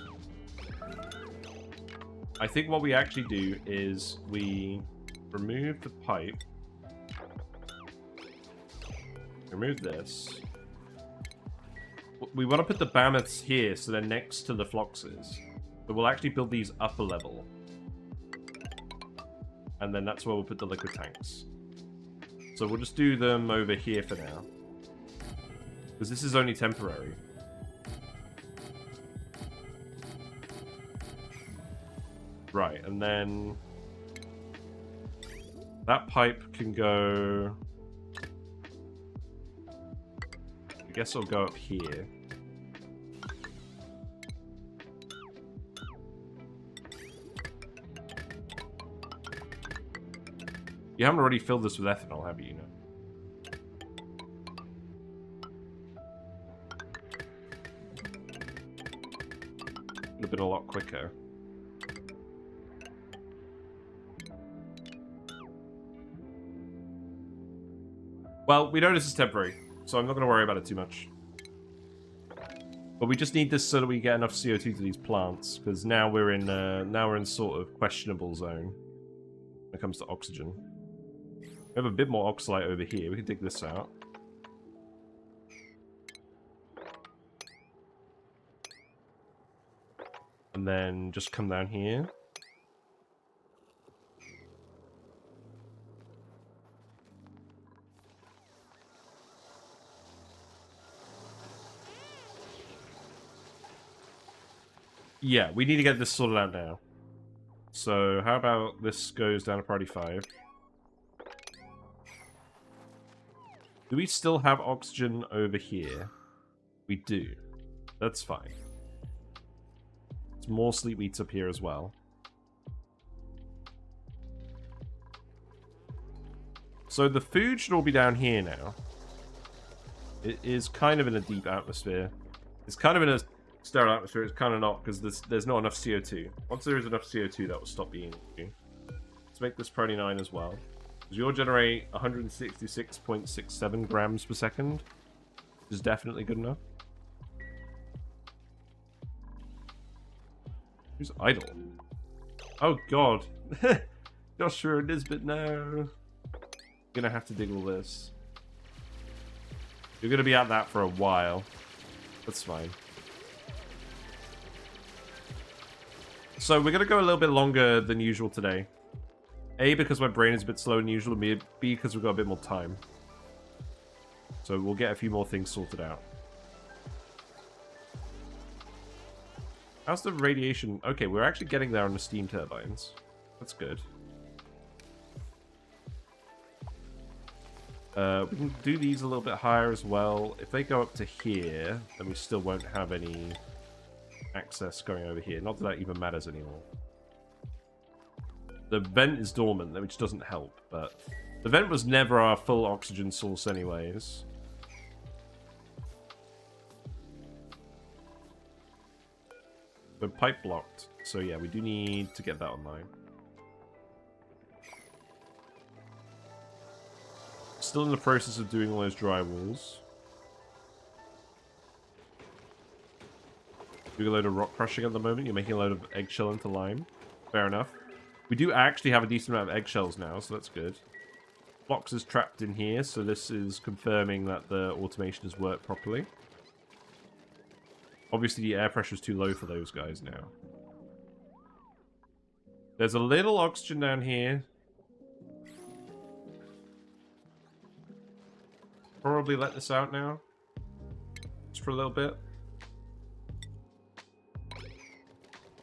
Speaker 1: I think what we actually do is we remove the pipe. Remove this. We want to put the mammoths here so they're next to the Floxes. But we'll actually build these upper level. And then that's where we'll put the liquid tanks. So we'll just do them over here for now. Because this is only temporary. Right, and then... that pipe can go... I guess I'll go up here. You haven't already filled this with ethanol, have you? No. Would have been a lot quicker. Well, we know this is temporary, so I'm not going to worry about it too much. But we just need this so that we get enough CO2 to these plants, because now we're in sort of questionable zone when it comes to oxygen. We have a bit more oxalite over here. We can dig this out. And then just come down here. Yeah, we need to get this sorted out now. So, how about this goes down to priority 5? Do we still have oxygen over here? We do. That's fine. There's more sleep meats up here as well. So the food should all be down here now. It is kind of in a deep atmosphere. It's kind of in a sterile atmosphere. It's kind of not, because there's not enough CO2. Once there is enough CO2, that will stop being. Let's make this priority 9 as well. Because you'll generate 166.67 grams per second. Which is definitely good enough. Who's idle? Oh god. Joshua and Nisbet, no. Gonna have to dig all this. You're gonna be at that for a while. That's fine. So we're gonna go a little bit longer than usual today. A, because my brain is a bit slower than usual, and B, because we've got a bit more time. So we'll get a few more things sorted out. How's the radiation? Okay, we're actually getting there on the steam turbines. That's good. We can do these a little bit higher as well. If they go up to here, then we still won't have any access going over here. Not that that even matters anymore. The vent is dormant, which doesn't help, but the vent was never our full oxygen source anyways. The pipe blocked, so yeah, we do need to get that online. Still in the process of doing all those drywalls. Doing a load of rock crushing at the moment. You're making a load of eggshell into lime. Fair enough. We do actually have a decent amount of eggshells now, so that's good. Flox is trapped in here, so this is confirming that the automation has worked properly. Obviously, the air pressure is too low for those guys now. There's a little oxygen down here. Probably let this out now. Just for a little bit.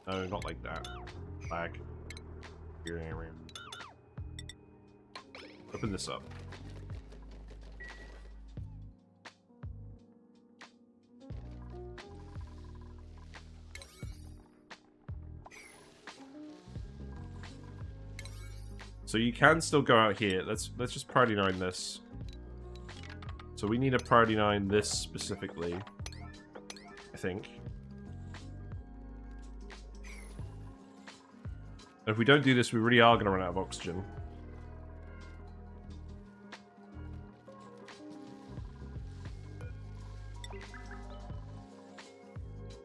Speaker 1: No, not like that. Lag. Open this up. So you can still go out here. Let's just priority 9 this. So we need a priority 9 this specifically, I think. And if we don't do this, we really are going to run out of oxygen.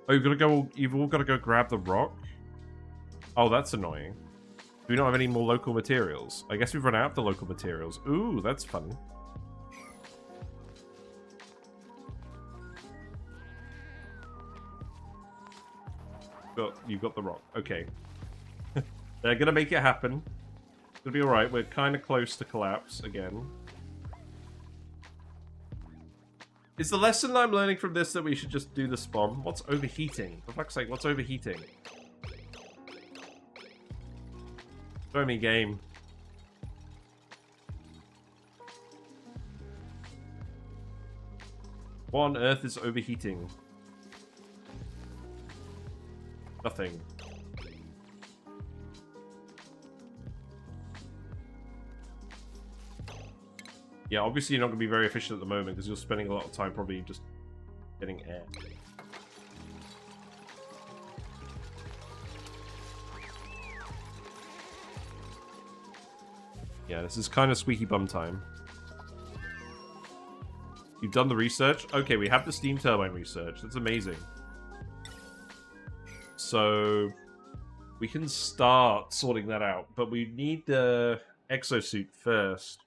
Speaker 1: Oh, you've all got to go grab the rock? Oh, that's annoying. Do we not have any more local materials? I guess we've run out of the local materials. Ooh, that's fun. You've got the rock. Okay. They're gonna make it happen. It's gonna be alright. We're kind of close to collapse again. Is the lesson I'm learning from this that we should just do the spawn? What's overheating? For fuck's sake, what's overheating? Show me game. What on earth is overheating? Nothing. Yeah, obviously you're not going to be very efficient at the moment because you're spending a lot of time probably just getting air. Yeah, this is kind of squeaky bum time. You've done the research? Okay, we have the steam turbine research. That's amazing. So we can start sorting that out, but we need the exosuit first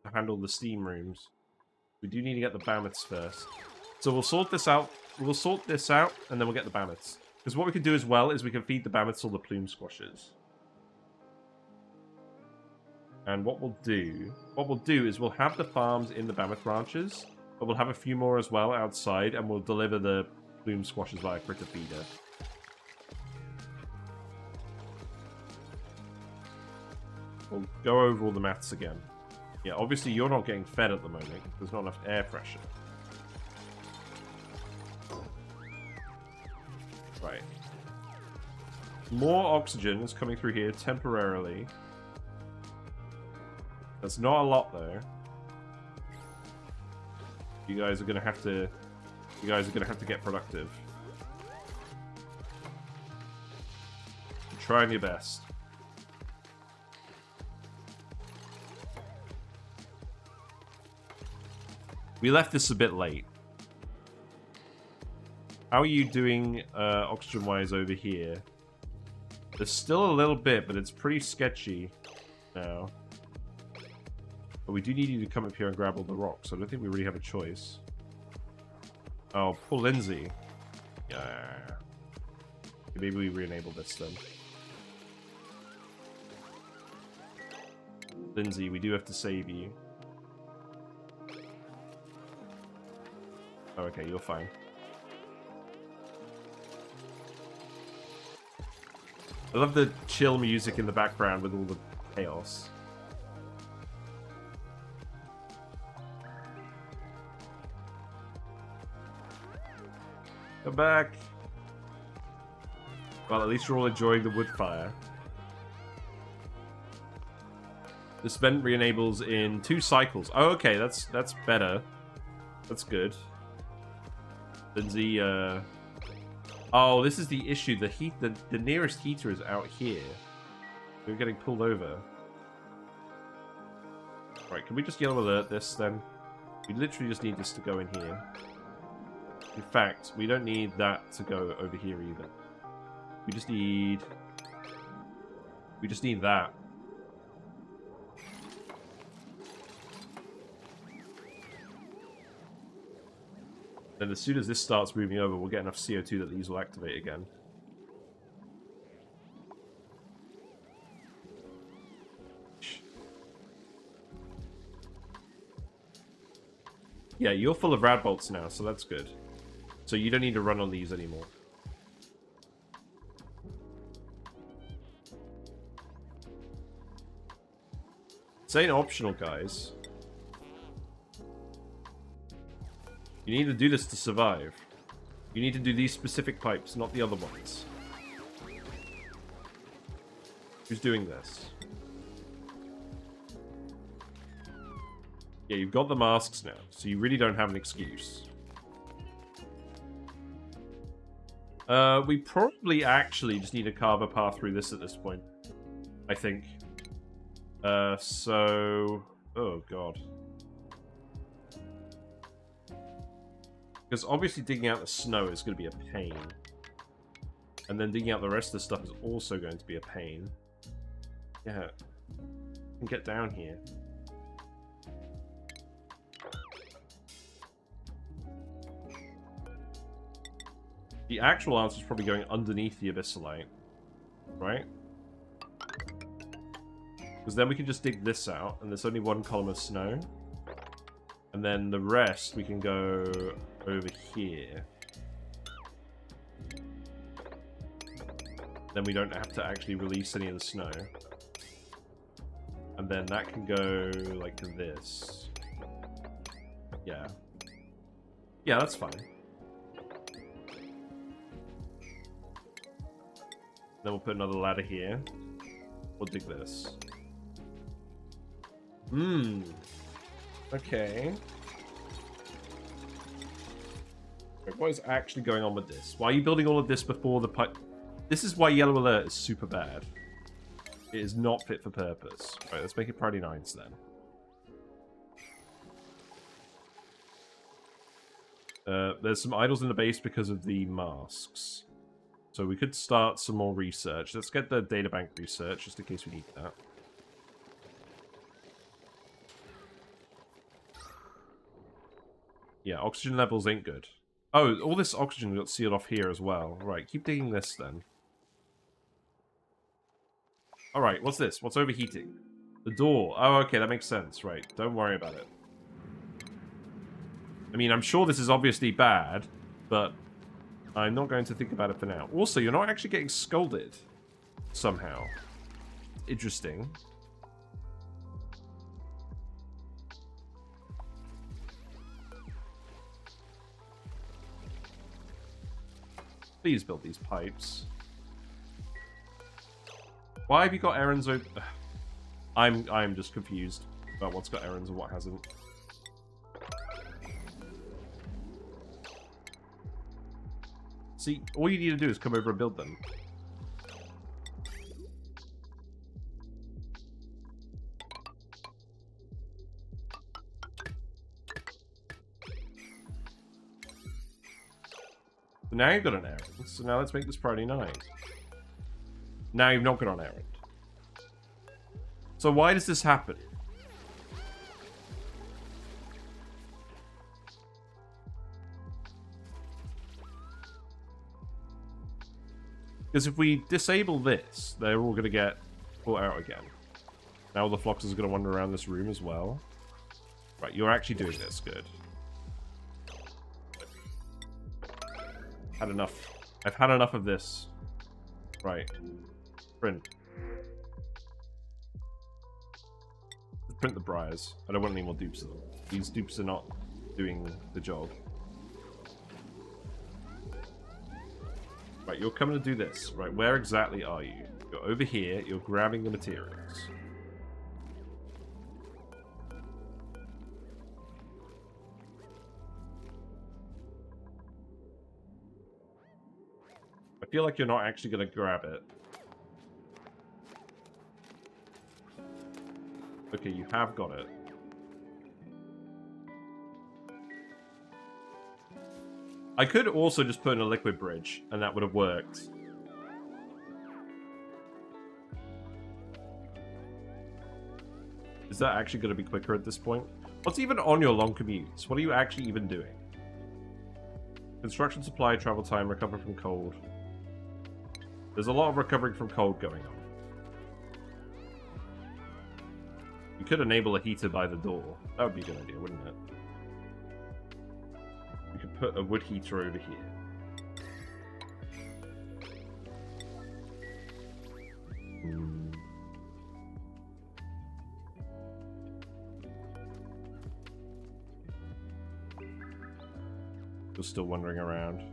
Speaker 1: to handle the steam rooms. We do need to get the Bammets first. So we'll sort this out. We'll sort this out, and then we'll get the Bammets. Because what we can do as well is we can feed the Bammets all the plume squashes. And what we'll do is we'll have the farms in the Mammoth branches, but we'll have a few more as well outside, and we'll deliver the plume squashes via critter feeder. we'll go over all the maths again. Yeah, obviously you're not getting fed at the moment. There's not enough air pressure. Right. More oxygen is coming through here temporarily. That's not a lot, though. You guys are gonna have to... You guys are gonna have to get productive. You're trying your best. We left this a bit late. How are you doing oxygen-wise over here? There's still a little bit, but it's pretty sketchy now. But we do need you to come up here and grab all the rocks. So I don't think we really have a choice. Oh, poor Lindsay. Yeah. Maybe we re-enable this then. Lindsay, we do have to save you. Oh, okay, you're fine. I love the chill music in the background with all the chaos. Come back. Well, at least we're all enjoying the wood fire. This vent re-enables in 2 cycles. Oh, okay, that's better. That's good. Lindsay, oh, this is the issue. The nearest heater is out here. We're getting pulled over. Right, can we just yellow alert this then? We literally just need this to go in here. In fact, we don't need that to go over here either. We just need that. Then as soon as this starts moving over, we'll get enough CO2 that these will activate again. Yeah, you're full of rad bolts now, so that's good. So you don't need to run on these anymore. This ain't optional, guys. You need to do this to survive. You need to do these specific pipes, not the other ones. Who's doing this? Yeah, you've got the masks now, so you really don't have an excuse. We probably actually just need to carve a path through this at this point. I think. So... Oh, God. Because obviously digging out the snow is going to be a pain. And then digging out the rest of the stuff is also going to be a pain. Yeah. I can get down here. The actual answer is probably going underneath the abyssalite. Right? Because then we can just dig this out, and there's only 1 column of snow. And then the rest we can go over here. Then we don't have to actually release any of the snow. And then that can go like this. Yeah. Yeah, that's fine. Then we'll put another ladder here. We'll dig this. Okay. Wait, what is actually going on with this? Why are you building all of this before the pipe? This is why Yellow Alert is super bad. It is not fit for purpose. Right, let's make it priority 9s then. There's some idols in the base because of the masks. So we could start some more research. Let's get the databank research, just in case we need that. Yeah, oxygen levels ain't good. Oh, all this oxygen got sealed off here as well. Right, keep digging this then. Alright, what's this? What's overheating? The door. Oh, okay, that makes sense. Right, don't worry about it. I mean, I'm sure this is obviously bad, but I'm not going to think about it for now. Also, you're not actually getting scolded somehow. Interesting. Please build these pipes. Why have you got errands open? I'm just confused about what's got errands and what hasn't. See, all you need to do is come over and build them. So now you've got an errand. So now let's make this priority 9. Now you've not got an errand. So why does this happen? Because if we disable this, they're all going to get pulled out again. Now all the Floxes are going to wander around this room as well. Right, you're actually doing this. Good. Had enough. I've had enough of this. Right. Print. Print the briars. I don't want any more dupes of them. These dupes are not doing the job. Right, you're coming to do this. Right, where exactly are you? You're over here. You're grabbing the materials. I feel like you're not actually going to grab it. Okay, you have got it. I could also just put in a liquid bridge, and that would have worked. Is that actually going to be quicker at this point? What's even on your long commutes? What are you actually even doing? Construction supply, travel time, recover from cold. There's a lot of recovering from cold going on. You could enable a heater by the door. That would be a good idea, wouldn't it? We could put a wood heater over here. You're still wandering around.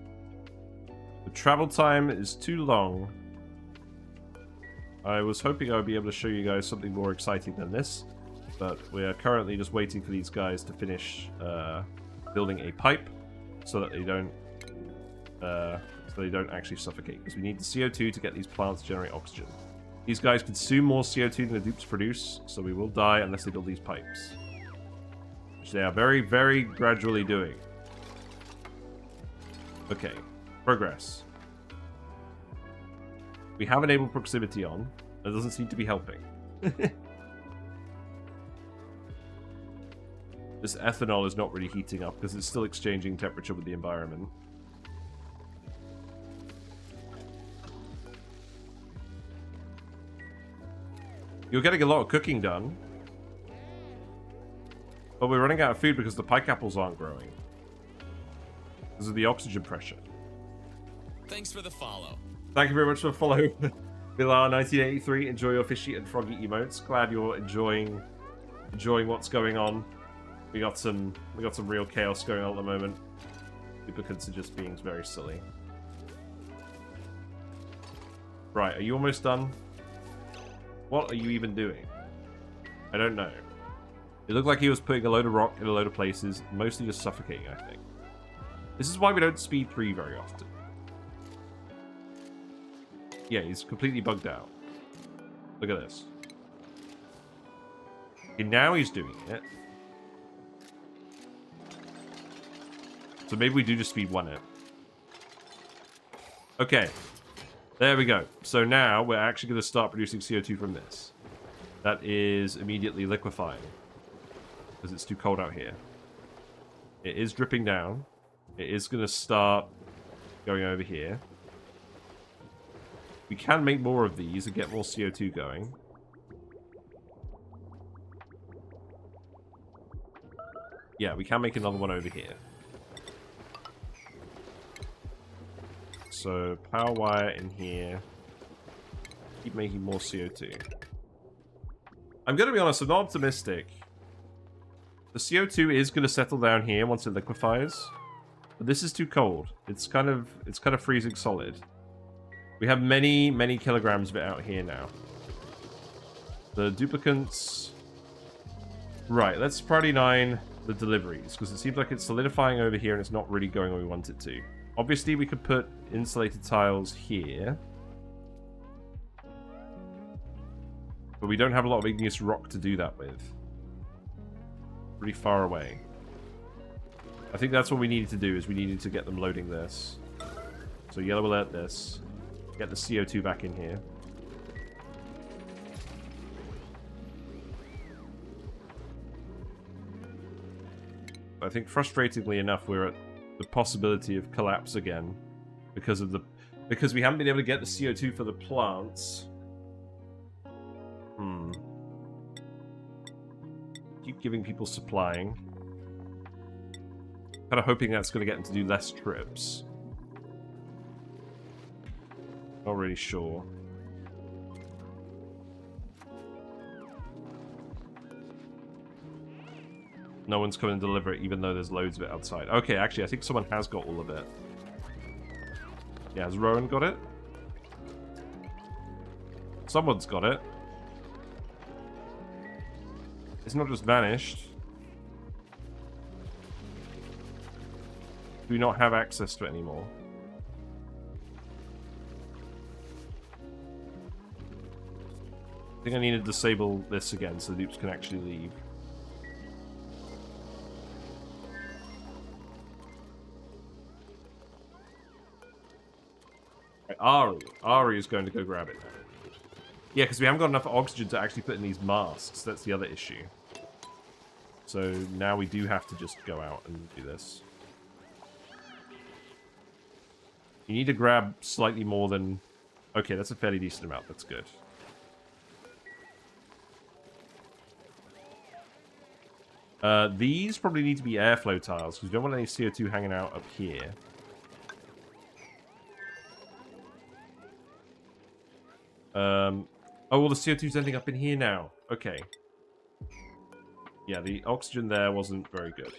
Speaker 1: The travel time is too long. I was hoping I would be able to show you guys something more exciting than this, but we are currently just waiting for these guys to finish building a pipe so that they don't actually suffocate. Because we need the CO2 to get these plants to generate oxygen. These guys consume more CO2 than the dupes produce, so we will die unless they build these pipes, which they are very, very gradually doing. Okay, progress. We have enabled proximity on. That doesn't seem to be helping. This ethanol is not really heating up because it's still exchanging temperature with the environment. You're getting a lot of cooking done. But we're running out of food because the pike apples aren't growing. Because of the oxygen pressure.
Speaker 3: Thanks for the follow.
Speaker 1: Thank you very much for the follow. Villar1983, enjoy your fishy and froggy emotes. Glad you're enjoying what's going on. We got some real chaos going on at the moment. Duplicates are just being very silly. Right, are you almost done? What are you even doing? I don't know. It looked like he was putting a load of rock in a load of places, mostly just suffocating, I think. This is why we don't speed 3 very often. Yeah, he's completely bugged out. Look at this. Okay, now he's doing it. So maybe we do just speed 1 it. Okay. There we go. So now we're actually going to start producing CO2 from this. That is immediately liquefying. Because it's too cold out here. It is dripping down. It is going to start going over here. We can make more of these and get more CO2 going. Yeah, we can make another one over here. So, power wire in here. Keep making more CO2. I'm going to be honest, I'm not optimistic. The CO2 is going to settle down here once it liquefies. But this is too cold. It's kind of freezing solid. We have many kilograms of it out here now. The duplicants. Right, let's priority 9 the deliveries, because it seems like it's solidifying over here and it's not really going where we want it to. Obviously, we could put insulated tiles here. But we don't have a lot of igneous rock to do that with. Pretty far away. I think that's what we needed to do, is we needed to get them loading this. So yellow alert this. Get the CO2 back in here. I think frustratingly enough, we're at the possibility of collapse again because we haven't been able to get the CO2 for the plants. Keep giving people supplying. Kind of hoping that's going to get them to do less trips. Not really sure. No one's coming to deliver it, even though there's loads of it outside. Okay, actually, I think someone has got all of it. Yeah, has Rowan got it? Someone's got it. It's not just vanished. Do we not have access to it anymore? I think I need to disable this again so the dupes can actually leave. Ari is going to go grab it now. Yeah, because we haven't got enough oxygen to actually put in these masks. That's the other issue. So now we do have to just go out and do this. You need to grab slightly more than... Okay, that's a fairly decent amount. That's good. These probably need to be airflow tiles, because we don't want any CO2 hanging out up here. Oh, well, the CO2's ending up in here now. Okay. Yeah, the oxygen there wasn't very good.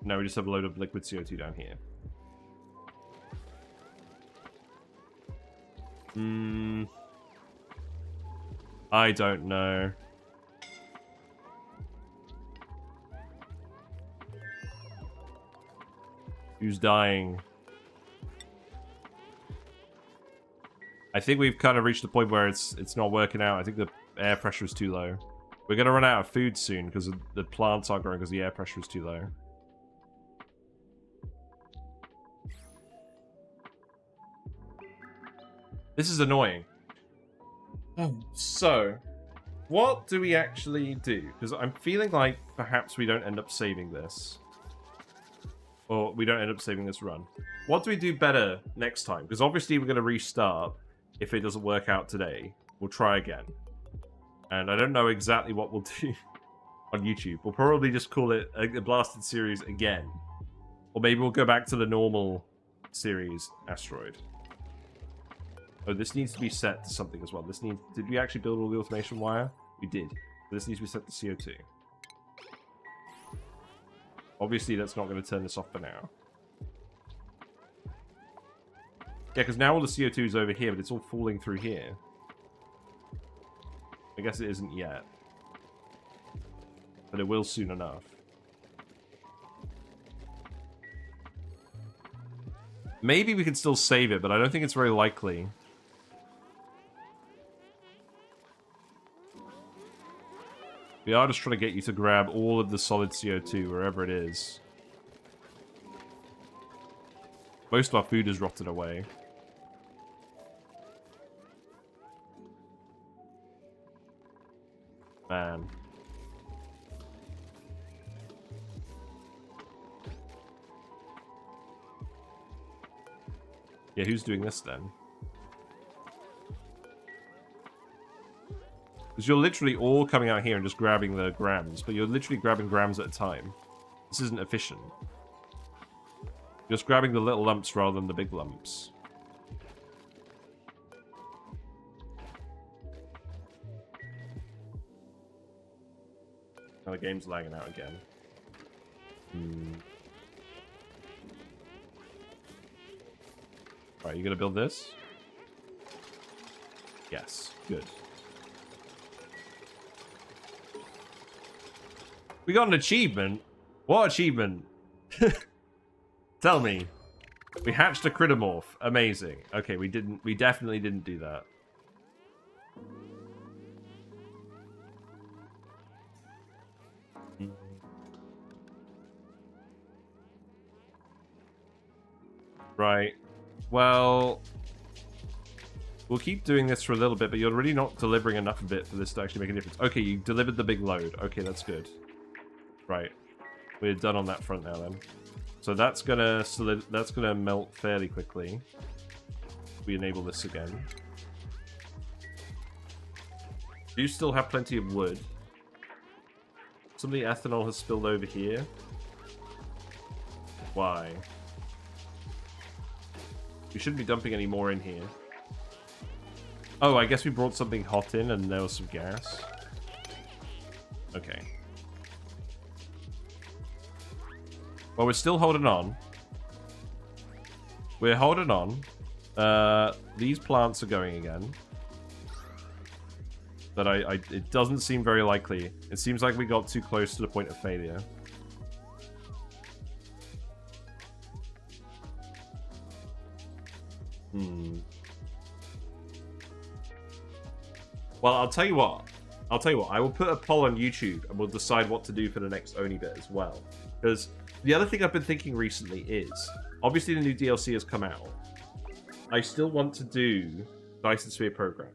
Speaker 1: Now we just have a load of liquid CO2 down here. I don't know. Who's dying? I think we've kind of reached the point where it's not working out. I think the air pressure is too low. We're going to run out of food soon because the plants aren't growing because the air pressure is too low. This is annoying. So, what do we actually do? Because I'm feeling like perhaps we don't end up saving this. Or we don't end up saving this run. What do we do better next time? Because obviously we're going to restart. If it doesn't work out today, we'll try again. And I don't know exactly what we'll do on YouTube. We'll probably just call it a Blasted Series again. Or maybe we'll go back to the normal series asteroid. Oh, this needs to be set to something as well. Did we actually build all the automation wire? We did. This needs to be set to CO2. Obviously, that's not going to turn this off for now. Yeah, because now all the CO2 is over here, but it's all falling through here. I guess it isn't yet. But it will soon enough. Maybe we can still save it, but I don't think it's very likely. We are just trying to get you to grab all of the solid CO2, wherever it is. Most of our food is rotted away. Man. Yeah, who's doing this then? Because you're literally all coming out here and just grabbing the grams, but you're literally grabbing grams at a time. This isn't efficient. You're just grabbing the little lumps rather than the big lumps. Now the game's lagging out again. Right, you gonna build this? Yes, good. We got an achievement. What achievement? Tell me. We hatched a Critomorph. Amazing. Okay, we definitely didn't do that. Right. Well, we'll keep doing this for a little bit, but you're really not delivering enough of it for this to actually make a difference. Okay, you delivered the big load. Okay, that's good. Right. We're done on that front now then. So that's gonna melt fairly quickly. We enable this again. Do you still have plenty of wood? Some of the ethanol has spilled over here. Why? We shouldn't be dumping any more in here. Oh, I guess we brought something hot in and there was some gas. Okay. Well, we're still holding on. We're holding on. These plants are going again. But it doesn't seem very likely. It seems like we got too close to the point of failure. Well, I'll tell you what. I will put a poll on YouTube and we'll decide what to do for the next ONI bit as well. Because the other thing I've been thinking recently is, obviously the new DLC has come out. I still want to do Blasted Ceres program.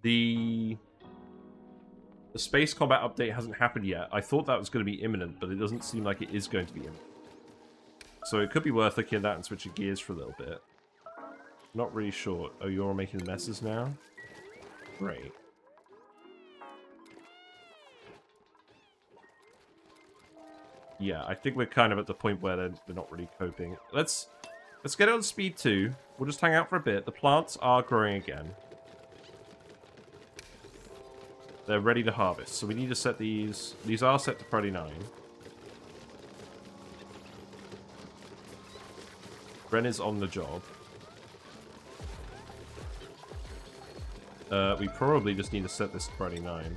Speaker 1: The space combat update hasn't happened yet. I thought that was going to be imminent, but it doesn't seem like it is going to be imminent. So it could be worth looking at that and switching gears for a little bit. Not really sure. Oh, you're all making messes now? Great. Yeah, I think we're kind of at the point where they're not really coping. Let's get it on speed 2. We'll just hang out for a bit. The plants are growing again. They're ready to harvest, so we need to set these. These are set to priority 9. Ren is on the job. We probably just need to set this to priority 9.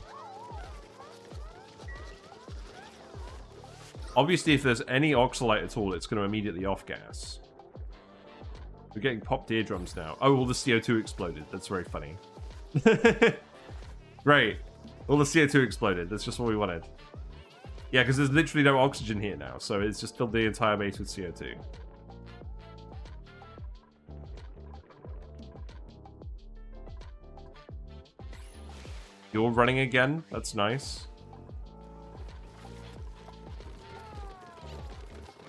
Speaker 1: Obviously, if there's any oxalite at all, it's going to immediately off-gas. We're getting popped eardrums now. Oh, all the CO2 exploded. That's very funny. Great. All the CO2 exploded. That's just what we wanted. Yeah, because there's literally no oxygen here now, so it's just filled the entire base with CO2. You're running again? That's nice.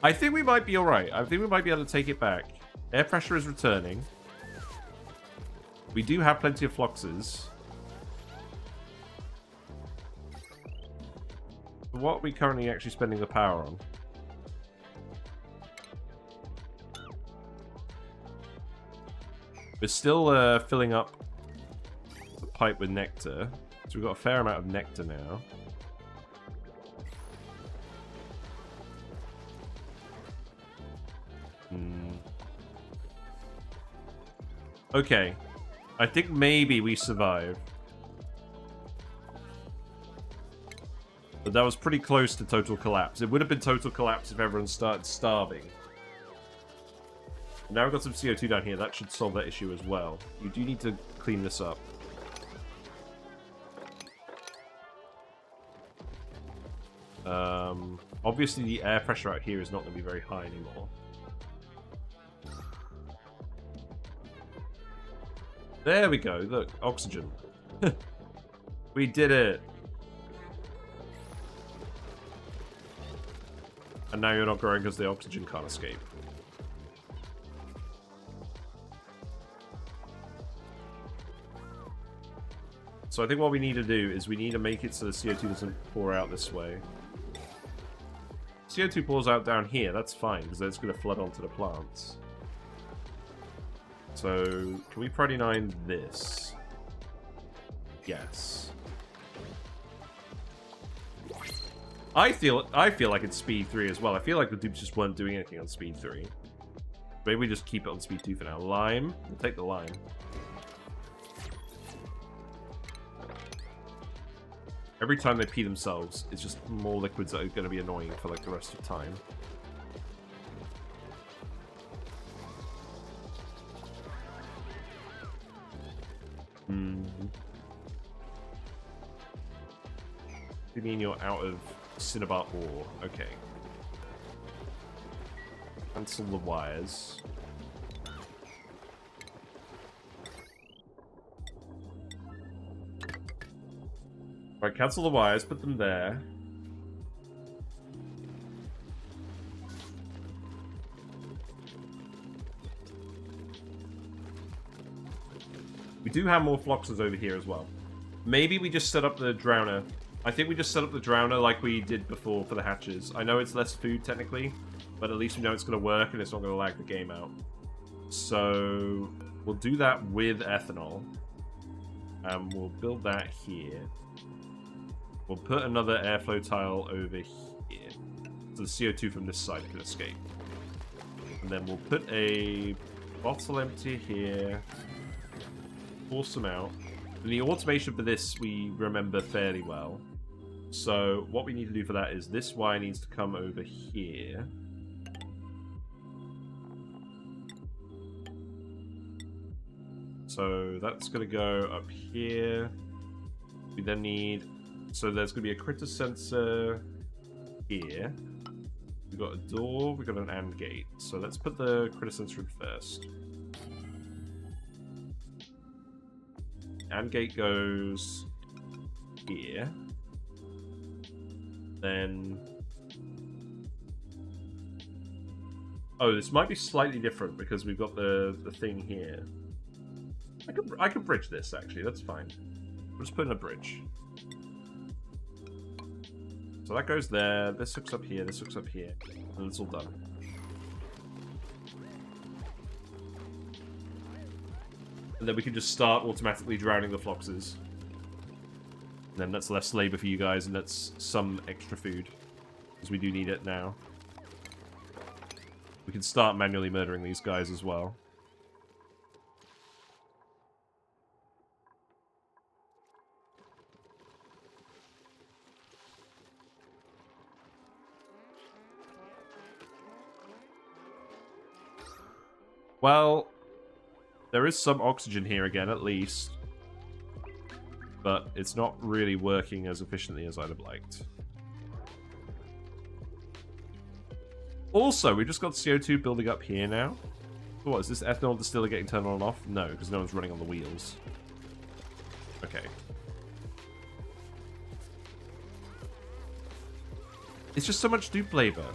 Speaker 1: I think we might be alright. I think we might be able to take it back. Air pressure is returning. We do have plenty of Floxes. What are we currently actually spending the power on? We're still filling up the pipe with nectar. So we've got a fair amount of nectar now. Okay. I think maybe we survive. But that was pretty close to total collapse. It would have been total collapse if everyone started starving. Now we've got some CO2 down here. That should solve that issue as well. You do need to clean this up. Obviously the air pressure out here is not going to be very high anymore. There we go. Look, oxygen. We did it. And now you're not growing because the oxygen can't escape. So I think what we need to do is we need to make it so the CO2 doesn't pour out this way. CO2 pours out down here, that's fine, because that's going to flood onto the plants. So, can we priority 9 this? Yes. I feel like it's speed 3 as well. I feel like the dupes just weren't doing anything on speed 3. Maybe we just keep it on speed 2 for now. Lime. We'll take the lime. Every time they pee themselves, it's just more liquids that are going to be annoying for like the rest of time. You mean you're out of Cinnabar ore? Okay. Cancel the wires. Right, cancel the wires, put them there. We do have more Floxes over here as well. Maybe we just set up the Drowner. I think we just set up the Drowner like we did before for the hatches. I know it's less food technically, but at least we know it's going to work and it's not going to lag the game out. So we'll do that with ethanol. And we'll build that here. We'll put another airflow tile over here. So the CO2 from this side can escape. And then we'll put a bottle empty here. Pour some out. And the automation for this we remember fairly well. So what we need to do for that is this wire needs to come over here. So that's going to go up here. We then need... So there's going to be a critter sensor here. We've got a door, we've got an AND gate. So let's put the critter sensor in first. AND gate goes here. Then... Oh, this might be slightly different because we've got the thing here. I could bridge this, actually. That's fine. We'll just put in a bridge. So that goes there, this hooks up here, this hooks up here, and it's all done. And then we can just start automatically drowning the Floxes. And then that's less labor for you guys, and that's some extra food. Because we do need it now. We can start manually murdering these guys as well. Well, there is some oxygen here again, at least. But it's not really working as efficiently as I'd have liked. Also, we just got CO2 building up here now. So what, is this ethanol distiller getting turned on and off? No, because no one's running on the wheels. Okay. It's just so much dupe labor.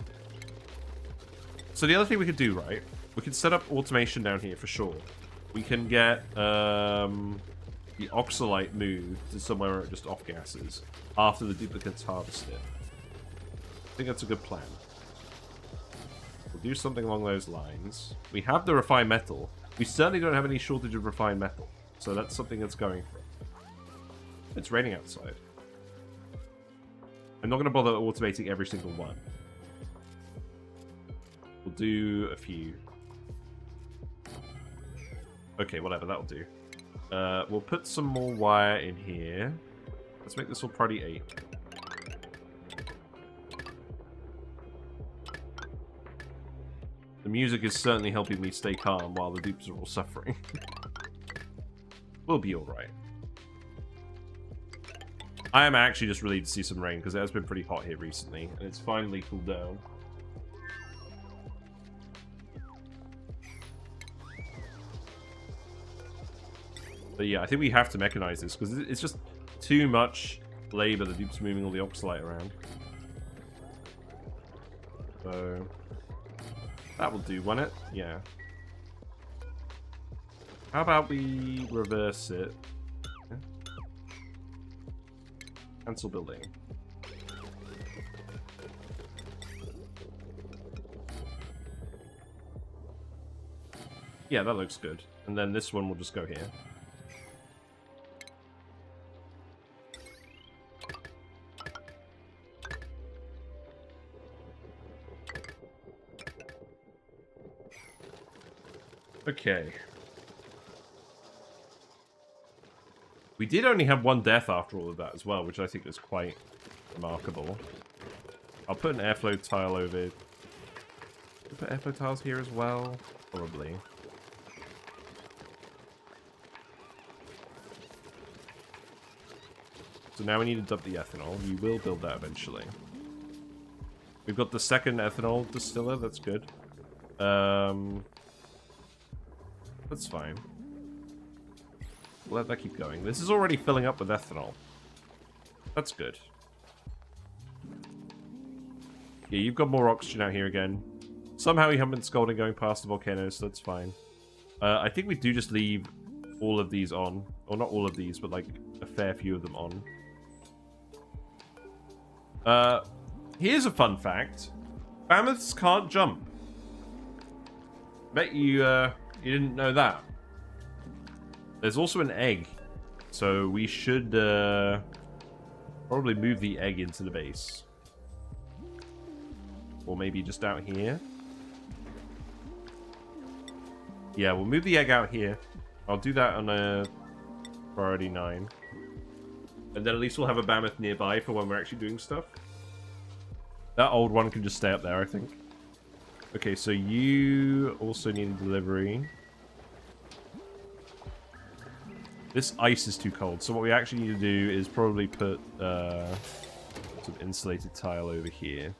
Speaker 1: So the other thing we could do, right? We can set up automation down here for sure. We can get the oxalite moved to somewhere where it just off-gasses after the duplicate's harvested. I think that's a good plan. We'll do something along those lines. We have the refined metal. We certainly don't have any shortage of refined metal. So that's something that's going for it. It's raining outside. I'm not going to bother automating every single one. We'll do a few. Okay, whatever, that'll do. We'll put some more wire in here. Let's make this all priority 8. The music is certainly helping me stay calm while the dupes are all suffering. We'll be alright. I am actually just relieved to see some rain, because it has been pretty hot here recently, and it's finally cooled down. But yeah, I think we have to mechanize this, because it's just too much labor, the dupe's moving all the oxalite around. So... that will do, won't it? Yeah. How about we reverse it? Cancel building. Yeah, that looks good. And then this one will just go here. Okay. We did only have one death after all of that as well, which I think is quite remarkable. I'll put an airflow tile over. Put airflow tiles here as well? Probably. So now we need to dump the ethanol. We will build that eventually. We've got the second ethanol distiller. That's good. That's fine. Let that keep going. This is already filling up with ethanol. That's good. Yeah, you've got more oxygen out here again. Somehow you haven't been scolding going past the volcanoes, so that's fine. I think we do just leave all of these on. Or not all of these, but like a fair few of them on. Here's a fun fact. Mammoths can't jump. Bet you, you didn't know that. There's also an egg. So we should, probably move the egg into the base. Or maybe just out here. Yeah, we'll move the egg out here. I'll do that on a priority 9. And then at least we'll have a mammoth nearby for when we're actually doing stuff. That old one can just stay up there, I think. Okay, so you also need a delivery. This ice is too cold, so what we actually need to do is probably put some insulated tile over here.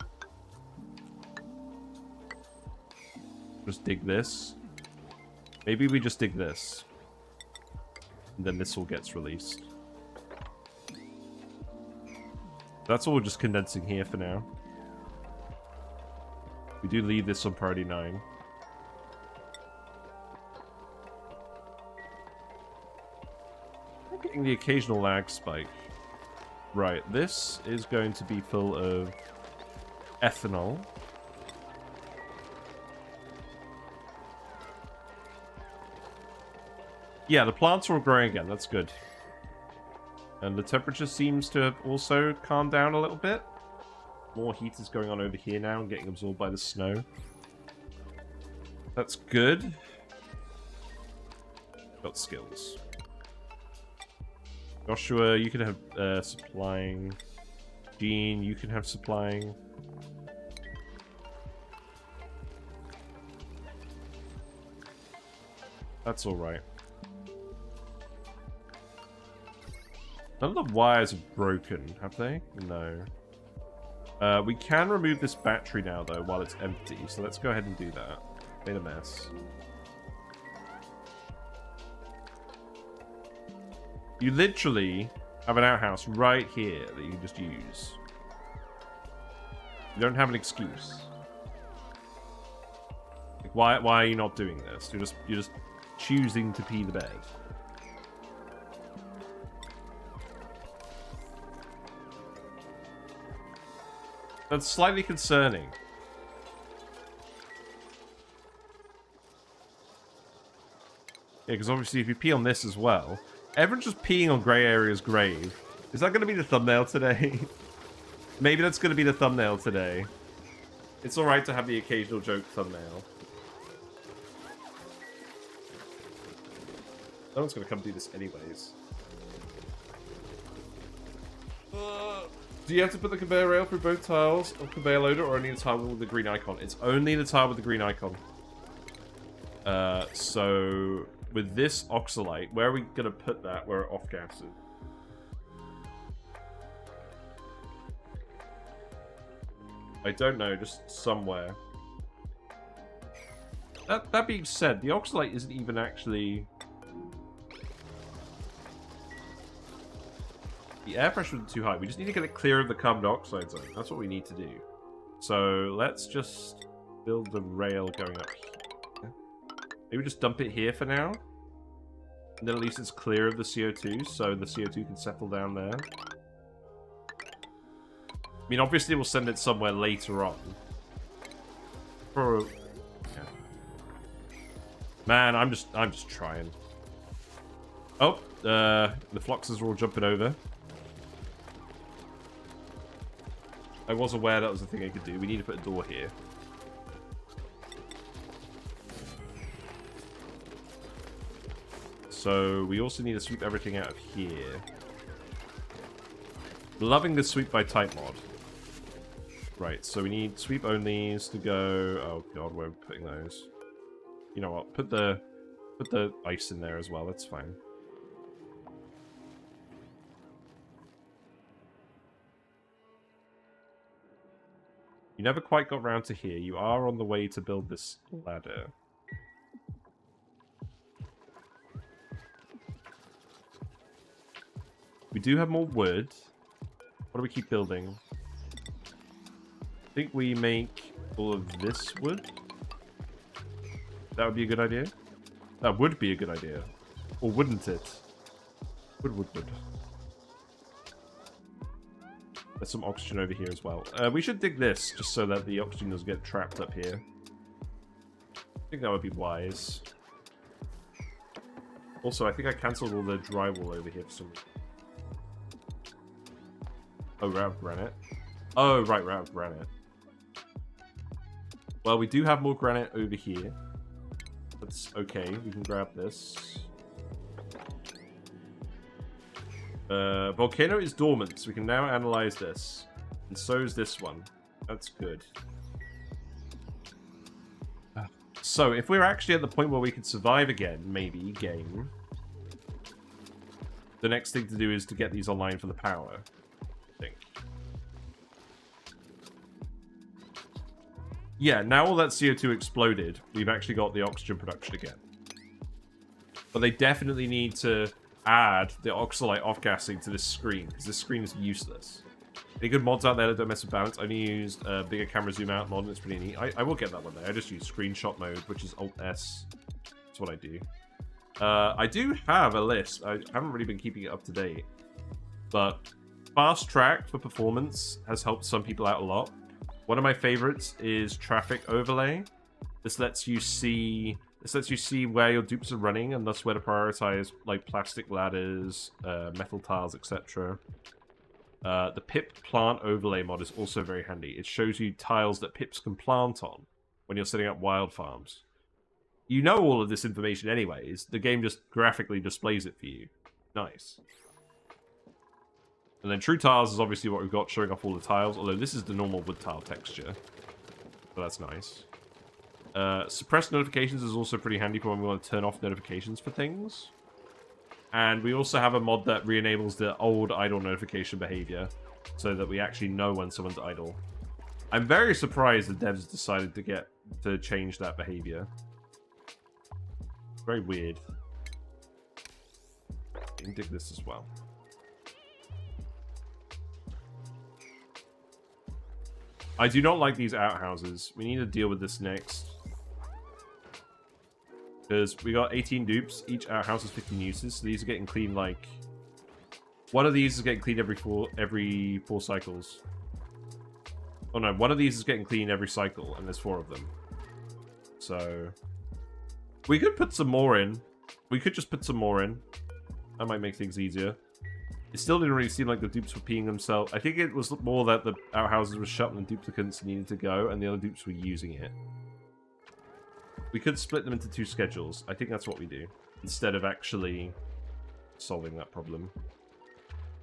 Speaker 1: Just dig this. Maybe we just dig this. And then this all gets released. That's all just condensing here for now. We do leave this on priority 9. I'm getting the occasional lag spike. Right, this is going to be full of ethanol. Yeah, the plants are all growing again. That's good. And the temperature seems to have also calmed down a little bit. More heat is going on over here now and getting absorbed by the snow. That's good. Got skills. Joshua, you can have supplying. Gene, you can have supplying. That's alright. None of the wires are broken, have they? No. We can remove this battery now, though, while it's empty. So let's go ahead and do that. Made a mess. You literally have an outhouse right here that you can just use. You don't have an excuse. Like, why are you not doing this? You're just choosing to pee the bed. That's slightly concerning. Yeah, because obviously if you pee on this as well, everyone's just peeing on Grey Area's grave. Is that going to be the thumbnail today? Maybe that's going to be the thumbnail today. It's alright to have the occasional joke thumbnail. No one's going to come do this anyways. Do you have to put the conveyor rail through both tiles of conveyor loader or only the tile with the green icon? It's only the tile with the green icon. So with this oxalite, where are we going to put that where it off-gasses? I don't know, just somewhere. That being said, the oxalite isn't even actually... The air pressure isn't too high. We just need to get it clear of the carbon dioxide zone. That's what we need to do. So let's just build the rail going up here. Maybe just dump it here for now. And then at least it's clear of the CO2, so the CO2 can settle down there. I mean, obviously we'll send it somewhere later on. Yeah. Man, I'm just trying. Oh, the Floxes are all jumping over. I was aware that was the thing I could do. We need to put a door here. So we also need to sweep everything out of here. Loving the sweep by type mod. Right, so we need sweep onlys to go. Oh god, where are we putting those? You know what? Put the ice in there as well. That's fine. You never quite got round to here. You are on the way to build this ladder. We do have more wood. What do we keep building? I think we make all of this wood. That would be a good idea. That would be a good idea. Or wouldn't it? Wood. There's some oxygen over here as well. We should dig this, just so that the oxygen doesn't get trapped up here. I think that would be wise. Also, I think I cancelled all the drywall over here for some reason. Oh, we're out of granite. Oh, right, we're out of granite. Well, we do have more granite over here. That's okay. We can grab this. Volcano is dormant, so we can now analyze this. And so is this one. That's good. So, if we're actually at the point where we can survive again, maybe, game, the next thing to do is to get these online for the power. I think. Yeah, now all that CO2 exploded, we've actually got the oxygen production again. But they definitely need to add the oxalite off-gassing to this screen, because this screen is useless. Any good mods out there that don't mess with balance? I only used bigger camera zoom out mod, and it's pretty neat. I will get that one there. I just use screenshot mode, which is Alt-S. That's what I do. I do have a list. I haven't really been keeping it up to date. But fast track for performance has helped some people out a lot. One of my favorites is traffic overlay. This lets you see where your dupes are running, and thus where to prioritize, like plastic ladders, metal tiles, etc. The pip plant overlay mod is also very handy. It shows you tiles that pips can plant on when you're setting up wild farms. You know all of this information anyways. The game just graphically displays it for you. Nice. And then true tiles is obviously what we've got, showing off all the tiles, although this is the normal wood tile texture. So that's nice. Suppress notifications is also pretty handy for when we want to turn off notifications for things. And we also have a mod that re-enables the old idle notification behavior, so that we actually know when someone's idle. I'm very surprised the devs decided to change that behavior. Very weird. You can dig this as well. I do not like these outhouses. We need to deal with this next. Because we got 18 dupes. Each outhouse has 15 uses. So these are getting cleaned like... One of these is getting cleaned every four cycles. Oh no, one of these is getting cleaned every cycle. And there's 4 of them. So... We could put some more in. We could just put some more in. That might make things easier. It still didn't really seem like the dupes were peeing themselves. I think it was more that the outhouses were shut and the duplicants needed to go, and the other dupes were using it. We could split them into 2 schedules. I think that's what we do, instead of actually solving that problem.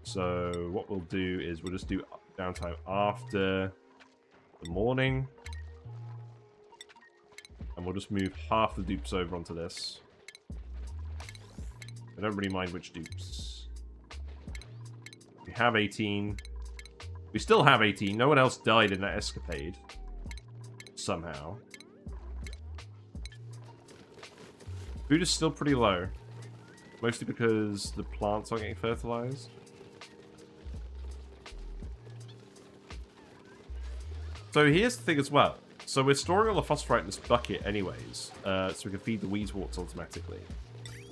Speaker 1: So what we'll do is we'll just do downtime after the morning. And we'll just move half the dupes over onto this. I don't really mind which dupes. We have 18. We still have 18. No one else died in that escapade. Somehow. Food is still pretty low. Mostly because the plants aren't getting fertilized. So here's the thing as well. So we're storing all the phosphorite in this bucket anyways. So we can feed the weedworts automatically.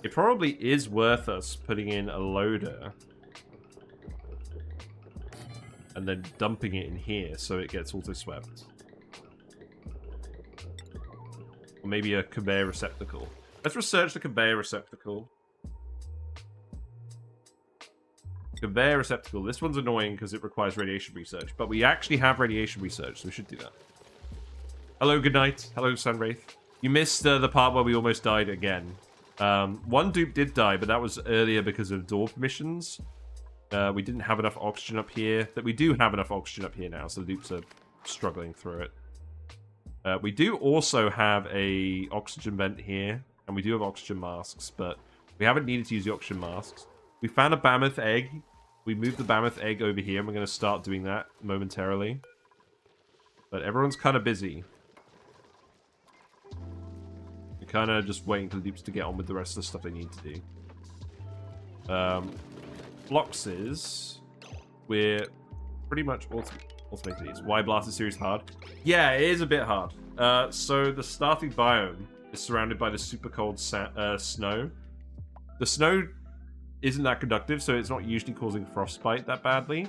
Speaker 1: It probably is worth us putting in a loader. And then dumping it in here so it gets auto-swept. Or maybe a conveyor receptacle. Let's research the conveyor receptacle. Conveyor receptacle. This one's annoying because it requires radiation research. But we actually have radiation research, so we should do that. Hello, good night. Hello, Sunwraith. You missed the part where we almost died again. One dupe did die, but that was earlier because of door permissions. We didn't have enough oxygen up here. But we do have enough oxygen up here now, so the dupes are struggling through it. We do also have a oxygen vent here, and we do have oxygen masks, but we haven't needed to use the oxygen masks. We found a mammoth egg. We moved the mammoth egg over here, and we're going to start doing that momentarily. But everyone's kind of busy. We're kind of just waiting for the dupes to get on with the rest of the stuff they need to do. Floxes, we're pretty much automated these. Why Blasted Ceres hard? Yeah, it is a bit hard. So the starting biome is surrounded by the super cold snow. The snow isn't that conductive, so it's not usually causing frostbite that badly,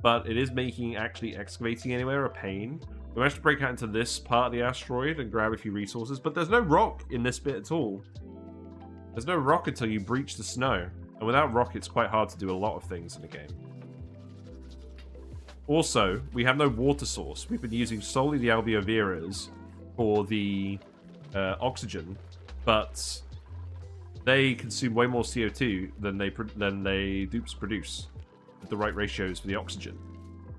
Speaker 1: but it is making actually excavating anywhere a pain. We managed to break out into this part of the asteroid and grab a few resources, but there's no rock in this bit at all. There's no rock until you breach the snow, and without rock it's quite hard to do a lot of things in the game. Also, we have no water source. We've been using solely the Alveo Veras for the oxygen, but they consume way more CO2 than they dupes produce with the right ratios for the oxygen.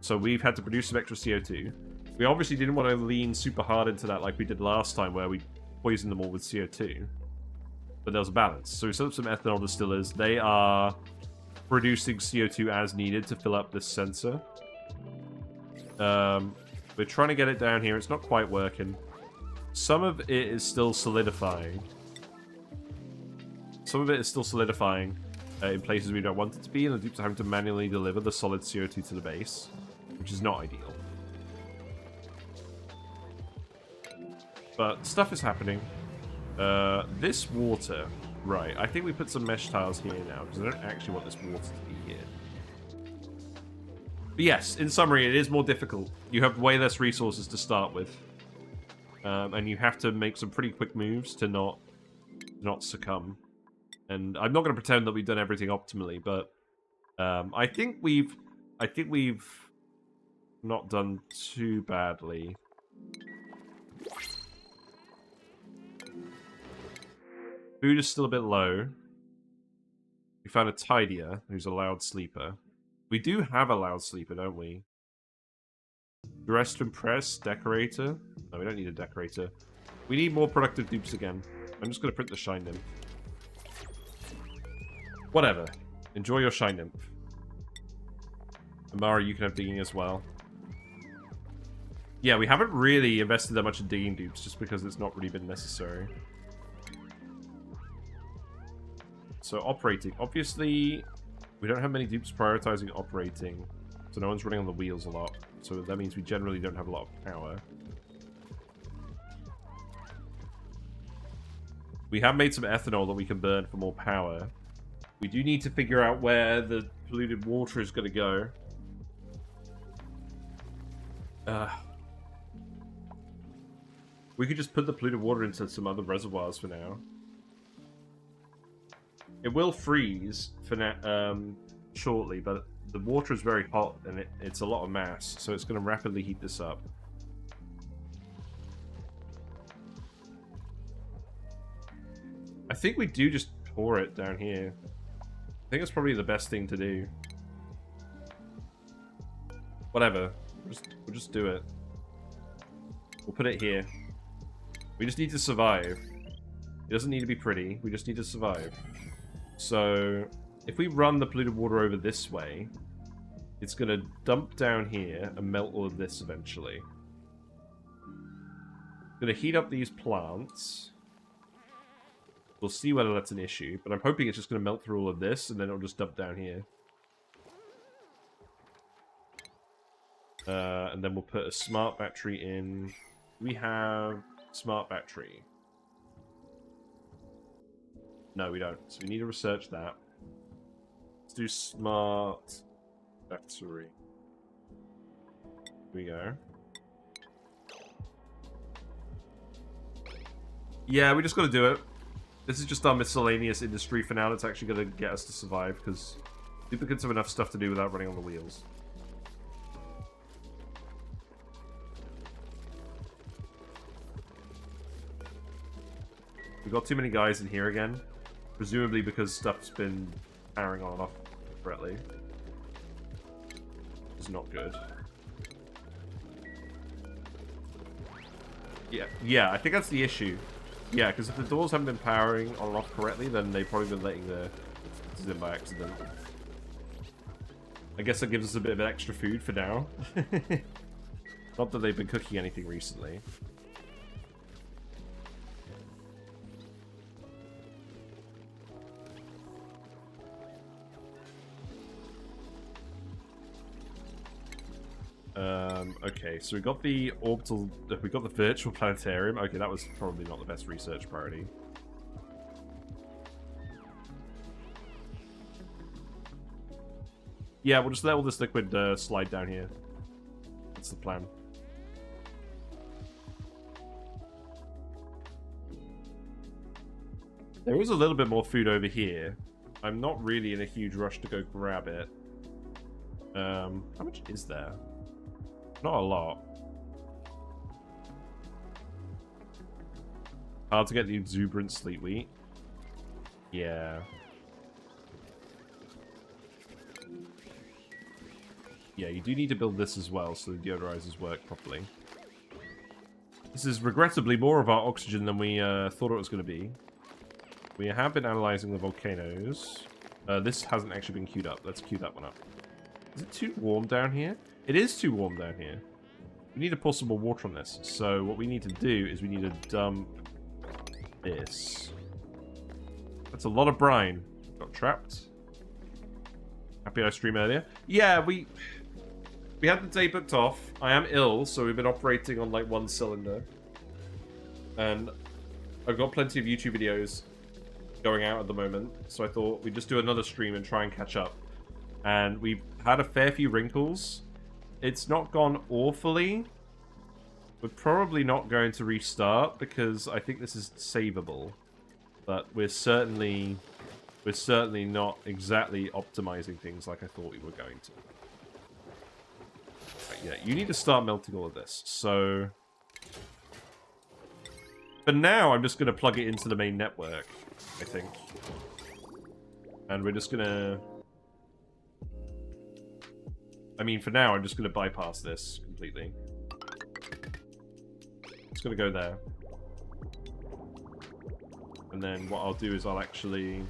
Speaker 1: So we've had to produce some extra CO2. We obviously didn't want to lean super hard into that like we did last time where we poisoned them all with CO2. But there was a balance. So we set up some ethanol distillers. They are producing CO2 as needed to fill up this sensor. We're trying to get it down here. It's not quite working. Some of it is still solidifying. Some of it is still solidifying in places we don't want it to be, and the dupes are having to manually deliver the solid CO2 to the base, which is not ideal. But stuff is happening. This water, right, I think we put some mesh tiles here now, because I don't actually want this water to be here. But yes, in summary, it is more difficult. You have way less resources to start with. And you have to make some pretty quick moves to not succumb. And I'm not going to pretend that we've done everything optimally, but I think we've not done too badly. Food is still a bit low. We found a tidier who's a loud sleeper. We do have a loud sleeper, don't we? Dress to impress, decorator. No, we don't need a decorator. We need more productive dupes again. I'm just going to print the shine nymph. Whatever. Enjoy your shine nymph. Amara, you can have digging as well. Yeah, we haven't really invested that much in digging dupes just because it's not really been necessary. So operating. Obviously, we don't have many dupes prioritizing operating. So no one's running on the wheels a lot. So that means we generally don't have a lot of power. We have made some ethanol that we can burn for more power. We do need to figure out where the polluted water is going to go. We could just put the polluted water into some other reservoirs for now. It will freeze for now, shortly, but the water is very hot and it's a lot of mass, so it's going to rapidly heat this up. I think we do just pour it down here. I think it's probably the best thing to do. Whatever. We'll just do it. We'll put it here. We just need to survive. It doesn't need to be pretty. We just need to survive. So, if we run the polluted water over this way, it's going to dump down here and melt all of this eventually. Going to heat up these plants. We'll see whether that's an issue, but I'm hoping it's just going to melt through all of this and then it'll just dump down here. And then we'll put a smart battery in. We have smart battery. No, we don't. So we need to research that. Let's do smart battery. Here we go. Yeah, we just got to do it. This is just our miscellaneous industry for now that's actually going to get us to survive, because duplicates have enough stuff to do without running on the wheels. We've got too many guys in here again. Presumably because stuff's been powering on and off correctly. It's not good. Yeah, I think that's the issue. Yeah, because if the doors haven't been powering on and off correctly, then they've probably been letting the in by accident. I guess that gives us a bit of extra food for now. Not that they've been cooking anything recently. Okay, so we got the orbital, we got the virtual planetarium. Okay, that was probably not the best research priority. Yeah, we'll just let all this liquid slide down here. That's the plan. There is a little bit more food over here. I'm not really in a huge rush to go grab it. How much is there? Not a lot. Hard to get the exuberant sleet wheat. Yeah. Yeah, you do need to build this as well so the deodorizers work properly. This is regrettably more of our oxygen than we thought it was going to be. We have been analyzing the volcanoes. This hasn't actually been queued up. Let's queue that one up. Is it too warm down here? It is too warm down here. We need to pour some more water on this. So what we need to do is we need to dump this. That's a lot of brine. Got trapped. Happy I streamed earlier. Yeah, we had the day booked off. I am ill, so we've been operating on like one cylinder. And I've got plenty of YouTube videos going out at the moment. So I thought we'd just do another stream and try and catch up. And we've had a fair few wrinkles. It's not gone awfully. We're probably not going to restart because I think this is savable. But we're certainly not exactly optimizing things like I thought we were going to. Right, yeah, you need to start melting all of this. So for now, I'm just going to plug it into the main network, I think. And we're just going to... I mean, for now, I'm just going to bypass this completely. It's going to go there. And then what I'll do is I'll actually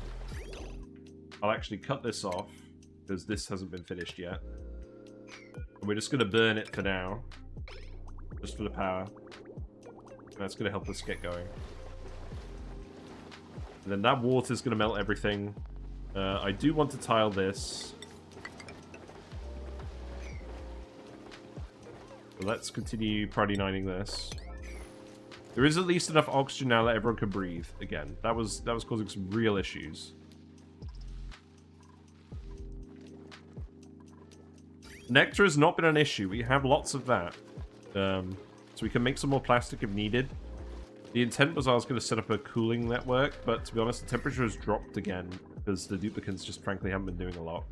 Speaker 1: cut this off, because this hasn't been finished yet. And we're just going to burn it for now. Just for the power. And that's going to help us get going. And then that water is going to melt everything. I do want to tile this. So let's continue priority 9ing this. There is at least enough oxygen now that everyone can breathe. Again, that was causing some real issues. Nectar has not been an issue. We have lots of that. So we can make some more plastic if needed. The intent was I was going to set up a cooling network, but to be honest, the temperature has dropped again because the duplicants just frankly haven't been doing a lot.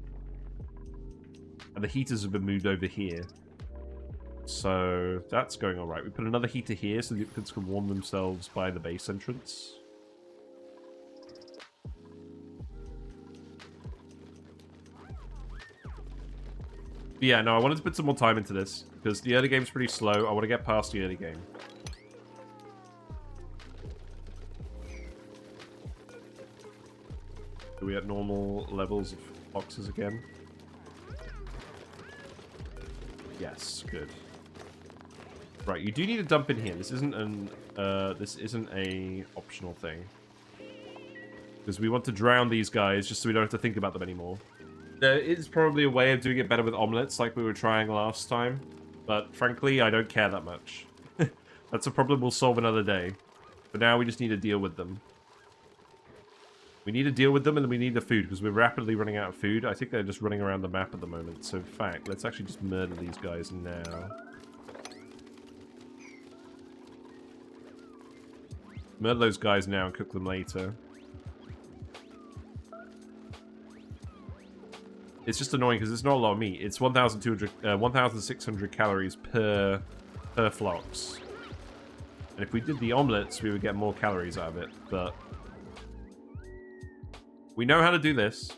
Speaker 1: And the heaters have been moved over here. So that's going alright. We put another heater here so the duplicants can warm themselves by the base entrance. But yeah, no, I wanted to put some more time into this because the early game's pretty slow. I want to get past the early game. Are we at normal levels of boxes again? Yes, good. Right, you do need to dump in here. This isn't a optional thing. Because we want to drown these guys just so we don't have to think about them anymore. There is probably a way of doing it better with omelets like we were trying last time. But frankly, I don't care that much. That's a problem we'll solve another day. But now we just need to deal with them. We need to deal with them and then we need the food because we're rapidly running out of food. I think they're just running around the map at the moment. So in fact, let's actually just murder these guys now. Murder those guys now and cook them later. It's just annoying because it's not a lot of meat. It's 1,600 calories per flox. And if we did the omelets, we would get more calories out of it, but We know how to do this.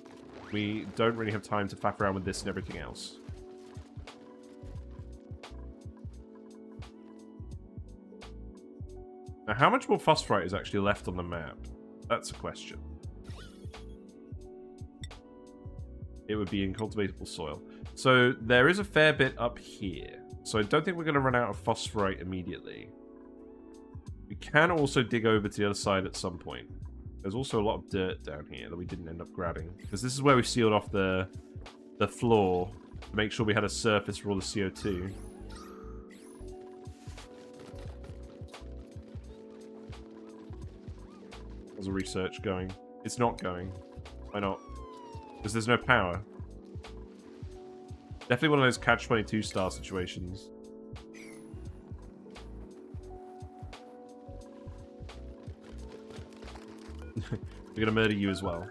Speaker 1: We don't really have time to faff around with this and everything else. Now, how much more phosphorite is actually left on the map? That's a question. It would be in cultivatable soil. So there is a fair bit up here. So I don't think we're going to run out of phosphorite immediately. We can also dig over to the other side at some point. There's also a lot of dirt down here that we didn't end up grabbing. Because this is where we sealed off the floor to make sure we had a surface for all the CO2. How's the research going? It's not going. Why not? Because there's no power. Definitely one of those catch-22 style situations. We're gonna murder you as well.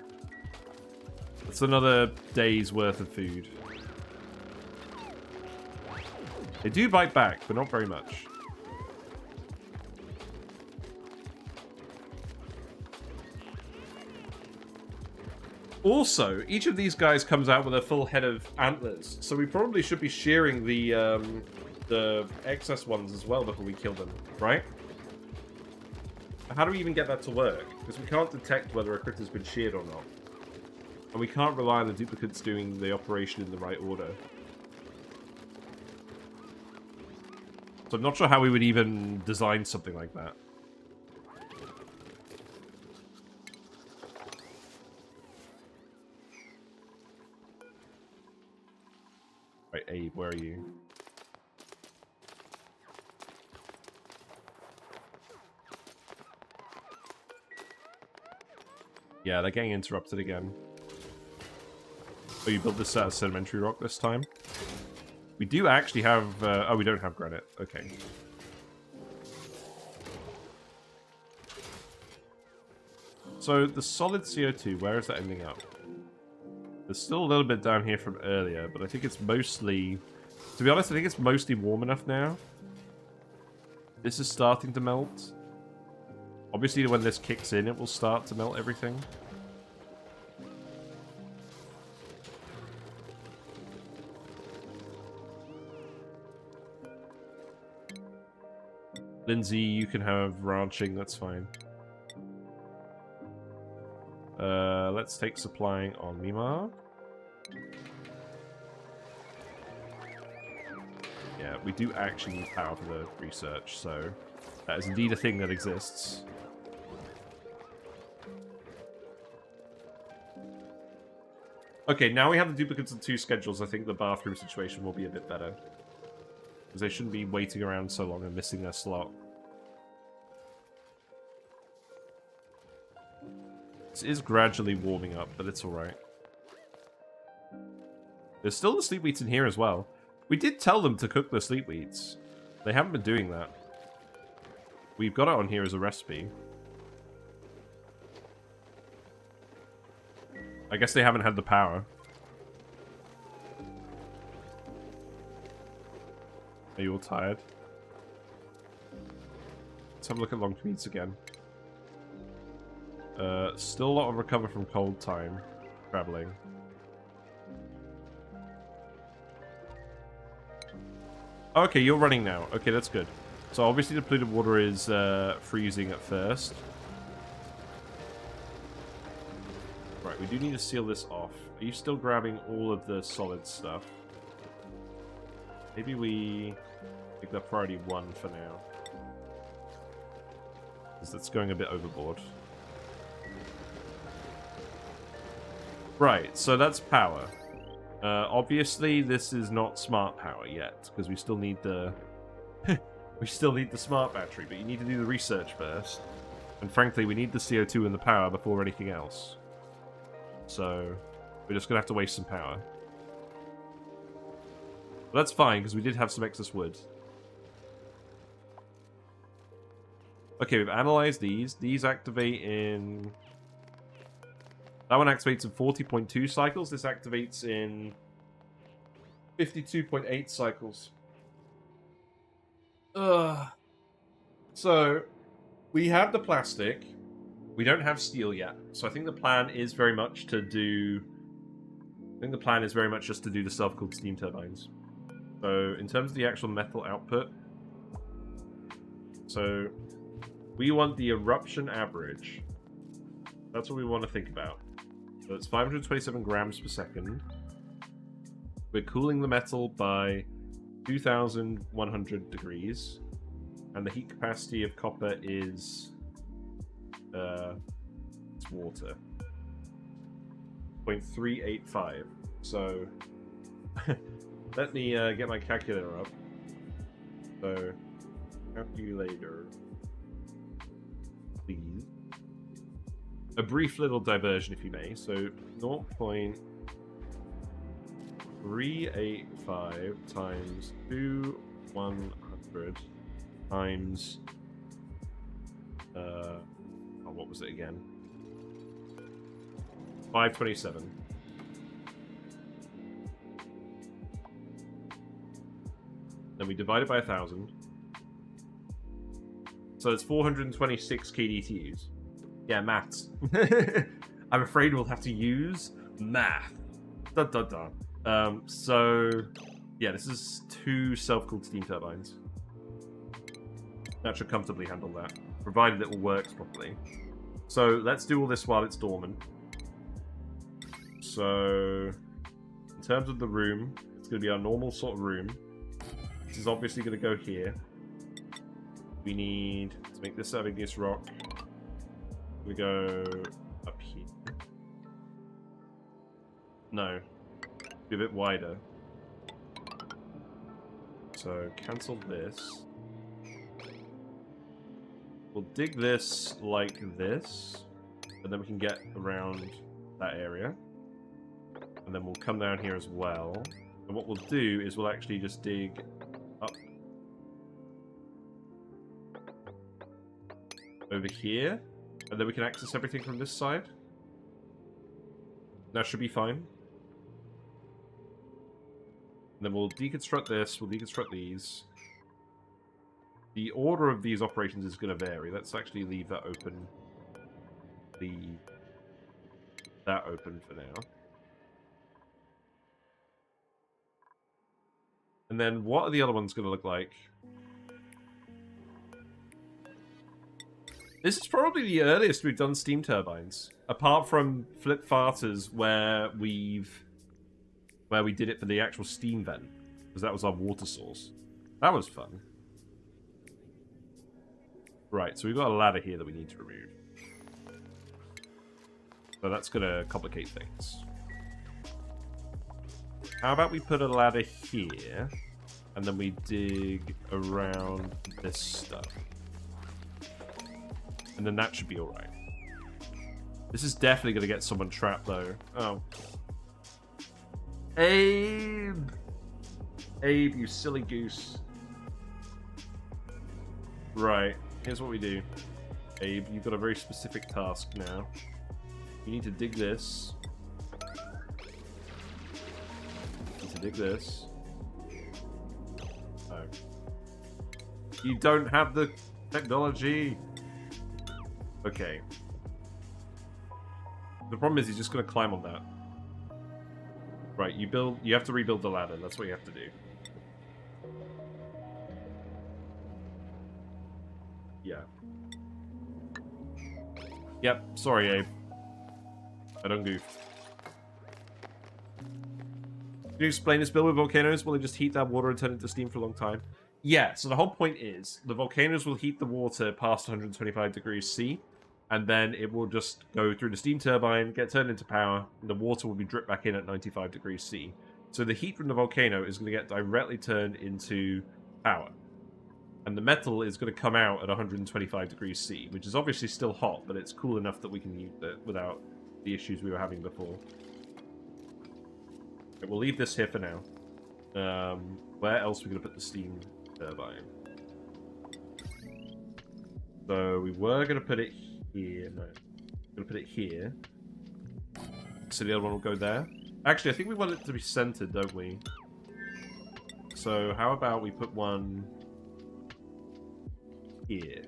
Speaker 1: That's another day's worth of food. They do bite back, but not very much. Also, each of these guys comes out with a full head of antlers, so we probably should be shearing the excess ones as well before we kill them, right? How do we even get that to work? Because we can't detect whether a critter's been sheared or not. And we can't rely on the duplicates doing the operation in the right order. So I'm not sure how we would even design something like that. Right, Abe, where are you? Yeah, they're getting interrupted again. Oh, you built this out of sedimentary rock this time? We do actually have... oh, we don't have granite. Okay. So, the solid CO2, where is that ending up? There's still a little bit down here from earlier, but I think it's mostly... To be honest, I think it's mostly warm enough now. This is starting to melt. Obviously, when this kicks in, it will start to melt everything. Lindsay, you can have ranching, that's fine. Let's take supplying on Mimar. Yeah, we do actually need power for the research, so that is indeed a thing that exists. Okay, now we have the duplicates and 2 schedules. I think the bathroom situation will be a bit better. Because they shouldn't be waiting around so long and missing their slot. This is gradually warming up, but it's alright. There's still the sleep wheats in here as well. We did tell them to cook the sleep wheats. They haven't been doing that. We've got it on here as a recipe. I guess they haven't had the power. Are you all tired? Let's have a look at long commutes again. Still a lot of recover from cold time traveling. Okay, you're running now. Okay, that's good. So obviously the polluted water is freezing at first. Right, we do need to seal this off. Are you still grabbing all of the solid stuff? Maybe we make that priority 1 for now. Because that's going a bit overboard. Right, so that's power. Obviously, this is not smart power yet, because we still need the... we still need the smart battery, but you need to do the research first. And frankly, we need the CO2 and the power before anything else. So, we're just going to have to waste some power. But that's fine, because we did have some excess wood. Okay, we've analyzed these. These activate in... That one activates in 40.2 cycles. This activates in 52.8 cycles. So, we have the plastic. We don't have steel yet, so I think the plan is very much to do... I think the plan is very much just to do the stuff called Steam Turbines. So, in terms of the actual metal output... So, we want the eruption average. That's what we want to think about. So it's 527 grams per second. We're cooling the metal by 2,100 degrees. And the heat capacity of copper is... it's water. 0.385. So... let me get my calculator up. So... calculator... please. A brief little diversion, if you may. So 0.385 times 2,100 times what was it again? 527. Then we divide it by 1,000. So it's 426 kDTUs. Yeah, maths. I'm afraid we'll have to use math. Da da da. So, yeah, this is 2 self-cooled steam turbines. That should comfortably handle that, provided it all works properly. So, let's do all this while it's dormant. So, in terms of the room, it's going to be our normal sort of room. This is obviously going to go here. We need to make this igneous rock. We go up here. No. Be a bit wider. So, cancel this. We'll dig this like this. And then we can get around that area. And then we'll come down here as well. And what we'll do is we'll actually just dig up. Over here. And then we can access everything from this side. That should be fine. And then we'll deconstruct this, we'll deconstruct these. The order of these operations is going to vary. Let's actually leave that open. That open for now. And then what are the other ones going to look like? This is probably the earliest we've done steam turbines, apart from Flip Farters, where we did it for the actual steam vent, because that was our water source. That was fun. Right, so we've got a ladder here that we need to remove. So that's going to complicate things. How about we put a ladder here, and then we dig around this stuff. And then that should be alright. This is definitely going to get someone trapped, though. Oh. Abe! Abe, you silly goose. Right. Here's what we do. Abe, you've got a very specific task now. You need to dig this. You need to dig this. Oh. You don't have the technology! Okay. The problem is he's just going to climb on that. Right, you have to rebuild the ladder. That's what you have to do. Yeah. Yep, sorry, Abe. I don't goof. Can you explain this build with volcanoes? Will they just heat that water and turn it to steam for a long time? Yeah, so the whole point is, the volcanoes will heat the water past 125 degrees C, and then it will just go through the steam turbine, get turned into power, and the water will be dripped back in at 95 degrees C. So the heat from the volcano is going to get directly turned into power. And the metal is going to come out at 125 degrees C, which is obviously still hot, but it's cool enough that we can use it without the issues we were having before. Okay, we'll leave this here for now. Where else are we going to put the steam turbine? So we were going to put it here. No. We're going to put it here. So the other one will go there. Actually, I think we want it to be centered, don't we? So how about we put one here?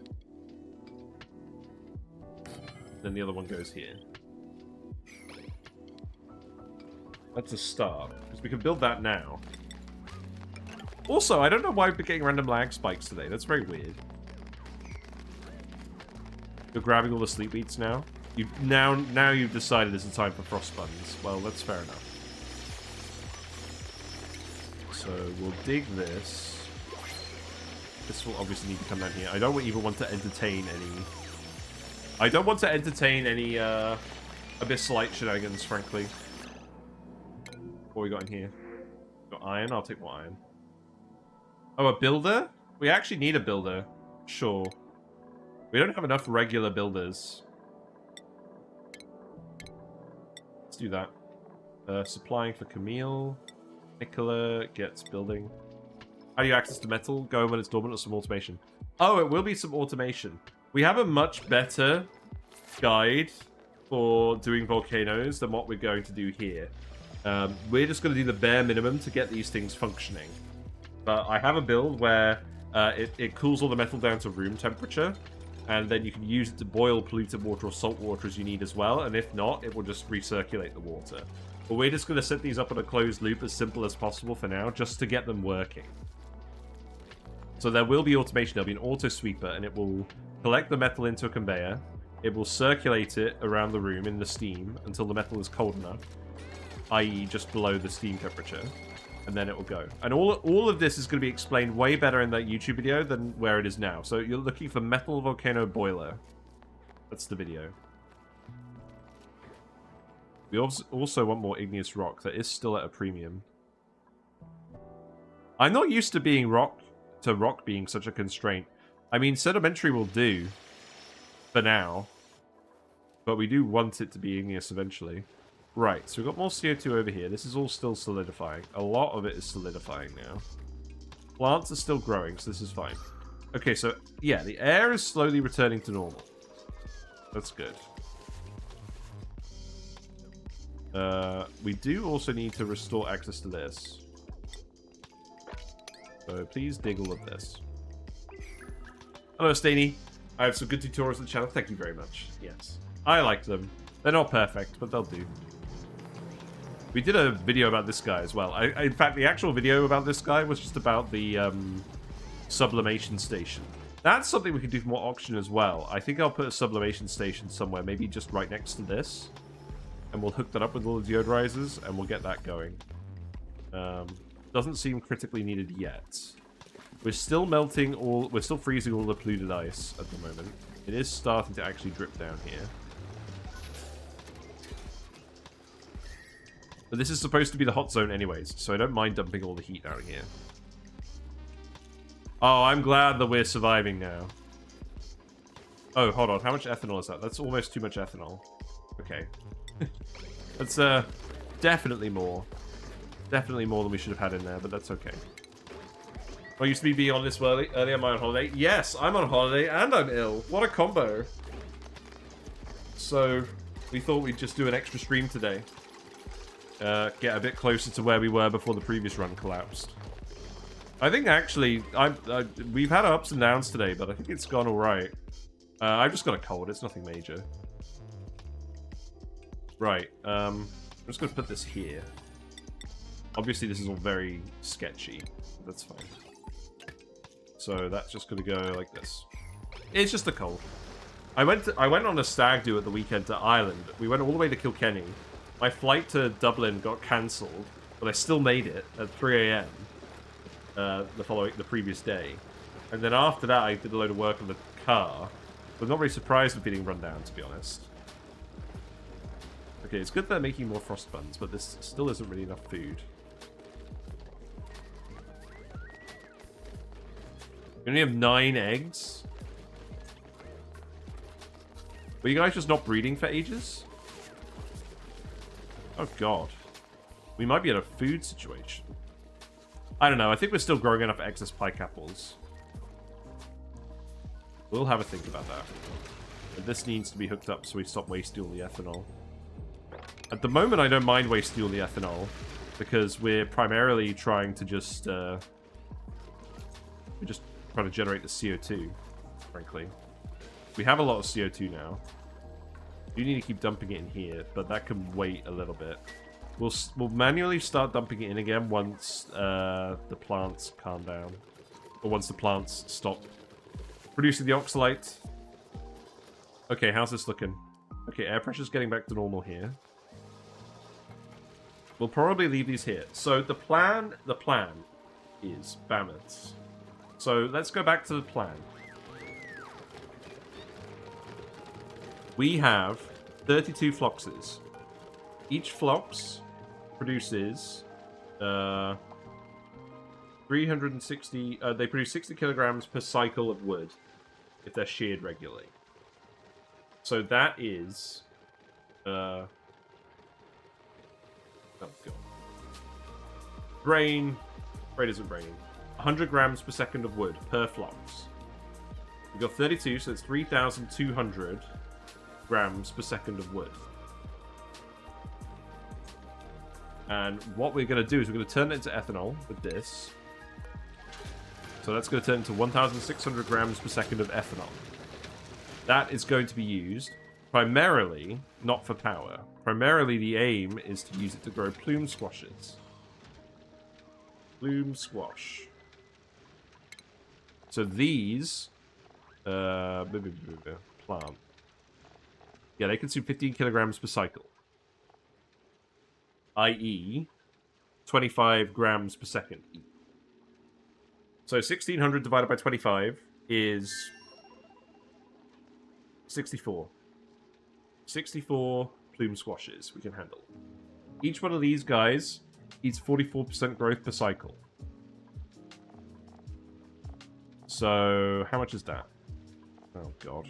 Speaker 1: then the other one goes here. That's a start, because we can build that now. Also, I don't know why we're getting random lag spikes today. That's very weird. You're grabbing all the sleep beats now? Now you've decided it's the time for frost buns. Well, that's fair enough. So we'll dig this. This will obviously need to come down here. I don't even want to entertain any... I don't want to entertain any Abyssite shenanigans, frankly. What we got in here? Got iron? I'll take more iron. Oh, a builder? We actually need a builder. Sure. We don't have enough regular builders. Let's do that. Supplying for Camille. Nicola gets building. How do you access the metal? Go when it's dormant or some automation. Oh, it will be some automation. We have a much better guide for doing volcanoes than what we're going to do here. We're just going to do the bare minimum to get these things functioning. But I have a build where it cools all the metal down to room temperature, and then you can use it to boil polluted water or salt water as you need as well, and if not, it will just recirculate the water. But we're just going to set these up in a closed loop as simple as possible for now, just to get them working. So there will be automation. There'll be an auto sweeper, and it will collect the metal into a conveyor. It will circulate it around the room in the steam until the metal is cold enough, i.e. just below the steam temperature, and then it will go. And all of this is going to be explained way better in that YouTube video than where it is now. So you're looking for Metal Volcano Boiler. That's the video. We also want more igneous rock. That is still at a premium. I'm not used to being rock being such a constraint. I mean, sedimentary will do for now, but we do want it to be igneous eventually. Right, so we've got more CO2 over here. This is all still solidifying. A lot of it is solidifying now. Plants are still growing, so this is fine. Okay, so, yeah, the air is slowly returning to normal. That's good. We do also need to restore access to this. So please dig all of this. Hello, Staney. I have some good tutorials on the channel. Thank you very much. Yes. I like them. They're not perfect, but they'll do. We did a video about this guy as well. In fact, the actual video about this guy was just about the sublimation station. That's something we can do for more oxygen as well. I think I'll put a sublimation station somewhere, maybe just right next to this. And we'll hook that up with all the deodorizers, and we'll get that going. Doesn't seem critically needed yet. We're still we're still freezing all the polluted ice at the moment. It is starting to actually drip down here. But this is supposed to be the hot zone anyways, so I don't mind dumping all the heat out here. Oh, I'm glad that we're surviving now. Oh, hold on. How much ethanol is that? That's almost too much ethanol. Okay. That's definitely more. Definitely more than we should have had in there, but that's okay. I used to be on this early. Am I on holiday? Yes, I'm on holiday and I'm ill. What a combo. So, we thought we'd just do an extra stream today. Get a bit closer to where we were before the previous run collapsed. I think actually, we've had ups and downs today, but I think it's gone alright. I've just got a cold, it's nothing major. Right, I'm just going to put this here. Obviously, this is all very sketchy. That's fine. So that's just going to go like this. It's just a cold. I went on a stag do at the weekend to Ireland. We went all the way to Kilkenny. My flight to Dublin got cancelled, but I still made it at 3 AM the previous day. And then after that, I did a load of work on the car. But I'm not very surprised with being run down, to be honest. Okay, it's good they're making more frost buns, but this still isn't really enough food. We only have 9 eggs. Were you guys just not breeding for ages? Oh god. We might be in a food situation. I don't know, I think we're still growing enough excess pike apples. We'll have a think about that. But this needs to be hooked up so we stop wasting all the ethanol. At the moment, I don't mind wasting all the ethanol, because we're primarily trying to just... we're just trying to generate the CO2, frankly. We have a lot of CO2 now. You need to keep dumping it in here, but that can wait a little bit. We'll manually start dumping it in again once the plants calm down. Or once the plants stop producing the oxalate. Okay, how's this looking? Okay, air pressure's getting back to normal here. We'll probably leave these here. So the plan is mammoths. So let's go back to the plan. We have 32 floxes. Each flox produces 360. They produce 60 kilograms per cycle of wood if they're sheared regularly. So that is. Oh god. Brain isn't braining. 100 grams per second of wood per flox. We've got 32, so it's 3,200 grams per second of wood. And what we're going to do is we're going to turn it into ethanol with this. So that's going to turn into 1,600 grams per second of ethanol. That is going to be used primarily, not for power. Primarily the aim is to use it to grow plume squashes. Plume squash. So these... plant. Yeah, they consume 15 kilograms per cycle. I.e., 25 grams per second. So 1,600 divided by 25 is 64. 64 plume squashes we can handle. Each one of these guys eats 44% growth per cycle. So, how much is that? Oh, God.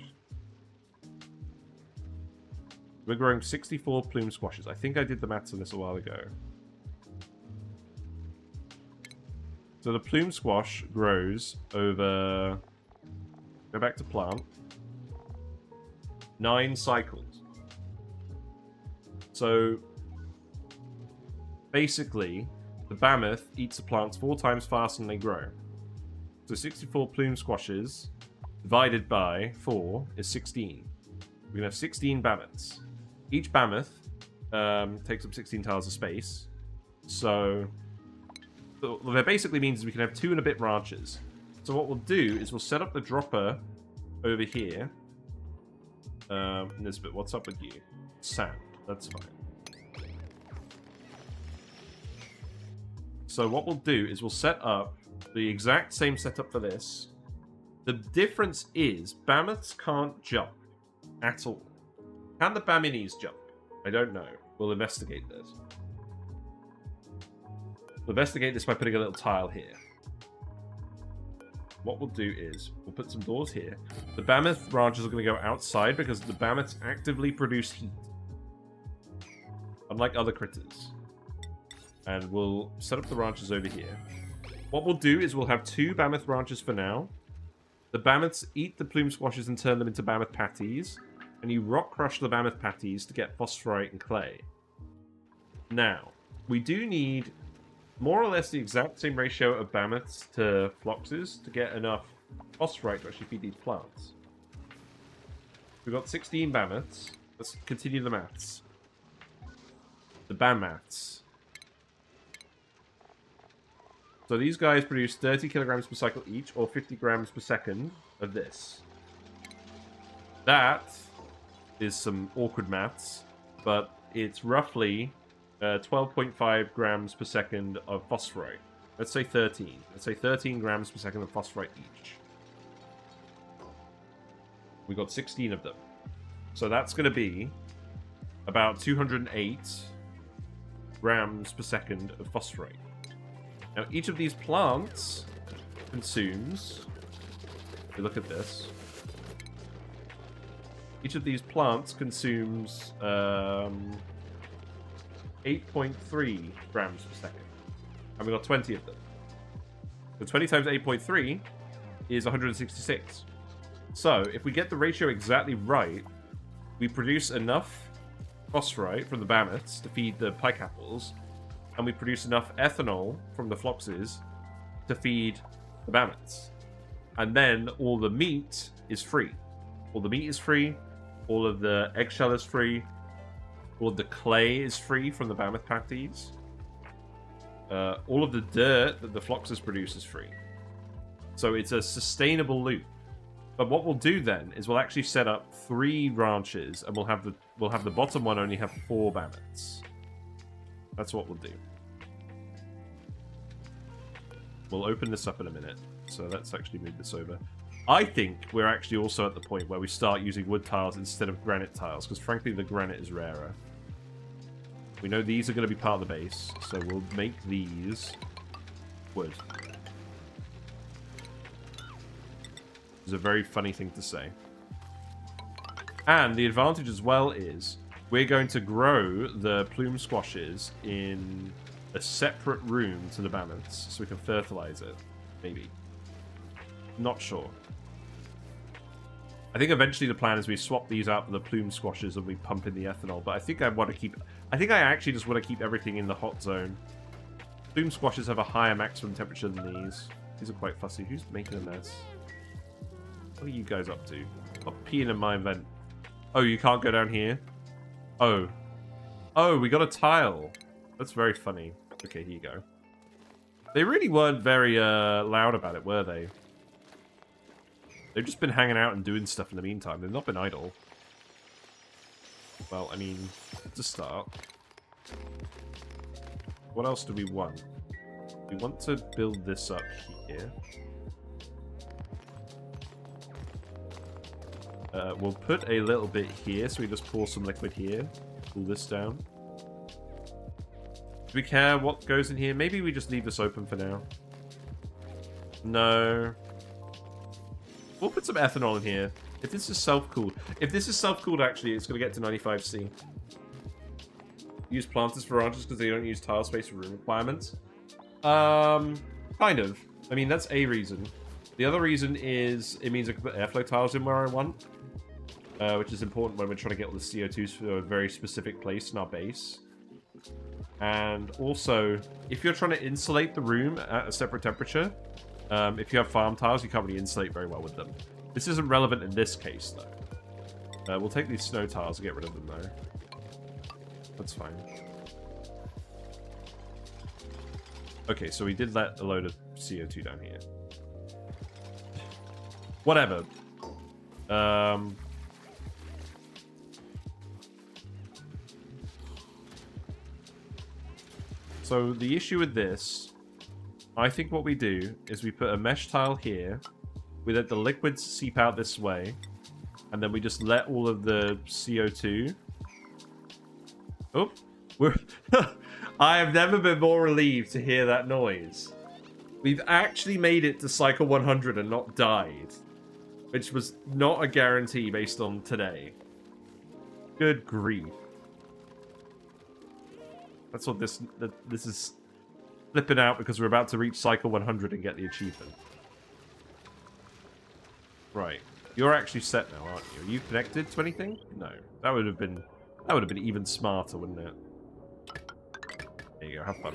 Speaker 1: We're growing 64 plume squashes. I think I did the maths on this a while ago. So the plume squash grows over... Go back to plant. 9 cycles. So, basically, the mammoth eats the plants 4 times faster than they grow. So 64 plume squashes divided by 4 is 16. We're going to have 16 mammoths. Each mammoth takes up 16 tiles of space. So what that basically means is we can have 2 and a bit ranches. So what we'll do is we'll set up the dropper over here. Nisbet, what's up with you? Sand. That's fine. So what we'll do is we'll set up the exact same setup for this. The difference is mammoths can't jump at all. Can the Baminis jump? I don't know. We'll investigate this. We'll investigate this by putting a little tile here. What we'll do is we'll put some doors here. The mammoth ranches are going to go outside because the mammoths actively produce heat. Unlike other critters. And we'll set up the ranches over here. What we'll do is we'll have 2 mammoth ranches for now. The mammoths eat the plume squashes and turn them into mammoth patties. And you rock crush the mammoth patties to get phosphorite and clay. Now, we do need more or less the exact same ratio of mammoths to floxes to get enough phosphorite to actually feed these plants. We've got 16 mammoths. Let's continue the maths. The BAM maths. So these guys produce 30 kilograms per cycle each, or 50 grams per second of this. That is some awkward maths, but it's roughly 12.5 grams per second of phosphorite. Let's say 13. Let's say 13 grams per second of phosphorite each. We got 16 of them. So that's going to be about 208 grams per second of phosphorite. Now, each of these plants consumes... If you look at this... Each of these plants consumes 8.3 grams per second. And we've got 20 of them. So 20 times 8.3 is 166. So, if we get the ratio exactly right, we produce enough phosphorite from the mammoths to feed the pike apples, and we produce enough ethanol from the floxes to feed the mammoths. And then all the meat is free. All the meat is free, All of the eggshell is free. All of the clay is free from the Mammoth Pack these. All of the dirt that the Floxes produce is free. So it's a sustainable loop. But what we'll do then is we'll actually set up 3 ranches, and we'll have the bottom one only have 4 mammoths. That's what we'll do. We'll open this up in a minute. So let's actually move this over. I think we're actually also at the point where we start using wood tiles instead of granite tiles, because frankly the granite is rarer. We know these are going to be part of the base, so we'll make these wood. It's a very funny thing to say. And the advantage as well is we're going to grow the plume squashes in a separate room to the mammoths, so we can fertilize it. Maybe. Not sure. I think eventually the plan is we swap these out for the plume squashes and we pump in the ethanol, but I think I want to keep... I think I actually just want to keep everything in the hot zone. Plume squashes have a higher maximum temperature than these. These are quite fussy. Who's making a mess? What are you guys up to? I'm peeing in my vent. Oh, you can't go down here? Oh. Oh, we got a tile. That's very funny. Okay, here you go. They really weren't very loud about it, were they? They've just been hanging out and doing stuff in the meantime. They've not been idle. Well, I mean, to start. What else do we want? We want to build this up here. We'll put a little bit here, so we just pour some liquid here. Cool this down. Do we care what goes in here? Maybe we just leave this open for now. No. We'll put some ethanol in here. If this is self-cooled. If this is self-cooled, actually, it's going to get to 95C. Use planters for ranches because they don't use tile space for room requirements. Kind of. I mean, that's a reason. The other reason is it means I can put airflow tiles in where I want. Which is important when we're trying to get all the CO2s to a very specific place in our base. And also, if you're trying to insulate the room at a separate temperature, if you have farm tiles, you can't really insulate very well with them. This isn't relevant in this case, though. We'll take these snow tiles and get rid of them, though. That's fine. Okay, so we did let a load of CO2 down here. Whatever. So the issue with this, I think what we do is we put a mesh tile here. We let the liquids seep out this way. And then we just let all of the CO2... Oh, we're... I have never been more relieved to hear that noise. We've actually made it to cycle 100 and not died. Which was not a guarantee based on today. Good grief. That's what this is flipping out because we're about to reach cycle 100 and get the achievement. Right. You're actually set now, aren't you? Are you connected to anything? No. That would have been even smarter, wouldn't it? There you go, have fun.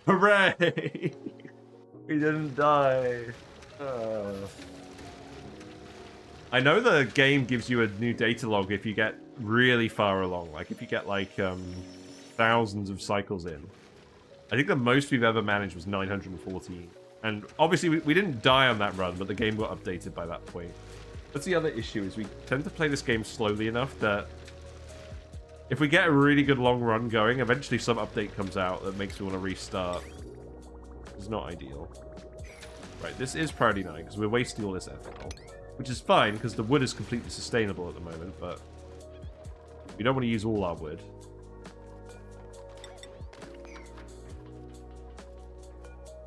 Speaker 1: Hooray! We didn't die. I know the game gives you a new data log if you get really far along. Like, if you get, like, thousands of cycles in. I think the most we've ever managed was 914. And obviously, we didn't die on that run, but the game got updated by that point. That's the other issue, is we tend to play this game slowly enough that if we get a really good long run going, eventually some update comes out that makes me want to restart. It's not ideal. Right, this is priority 9, because we're wasting all this ethanol. Which is fine, because the wood is completely sustainable at the moment, but we don't want to use all our wood.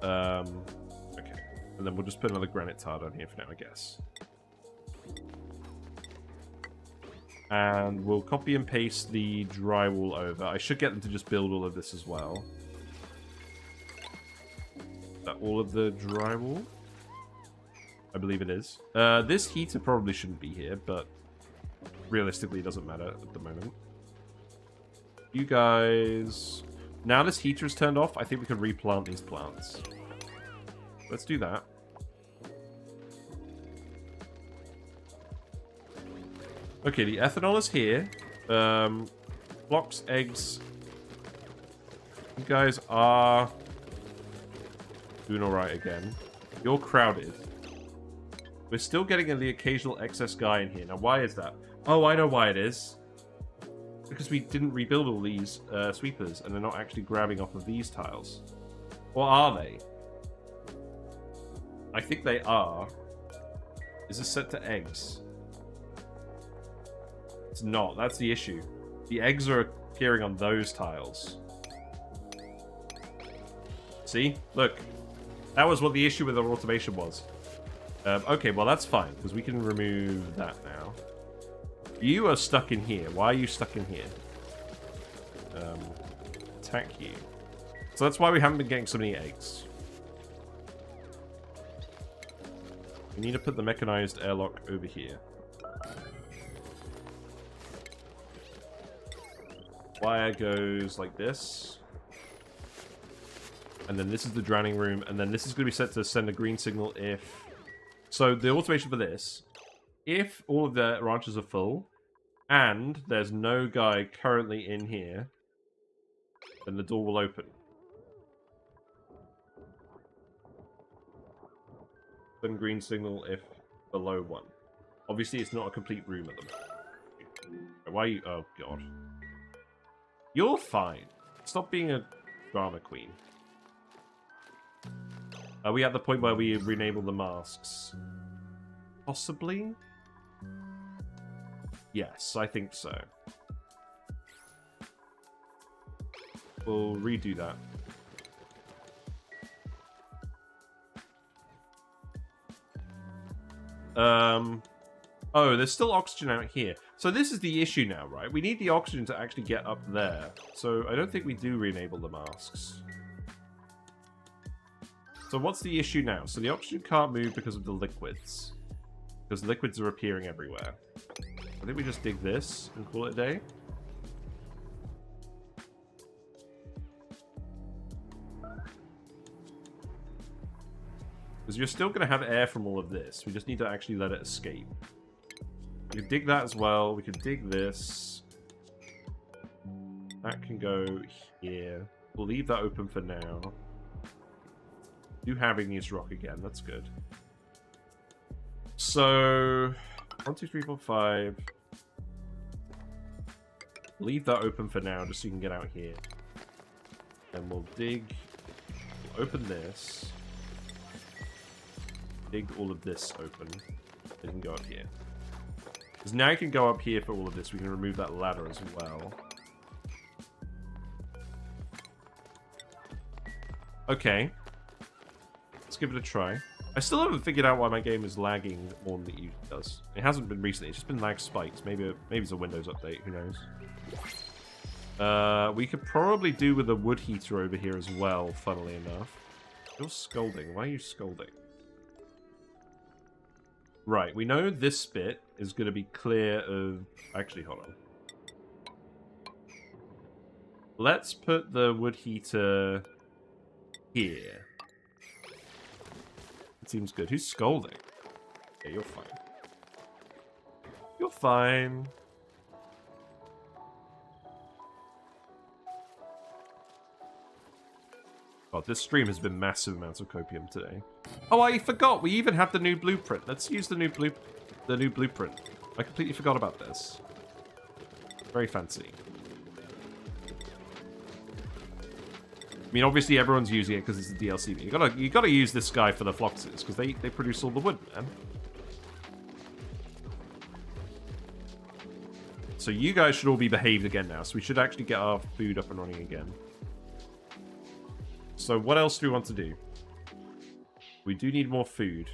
Speaker 1: Okay. And then we'll just put another granite tile down here for now, I guess. And we'll copy and paste the drywall over. I should get them to just build all of this as well. Is that all of the drywall? I believe it is. This heater probably shouldn't be here, but realistically it doesn't matter at the moment. You guys... Now this heater is turned off, I think we can replant these plants. Let's do that. Okay, the ethanol is here. Flox, eggs. You guys are doing alright again. You're crowded. We're still getting the occasional excess guy in here. Now, why is that? Oh, I know why it is. Because we didn't rebuild all these sweepers, and they're not actually grabbing off of these tiles. Or are they? I think they are. Is this set to eggs? It's not. That's the issue. The eggs are appearing on those tiles. See? Look. That was what the issue with our automation was. Okay, well that's fine, because we can remove that now. You are stuck in here. Why are you stuck in here? Attack you. So that's why we haven't been getting so many eggs. We need to put the mechanized airlock over here. Wire goes like this. And then this is the drowning room. And then this is going to be set to send a green signal if... So the automation for this, if all of the ranches are full, and there's no guy currently in here, then the door will open. Then green signal if below 1. Obviously, it's not a complete room at the moment. Why are you... Oh, God. You're fine. Stop being a drama queen. Are we at the point where we re-enable the masks? Possibly? Yes, I think so. We'll redo that. Oh, there's still oxygen out here. So this is the issue now, right? We need the oxygen to actually get up there. So I don't think we do re-enable the masks. So what's the issue now? So the oxygen can't move because of the liquids. Because liquids are appearing everywhere. I think we just dig this and call it a day. Because you're still going to have air from all of this. We just need to actually let it escape. We can dig that as well. We can dig this. That can go here. We'll leave that open for now. Do having used rock again. That's good. So 1, 2, 3, 4, 5. Leave that open for now, just so you can get out here. And we'll dig. We'll open this. Dig all of this open. Then you can go up here. Because now you can go up here for all of this. We can remove that ladder as well. Okay. Let's give it a try. I still haven't figured out why my game is lagging more than it usually does. It hasn't been recently. It's just been lag spikes. Maybe it's a Windows update. Who knows? We could probably do with a wood heater over here as well, funnily enough. You're scolding. Why are you scolding? Right, we know this bit is going to be clear of... Actually, hold on. Let's put the wood heater here. It seems good. Who's scolding? Yeah, you're fine. You're fine. God, this stream has been massive amounts of copium today. Oh, I forgot. We even have the new blueprint. Let's use the new blueprint. I completely forgot about this. Very fancy. I mean, obviously everyone's using it because it's a DLC, but you gotta use this guy for the Floxes because they produce all the wood, man. So you guys should all be behaved again now. So we should actually get our food up and running again. So what else do we want to do? We do need more food.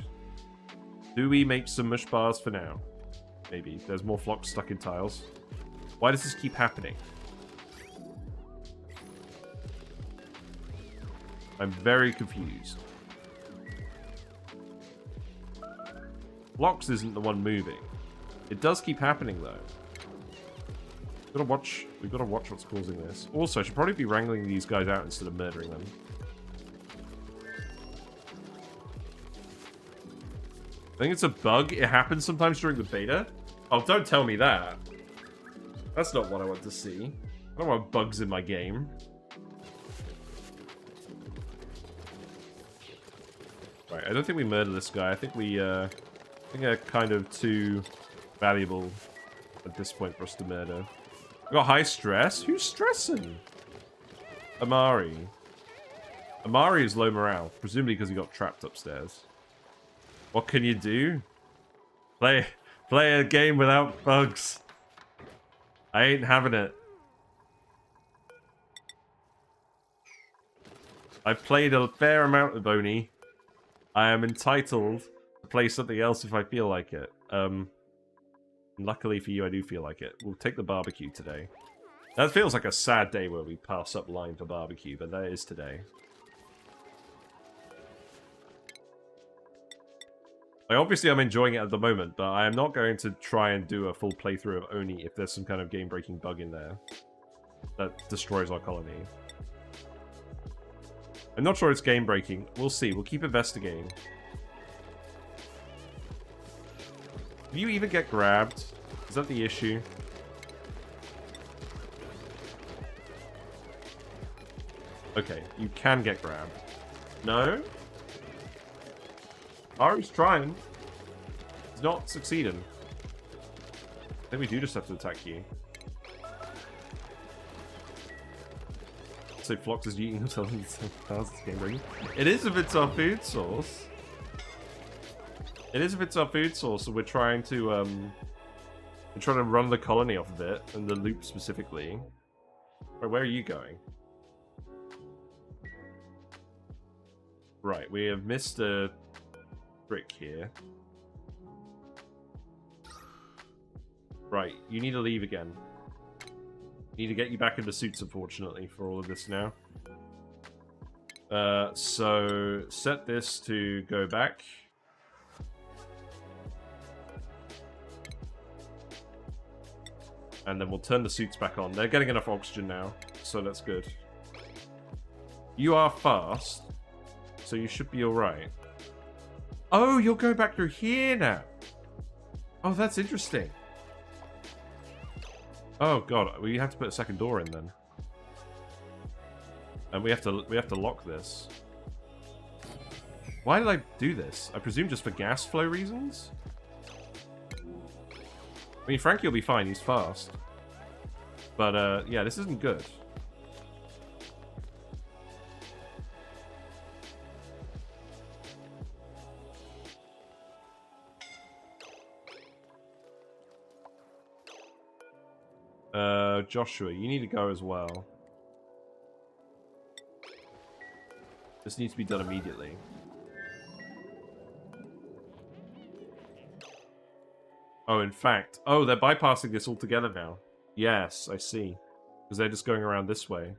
Speaker 1: Do we make some mush bars for now? Maybe. There's more Flox stuck in tiles. Why does this keep happening? I'm very confused. Flox isn't the one moving. It does keep happening though. We've got to watch what's causing this. Also, I should probably be wrangling these guys out instead of murdering them. I think it's a bug. It happens sometimes during the beta. Oh, don't tell me that. That's not what I want to see. I don't want bugs in my game. Right, I don't think we murder this guy. I think they're kind of too valuable at this point for us to murder. We got high stress? Who's stressing? Amari. Amari is low morale, presumably because he got trapped upstairs. What can you do? Play a game without bugs. I ain't having it. I've played a fair amount of ONI. I am entitled to play something else if I feel like it. Luckily for you, I do feel like it. We'll take the barbecue today. That feels like a sad day where we pass up line for barbecue, but that is today. Like, obviously I'm enjoying it at the moment, but I am not going to try and do a full playthrough of ONI if there's some kind of game-breaking bug in there that destroys our colony. I'm not sure it's game-breaking. We'll see. We'll keep investigating. Do you even get grabbed? Is that the issue? Okay, you can get grabbed. No? Ari's trying. He's not succeeding. I think we do just have to attack you. So Flox is eating himself in this game ring. It is if it's our food source. It is if it's our food source, so we're trying to run the colony off of it, and the loop specifically. Right, where are you going? Right, we have missed a brick here. Right, you need to leave again. Need to get you back into suits, unfortunately, for all of this now. So set this to go back. And then we'll turn the suits back on. They're getting enough oxygen now, so that's good. You are fast, so you should be alright. Oh, you're going back through here now. Oh, that's interesting. Oh god, we have to put a second door in then. And we have to lock this. Why did I do this? I presume just for gas flow reasons? I mean, Frankie will be fine, he's fast. But, yeah, this isn't good. Joshua, you need to go as well. This needs to be done immediately. Oh, in fact. Oh, they're bypassing this altogether now. Yes, I see. Because they're just going around this way.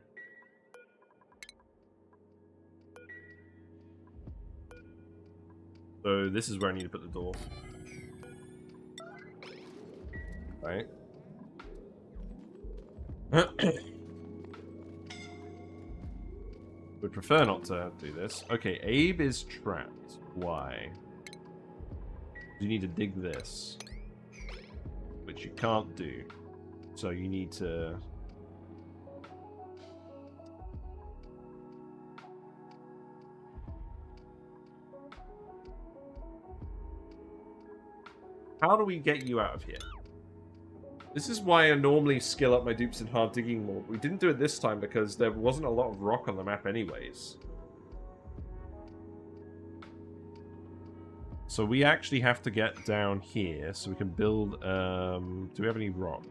Speaker 1: So this is where I need to put the door. Right. Would prefer not to do this. Okay, Abe is trapped. Why? You need to dig this. Which you can't do. So you need to... How do we get you out of here? This is why I normally skill up my dupes in hard digging more. We didn't do it this time because there wasn't a lot of rock on the map anyways. So we actually have to get down here so we can build... do we have any rock?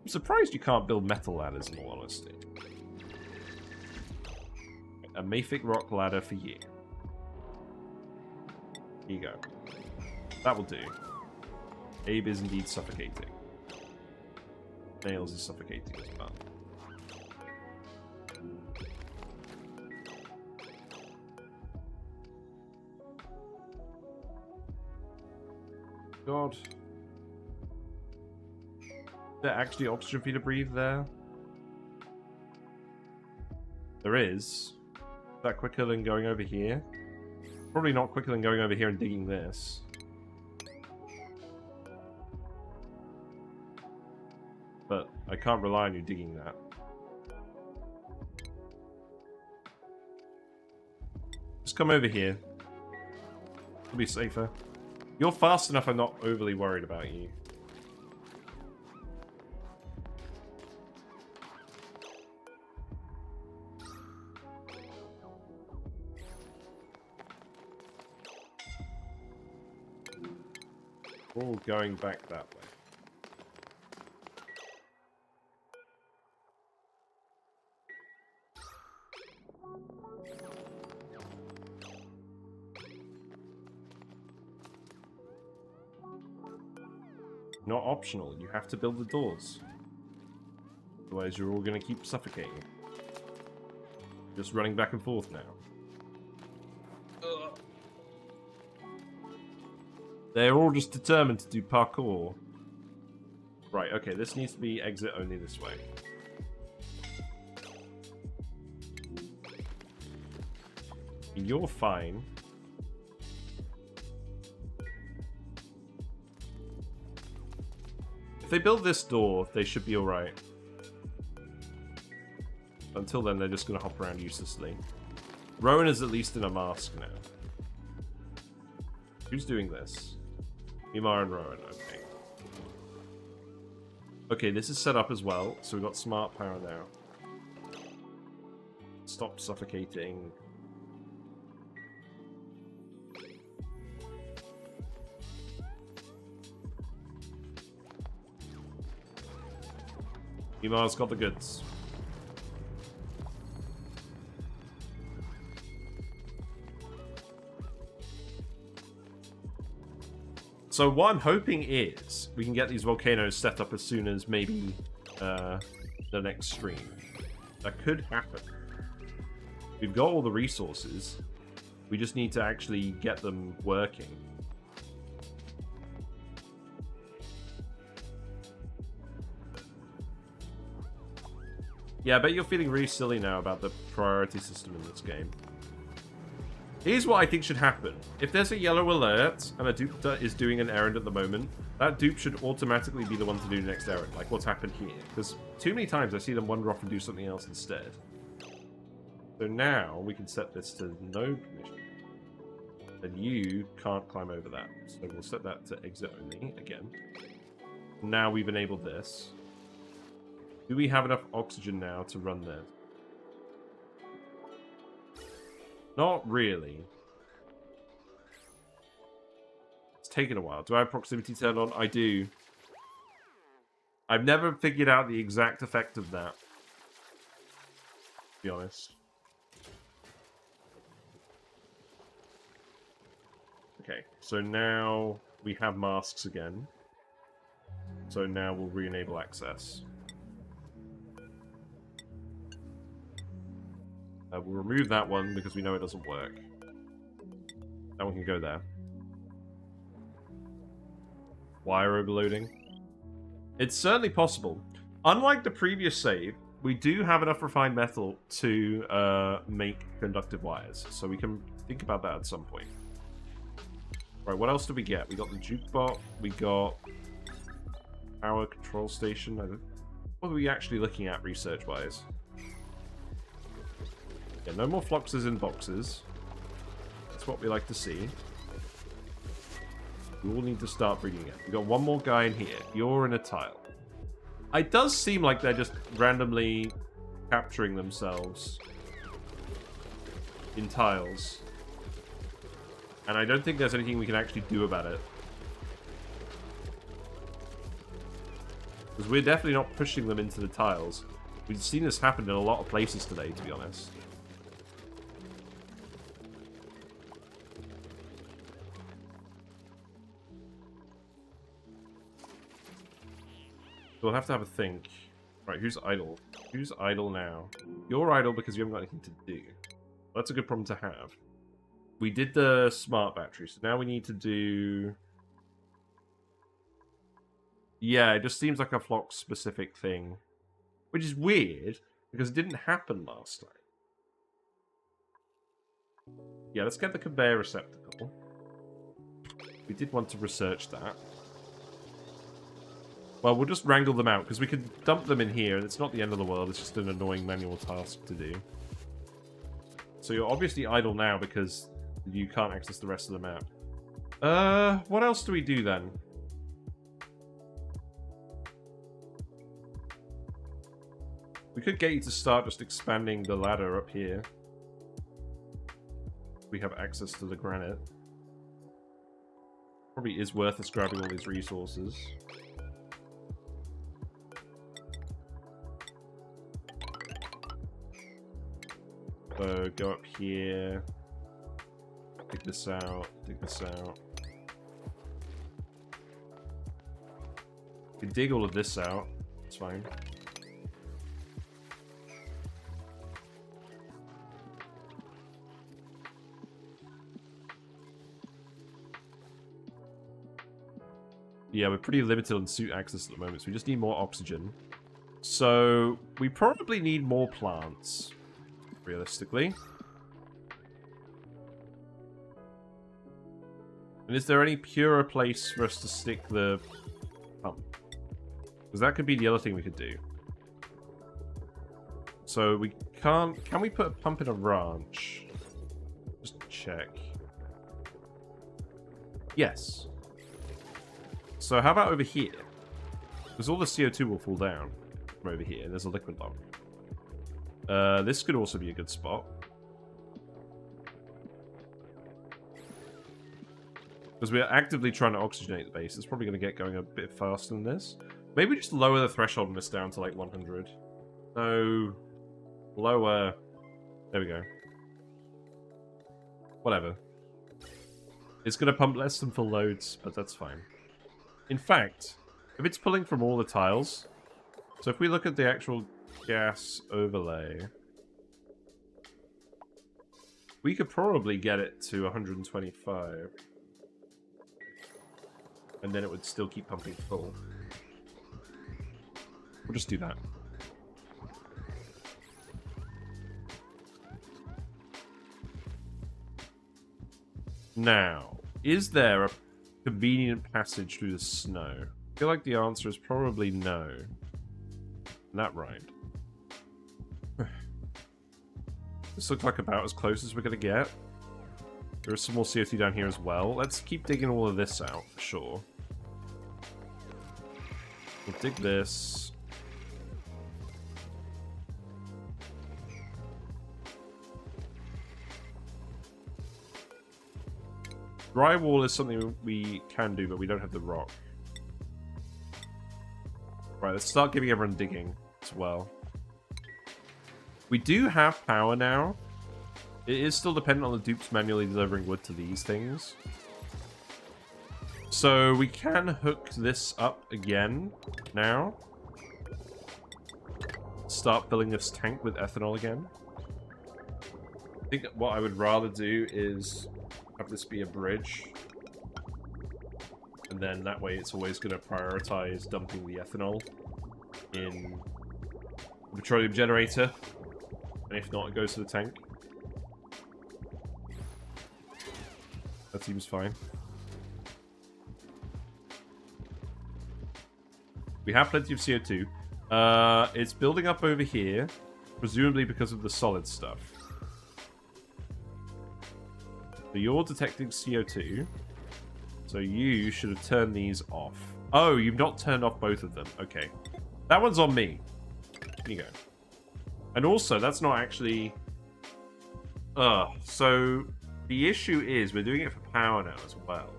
Speaker 1: I'm surprised you can't build metal ladders, in all honesty. A mafic rock ladder for you. Here you go. That will do. Abe is indeed suffocating. Nails is suffocating as well. God. Is there actually oxygen for you to breathe there? There is. Is that quicker than going over here? Probably not quicker than going over here and digging this. but I can't rely on you digging that. Just come over here. It'll be safer. You're fast enough, I'm not overly worried about you. All going back that way. Not optional, you have to build the doors. Otherwise you're all going to keep suffocating. Just running back and forth now. Ugh. They're all just determined to do parkour. Right, okay, this needs to be exit only this way. You're fine. If they build this door, they should be alright. Until then, they're just going to hop around uselessly. Rowan is at least in a mask now. Who's doing this? Imar and Rowan, okay. Okay, this is set up as well, so we've got smart power now. Stop suffocating. Imar's got the goods. So what I'm hoping is we can get these volcanoes set up as soon as maybe the next stream. That could happen. We've got all the resources. We just need to actually get them working. Yeah, I bet you're feeling really silly now about the priority system in this game. Here's what I think should happen. If there's a yellow alert and a dupe is doing an errand at the moment, that dupe should automatically be the one to do the next errand, like what's happened here. Because too many times I see them wander off and do something else instead. So now we can set this to no permission. And you can't climb over that. So we'll set that to exit only again. Now we've enabled this. Do we have enough oxygen now to run this? Not really. It's taken a while. Do I have proximity turned on? I do. I've never figured out the exact effect of that, to be honest. Okay, so now we have masks again. So now we'll re-enable access. We'll remove that one because we know it doesn't work. That one can go there. Wire overloading. It's certainly possible. Unlike the previous save, we do have enough refined metal to make conductive wires. So we can think about that at some point. Right, what else did we get? We got the jukebot. We got power control station. What are we actually looking at research-wise? Yeah, no more Floxes in boxes. That's what we like to see. We all need to start breeding it. We've got one more guy in here. You're in a tile. It does seem like they're just randomly capturing themselves in tiles. And I don't think there's anything we can actually do about it. Because we're definitely not pushing them into the tiles. We've seen this happen in a lot of places today, to be honest. We'll have to have a think. Right, who's idle? Who's idle now? You're idle because you haven't got anything to do. That's a good problem to have. We did the smart battery, so now we need to do... Yeah, it just seems like a Flox-specific thing. Which is weird, because it didn't happen last time. Yeah, let's get the conveyor receptacle. We did want to research that. Well, we'll just wrangle them out, because we could dump them in here, and it's not the end of the world, it's just an annoying manual task to do. So you're obviously idle now, because you can't access the rest of the map. What else do we do, then? We could get you to start just expanding the ladder up here. We have access to the granite. Probably is worth us grabbing all these resources. So go up here, dig this out, dig this out. You can dig all of this out, it's fine. Yeah, we're pretty limited on suit access at the moment, so we just need more oxygen. So we probably need more plants. Realistically. And is there any purer place for us to stick the pump? Because that could be the other thing we could do. So we can't... Can we put a pump in a ranch? Just check. Yes. So how about over here? Because all the CO2 will fall down from over here. There's a liquid lock. This could also be a good spot. Because we're actively trying to oxygenate the base. It's probably going to get going a bit faster than this. Maybe just lower the threshold on this down to like 100. No. Lower. There we go. Whatever. It's going to pump less than full loads, but that's fine. In fact, if it's pulling from all the tiles... So if we look at the actual... gas overlay, we could probably get it to 125, and then it would still keep pumping full. We'll just do that. Now, is there a convenient passage through the snow? I feel like the answer is probably no. And that rhymed. This looks like about as close as we're going to get. There is some more CO2 down here as well. Let's keep digging all of this out, for sure. We'll dig this. Drywall is something we can do, but we don't have the rock. Right, let's start giving everyone digging as well. We do have power now. It is still dependent on the dupes manually delivering wood to these things. So we can hook this up again now. Start filling this tank with ethanol again. I think what I would rather do is have this be a bridge. And then that way it's always going to prioritize dumping the ethanol in the petroleum generator. And if not, it goes to the tank. That seems fine. We have plenty of CO2. It's building up over here, presumably because of the solid stuff. So you're detecting CO2. So you should have turned these off. Oh, you've not turned off both of them. Okay. That one's on me. Here you go. And also, that's not actually... so the issue is we're doing it for power now as well.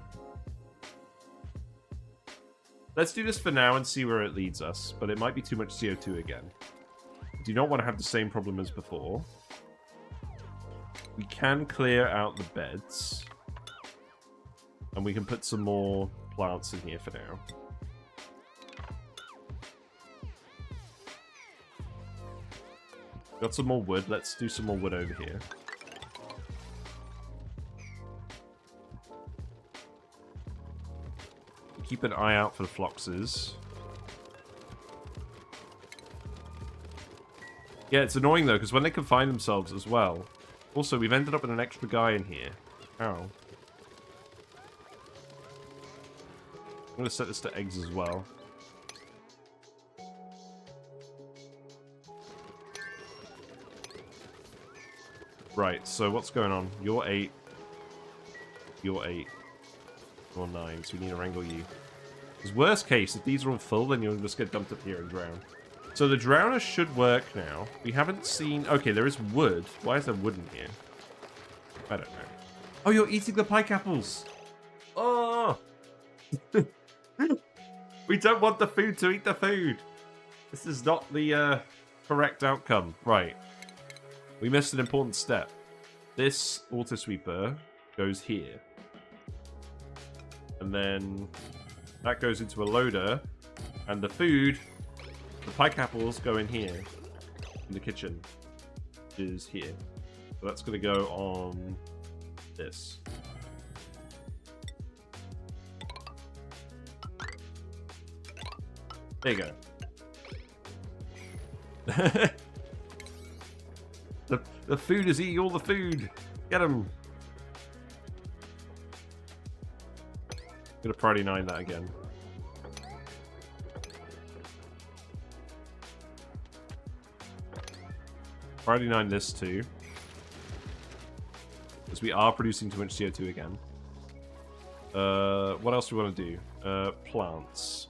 Speaker 1: Let's do this for now and see where it leads us, but it might be too much CO2 again. I do not want to have the same problem as before. We can clear out the beds. And we can put some more plants in here for now. Got some more wood. Let's do some more wood over here. Keep an eye out for the Floxes. Yeah, it's annoying though, because when they confine themselves as well. Also, we've ended up with an extra guy in here. How? I'm going to set this to eggs as well. Right, so what's going on? You're 8. You're 8. You're 9, so we need to wrangle you. Because worst case, if these are all full, then you'll just get dumped up here and drown. So the drowner should work now. We haven't seen... Okay, there is wood. Why is there wood in here? I don't know. Oh, you're eating the pike apples! Oh! We don't want the food to eat the food! This is not the correct outcome. Right. We missed an important step. This auto sweeper goes here. And then that goes into a loader. And the food, the pike apples, go in here. In the kitchen. Which is here. So that's going to go on this. There you go. The food is eating all the food. Get him. Gonna priority 9 that again. Priority 9 this too. Because we are producing too much CO2 again. What else do we want to do? Plants.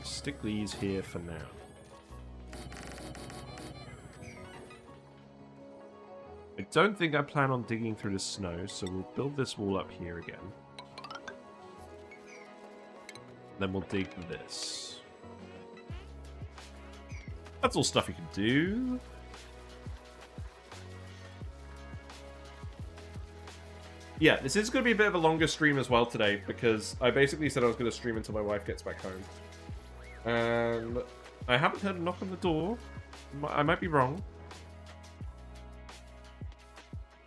Speaker 1: Stick these here for now. I don't think I plan on digging through the snow, so we'll build this wall up here again. Then we'll dig this. That's all stuff you can do. Yeah, this is going to be a bit of a longer stream as well today, because I basically said I was going to stream until my wife gets back home. And I haven't heard a knock on the door. I might be wrong.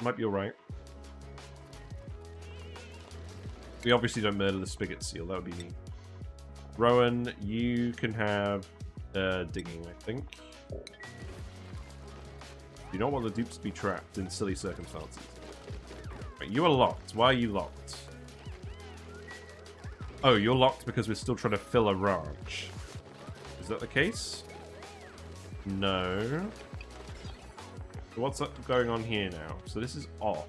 Speaker 1: Might be alright. We obviously don't murder the spigot seal, that would be me. Rowan, you can have digging, I think. You don't want the dupes to be trapped in silly circumstances. Right, you are locked. Why are you locked? Oh, you're locked because we're still trying to fill a ranch. Is that the case? No. What's going on here now? So this is off.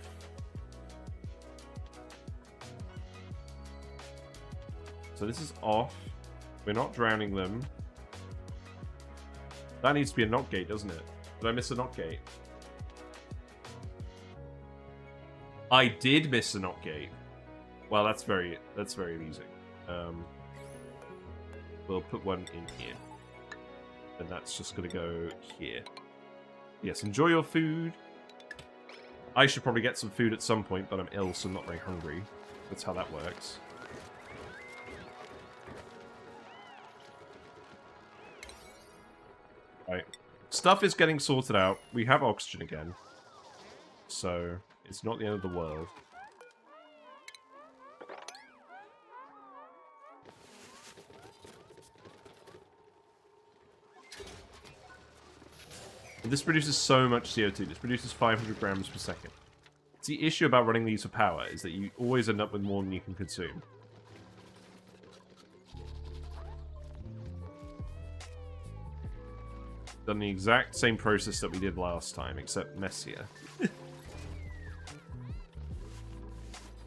Speaker 1: So this is off. We're not drowning them. That needs to be a knock gate, doesn't it? Did I miss a knock gate? I did miss a knock gate. Well, that's very amusing. We'll put one in here. And that's just going to go here. Yes, enjoy your food. I should probably get some food at some point, but I'm ill, so I'm not very hungry. That's how that works. Right. Stuff is getting sorted out. We have oxygen again. So, it's not the end of the world. This produces so much CO2. This produces 500 grams per second. It's the issue about running these for power, is that you always end up with more than you can consume. Done the exact same process that we did last time, except messier.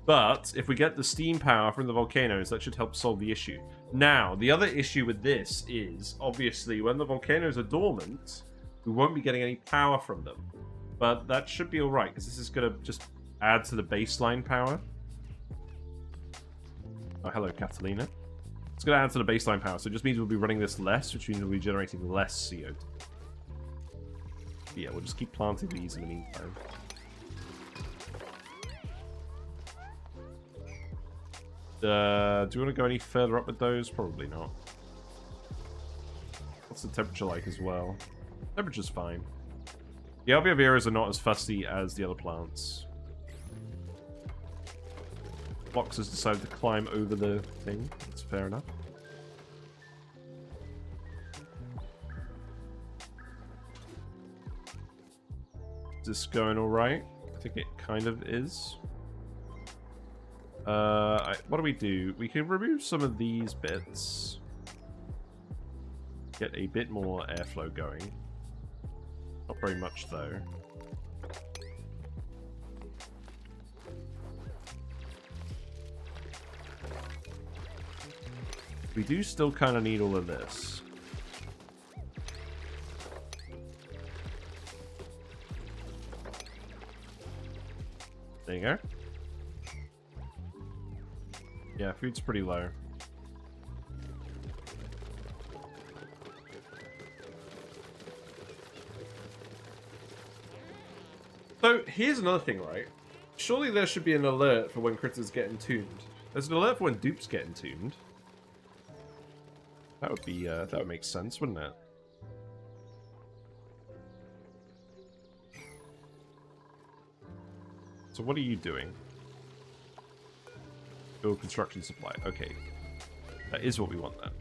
Speaker 1: But, if we get the steam power from the volcanoes, that should help solve the issue. Now, the other issue with this is, obviously, when the volcanoes are dormant, we won't be getting any power from them. But that should be alright, because this is going to just add to the baseline power. Oh, hello, Catalina. It's going to add to the baseline power, so it just means we'll be running this less, which means we'll be generating less CO2. Yeah, we'll just keep planting these in the meantime. Do you want to go any further up with those? Probably not. What's the temperature like as well? Temperature's fine. The Alveo Veras are not as fussy as the other plants. Flox has decided to climb over the thing. That's fair enough. Is this going alright? I think it kind of is. What do we do? We can remove some of these bits. Get a bit more airflow going. Not very much, though. We do still kind of need all of this. There you go. Yeah, food's pretty low. So, here's another thing, right? Surely there should be an alert for when critters get entombed. There's an alert for when dupes get entombed. That would be, that would make sense, wouldn't it? So what are you doing? Build construction supply. Okay. That is what we want then.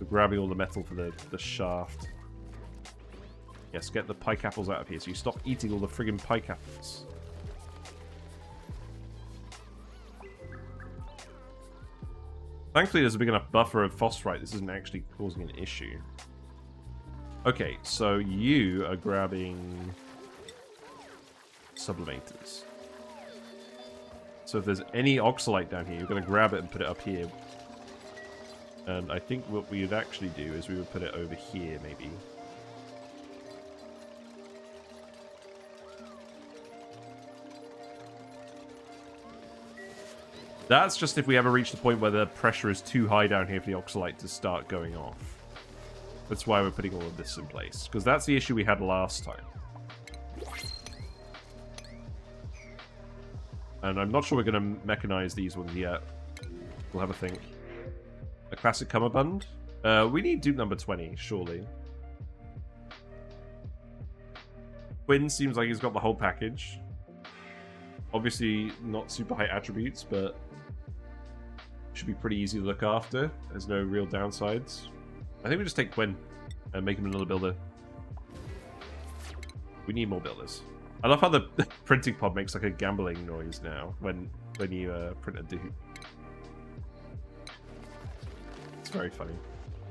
Speaker 1: We're grabbing all the metal for the shaft. Yes, get the pike apples out of here so you stop eating all the friggin' pike apples. Thankfully there's a big enough buffer of phosphorite this isn't actually causing an issue. Okay, so you are grabbing sublimators. So if there's any oxalite down here, you're going to grab it and put it up here. And I think what we would actually do is we would put it over here, maybe. That's just if we ever reach the point where the pressure is too high down here for the oxalite to start going off. That's why we're putting all of this in place. Because that's the issue we had last time. And I'm not sure we're going to mechanize these ones yet. We'll have a think. A classic cummerbund? We need dupe number 20, surely. Quinn seems like he's got the whole package. Obviously not super high attributes, but should be pretty easy to look after. There's no real downsides. I think we just take Quinn and make him another builder. We need more builders. I love how the printing pod makes like a gambling noise now when you print a dupe. It's very funny.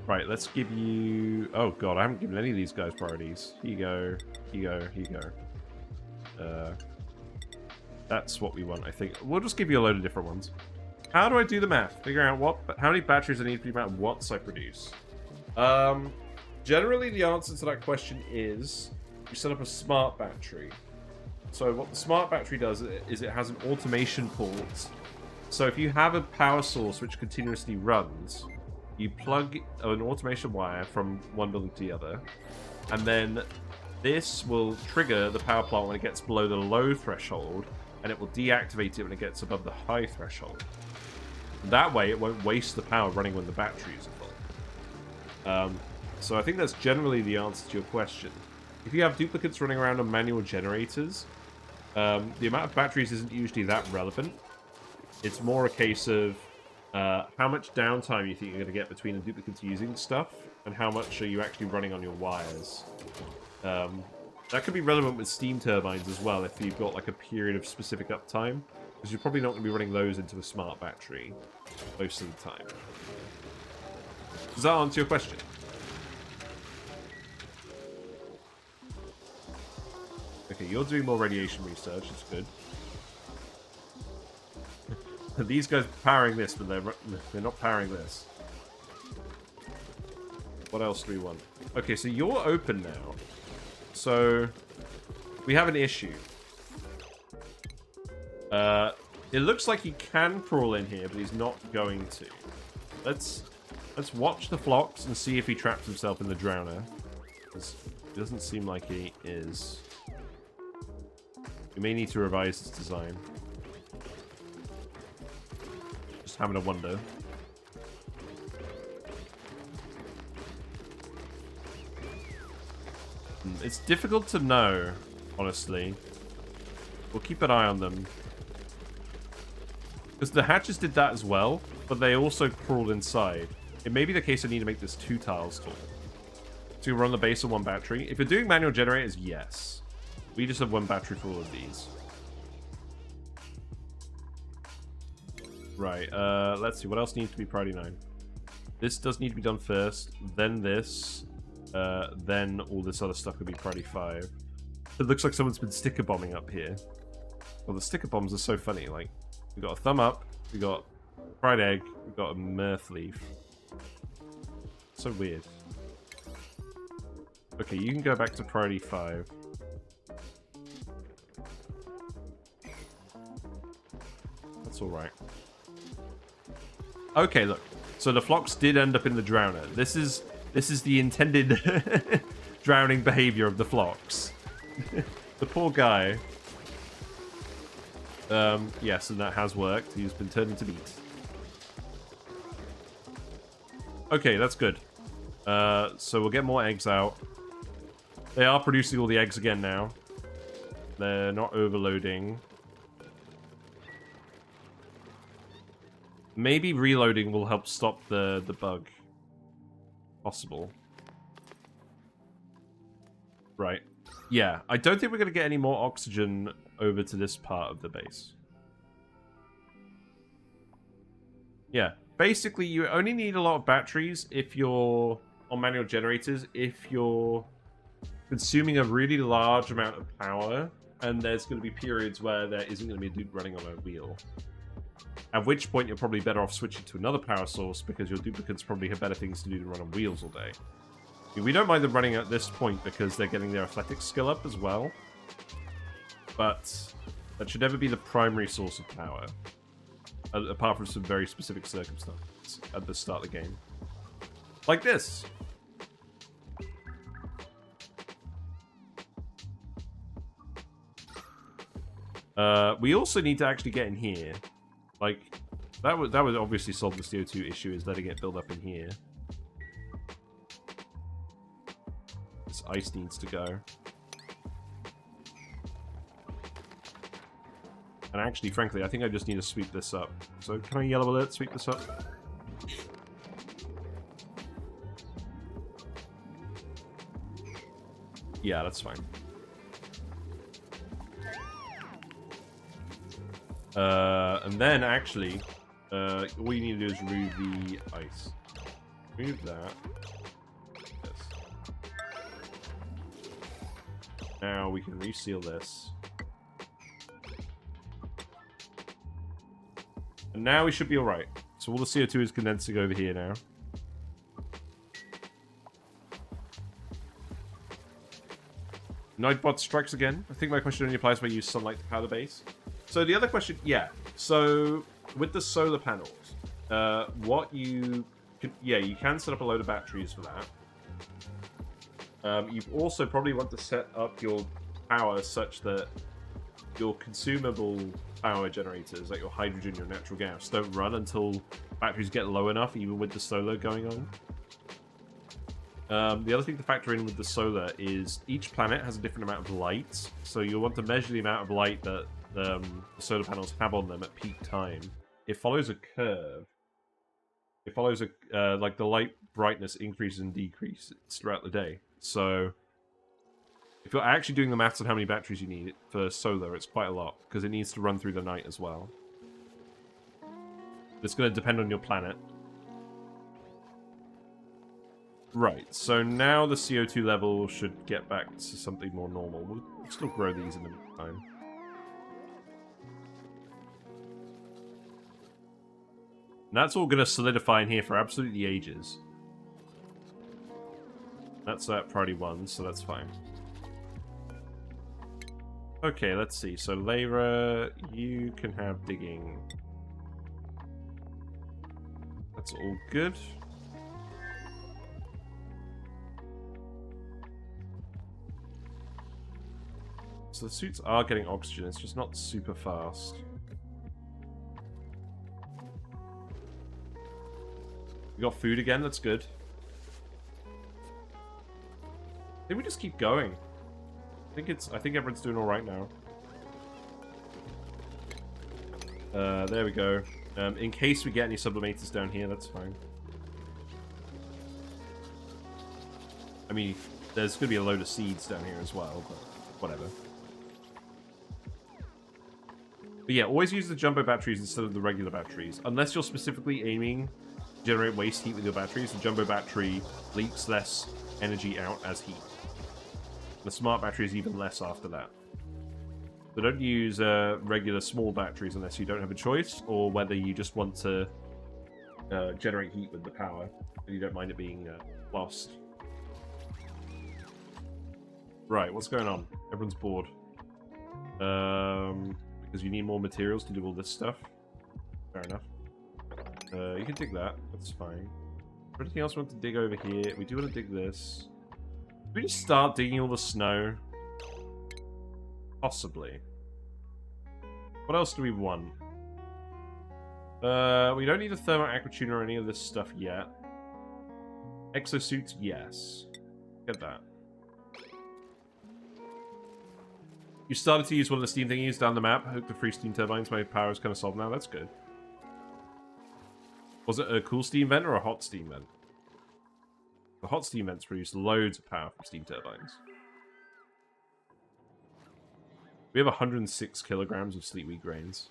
Speaker 1: Right, let's give you... Oh god, I haven't given any of these guys priorities. Here you go, here you go, here you go. That's what we want, I think. We'll just give you a load of different ones. How do I do the math? Figure out how many batteries I need for the amount of watts I produce. Generally, the answer to that question is you set up a smart battery. So what the smart battery does is it has an automation port. So if you have a power source which continuously runs, you plug an automation wire from one building to the other, and then this will trigger the power plant when it gets below the low threshold, and it will deactivate it when it gets above the high threshold. That way, it won't waste the power running when the batteries are full. So I think that's generally the answer to your question. If you have duplicates running around on manual generators, the amount of batteries isn't usually that relevant. It's more a case of how much downtime you think you're going to get between the duplicates using stuff, and how much are you actually running on your wires. That could be relevant with steam turbines as well, if you've got like a period of specific uptime, because you're probably not going to be running those into a smart battery most of the time. Does that answer your question? Okay, you're doing more radiation research, it's good. These guys are powering this, but they're not powering this. What else do we want? Okay, so you're open now. So, we have an issue. It looks like he can crawl in here, but he's not going to. Let's watch the Flox and see if he traps himself in the drowner. It doesn't seem like he is. We may need to revise this design. Just having a wonder. It's difficult to know, honestly. We'll keep an eye on them. Because the hatches did that as well, but they also crawled inside. It may be the case I need to make this 2 tiles tall. So we're on the base of 1 battery. If you're doing manual generators, yes. We just have 1 battery for all of these. Right, let's see. What else needs to be priority 9? This does need to be done first, then this, then all this other stuff could be priority 5. It looks like someone's been sticker bombing up here. Well, the sticker bombs are so funny. Like, we got a thumb up, we got fried egg, we got a mirth leaf. So weird. Okay, you can go back to priority 5. That's alright. Okay, look. So the Flox did end up in the drowner. This is the intended drowning behavior of the Flox. The poor guy. Yes, and that has worked. He's been turned into meat. Okay, that's good. So we'll get more eggs out. They are producing all the eggs again now. They're not overloading. Maybe reloading will help stop the bug. Possible. Right. Yeah, I don't think we're going to get any more oxygen over to this part of the base. Yeah, basically you only need a lot of batteries if you're on manual generators, if you're consuming a really large amount of power, and there's going to be periods where there isn't going to be a dude running on a wheel. At which point you're probably better off switching to another power source because your duplicates probably have better things to do than run on wheels all day. I mean, we don't mind them running at this point because they're getting their athletics skill up as well. But that should never be the primary source of power. Apart from some very specific circumstances at the start of the game. Like this! We also need to actually get in here. Like, that would obviously solve the CO2 issue, is letting it build up in here. This ice needs to go. And actually, frankly, I think I just need to sweep this up. So can I yellow alert sweep this up? Yeah, that's fine. And then actually, all you need to do is remove the ice. Remove that. This. Now we can reseal this. And now we should be alright. So all the CO2 is condensing over here now. Nightbot strikes again. I think my question only applies when you use sunlight to power the base. So the other question, yeah. So with the solar panels, you can set up a load of batteries for that. You also probably want to set up your power such that your consumable power generators, like your hydrogen, your natural gas, don't run until batteries get low enough, even with the solar going on. The other thing to factor in with the solar is each planet has a different amount of light, so you'll want to measure the amount of light that the solar panels have on them at peak time. It follows a curve. It follows like the light brightness increases and decreases throughout the day. So if you're actually doing the maths on how many batteries you need for solar, it's quite a lot, because it needs to run through the night as well. It's going to depend on your planet. Right, so now the CO2 level should get back to something more normal. We'll still grow these in the meantime. And that's all going to solidify in here for absolutely ages. That's at priority 1, so that's fine. Okay, let's see. So, Lyra, you can have digging. That's all good. So the suits are getting oxygen, it's just not super fast. We got food again, that's good. I think we just keep going. I think everyone's doing alright now. There we go. In case we get any sublimators down here, that's fine. I mean, there's going to be a load of seeds down here as well, but whatever. But yeah, always use the jumbo batteries instead of the regular batteries. Unless you're specifically aiming to generate waste heat with your batteries, the jumbo battery leaks less energy out as heat. The smart battery is even less after that. So don't use regular small batteries unless you don't have a choice, or whether you just want to generate heat with the power, and you don't mind it being lost. Right, what's going on? Everyone's bored. Because you need more materials to do all this stuff. Fair enough. You can dig that. That's fine. Anything else we want to dig over here? We do want to dig this. Should we just start digging all the snow? Possibly. What else do we want? We don't need a thermal aquatune or any of this stuff yet. Exosuits, yes. Get that. You started to use one of the steam thingies down the map. Hooked the free steam turbines. My power is kind of solved now. That's good. Was it a cool steam vent or a hot steam vent? The hot steam vents produce loads of power from steam turbines. We have 106 kilograms of sleet wheat grains.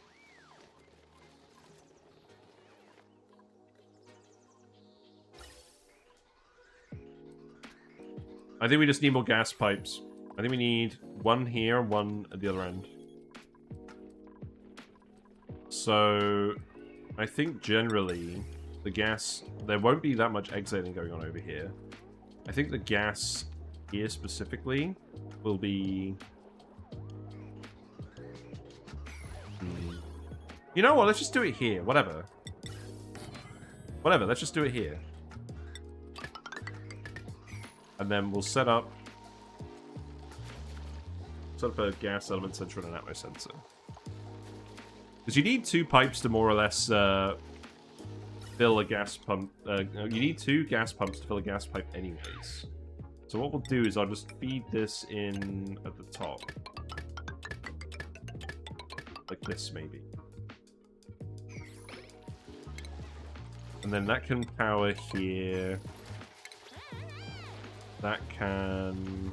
Speaker 1: I think we just need more gas pipes. I think we need one here and one at the other end. So, I think generally the gas, there won't be that much exhaling going on over here. I think the gas here specifically will be... You know what, let's just do it here, whatever. Whatever, let's just do it here. And then we'll set up a gas element sensor and an atmo sensor. Because you need two pipes to more or less fill a gas pump. You need two gas pumps to fill a gas pipe anyways. So what we'll do is I'll just feed this in at the top. Like this, maybe. And then that can power here. That can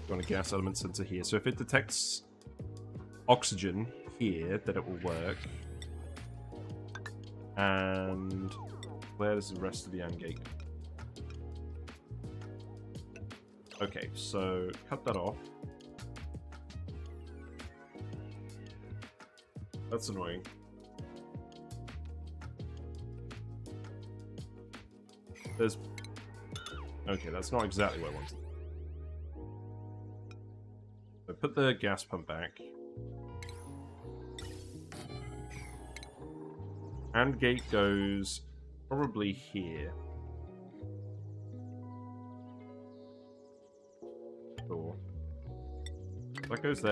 Speaker 1: go on a gas element sensor here. So if it detects oxygen here, then it will work. And where's the rest of the AND gate? Okay, so cut that off. That's annoying. There's... Okay, that's not exactly what I wanted. So put the gas pump back. AND gate goes probably here. Cool. That goes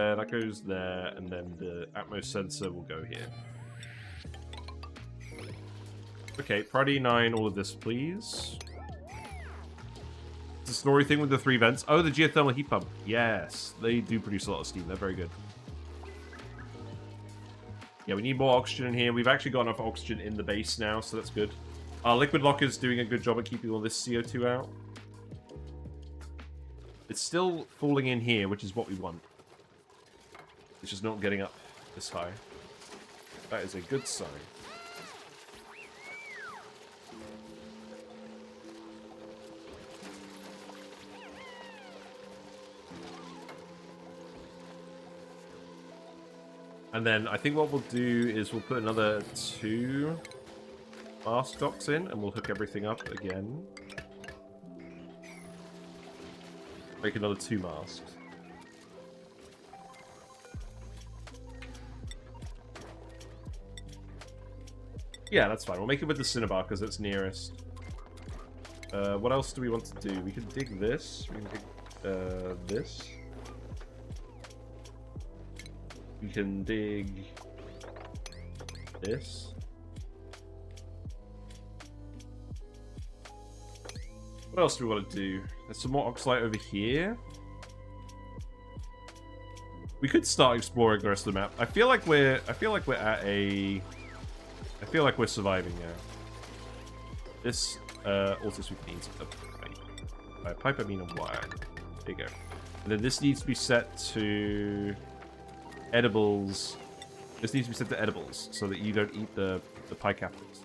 Speaker 1: there, and then the Atmos sensor will go here. Okay, priority 9, all of this, please. It's a snory thing with the 3 vents. Oh, the geothermal heat pump. Yes, they do produce a lot of steam. They're very good. Yeah, we need more oxygen in here. We've actually got enough oxygen in the base now, so that's good. Our liquid locker's doing a good job at keeping all this CO2 out. It's still falling in here, which is what we want. It's just not getting up this high. That is a good sign. And then I think what we'll do is we'll put another 2 mask docks in, and we'll hook everything up again. Make another 2 masks. Yeah, that's fine. We'll make it with the cinnabar because it's nearest. What else do we want to do? We can dig this. We can dig this. We can dig this. What else do we want to do? There's some more oxalite over here. We could start exploring the rest of the map. I feel like we're at a... I feel like we're surviving now. This also sweep needs a pipe. By pipe I mean a wire. There you go. And then this needs to be set to edibles. This needs to be set to edibles so that you don't eat the pike apples.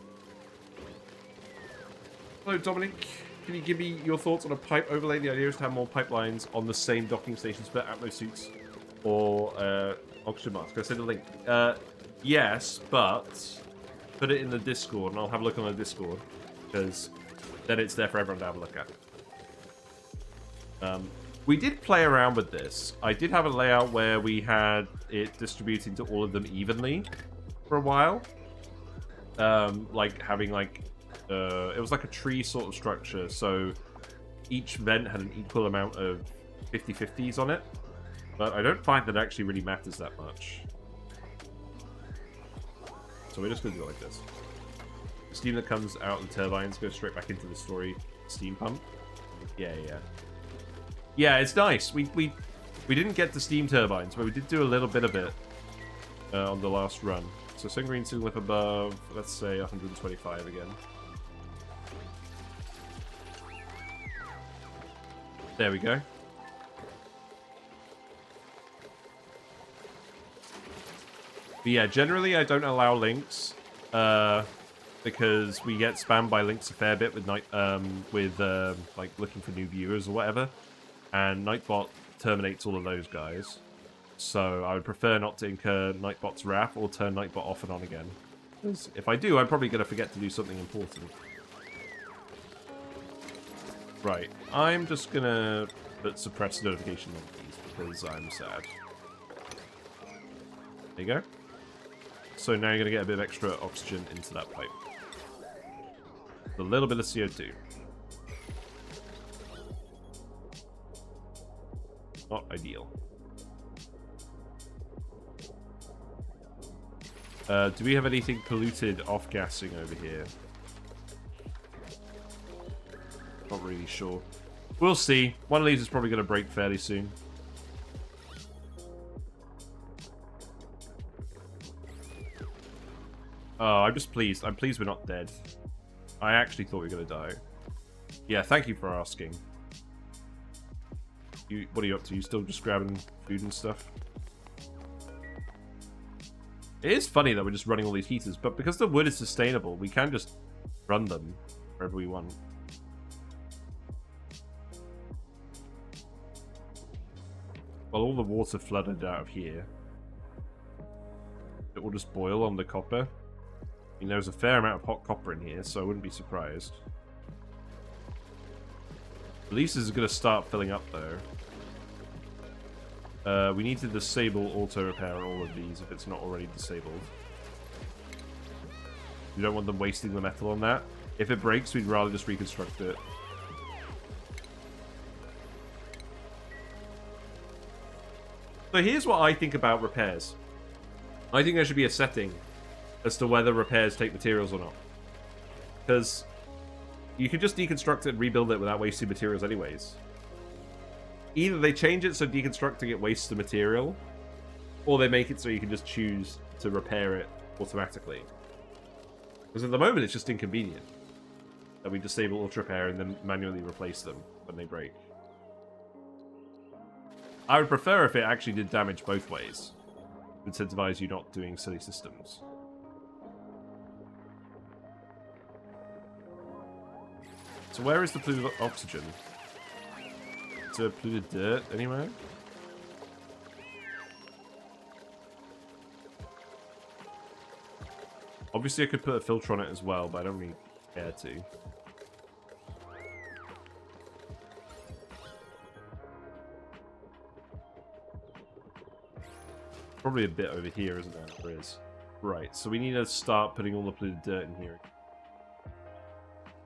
Speaker 1: Hello, Dominic. Can you give me your thoughts on a pipe overlay? The idea is to have more pipelines on the same docking stations for Atmos suits, or Oxygen mask. I send a link. Yes, but put it in the Discord, and I'll have a look on the Discord, because then it's there for everyone to have a look at. We did play around with this. I did have a layout where we had it distributing to all of them evenly for a while. Like having like it was like a tree sort of structure, so each vent had an equal amount of 50/50s on it, but I don't find that actually really matters that much. So we're just going to do it like this. The steam that comes out of the turbines goes straight back into the story steam pump. Yeah. Yeah, it's nice. We didn't get to steam turbines, but we did do a little bit of it on the last run. So sun green soon lift above, let's say 125 again. There we go. But yeah, generally I don't allow links because we get spammed by links a fair bit with like looking for new viewers or whatever, and Nightbot terminates all of those guys. So I would prefer not to incur Nightbot's wrath or turn Nightbot off and on again. Because if I do, I'm probably going to forget to do something important. Right, I'm just going to suppress notification on these because I'm sad. There you go. So now you're going to get a bit of extra oxygen into that pipe. A little bit of CO2. Not ideal. Do we have anything polluted off-gassing over here? Not really sure. We'll see. One of these is probably going to break fairly soon. Oh, I'm just pleased. I'm pleased we're not dead. I actually thought we were going to die. Yeah, thank you for asking. What are you up to? You still just grabbing food and stuff? It is funny that we're just running all these heaters, but because the wood is sustainable, we can just run them wherever we want. Well, all the water flooded out of here. It will just boil on the copper. I mean, there's a fair amount of hot copper in here, so I wouldn't be surprised. At least this is going to start filling up, though. We need to disable auto repair on all of these if it's not already disabled. We don't want them wasting the metal on that. If it breaks, we'd rather just reconstruct it. So here's what I think about repairs. I think there should be a setting as to whether repairs take materials or not. Because you can just deconstruct it and rebuild it without wasting materials anyways. Either they change it so deconstructing it wastes the material, or they make it so you can just choose to repair it automatically. Because at the moment it's just inconvenient that we disable auto repair and then manually replace them when they break. I would prefer if it actually did damage both ways. To incentivize you not doing silly systems. So where is the polluted oxygen? Is there polluted dirt anywhere? Obviously I could put a filter on it as well, but I don't really care to. Probably a bit over here, isn't there? There is. Right, so we need to start putting all the polluted dirt in here.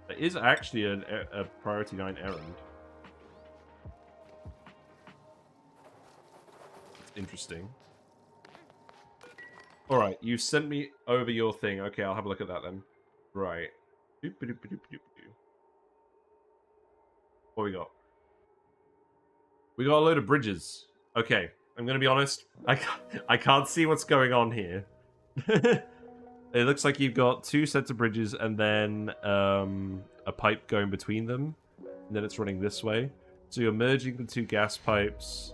Speaker 1: That is actually a priority 9 errand. Interesting. Alright, you sent me over your thing. Okay, I'll have a look at that then. Right. What we got? We got a load of bridges. Okay, I'm gonna be honest. I can't see what's going on here. It looks like you've got 2 sets of bridges and then a pipe going between them. And then it's running this way. So you're merging the 2 gas pipes.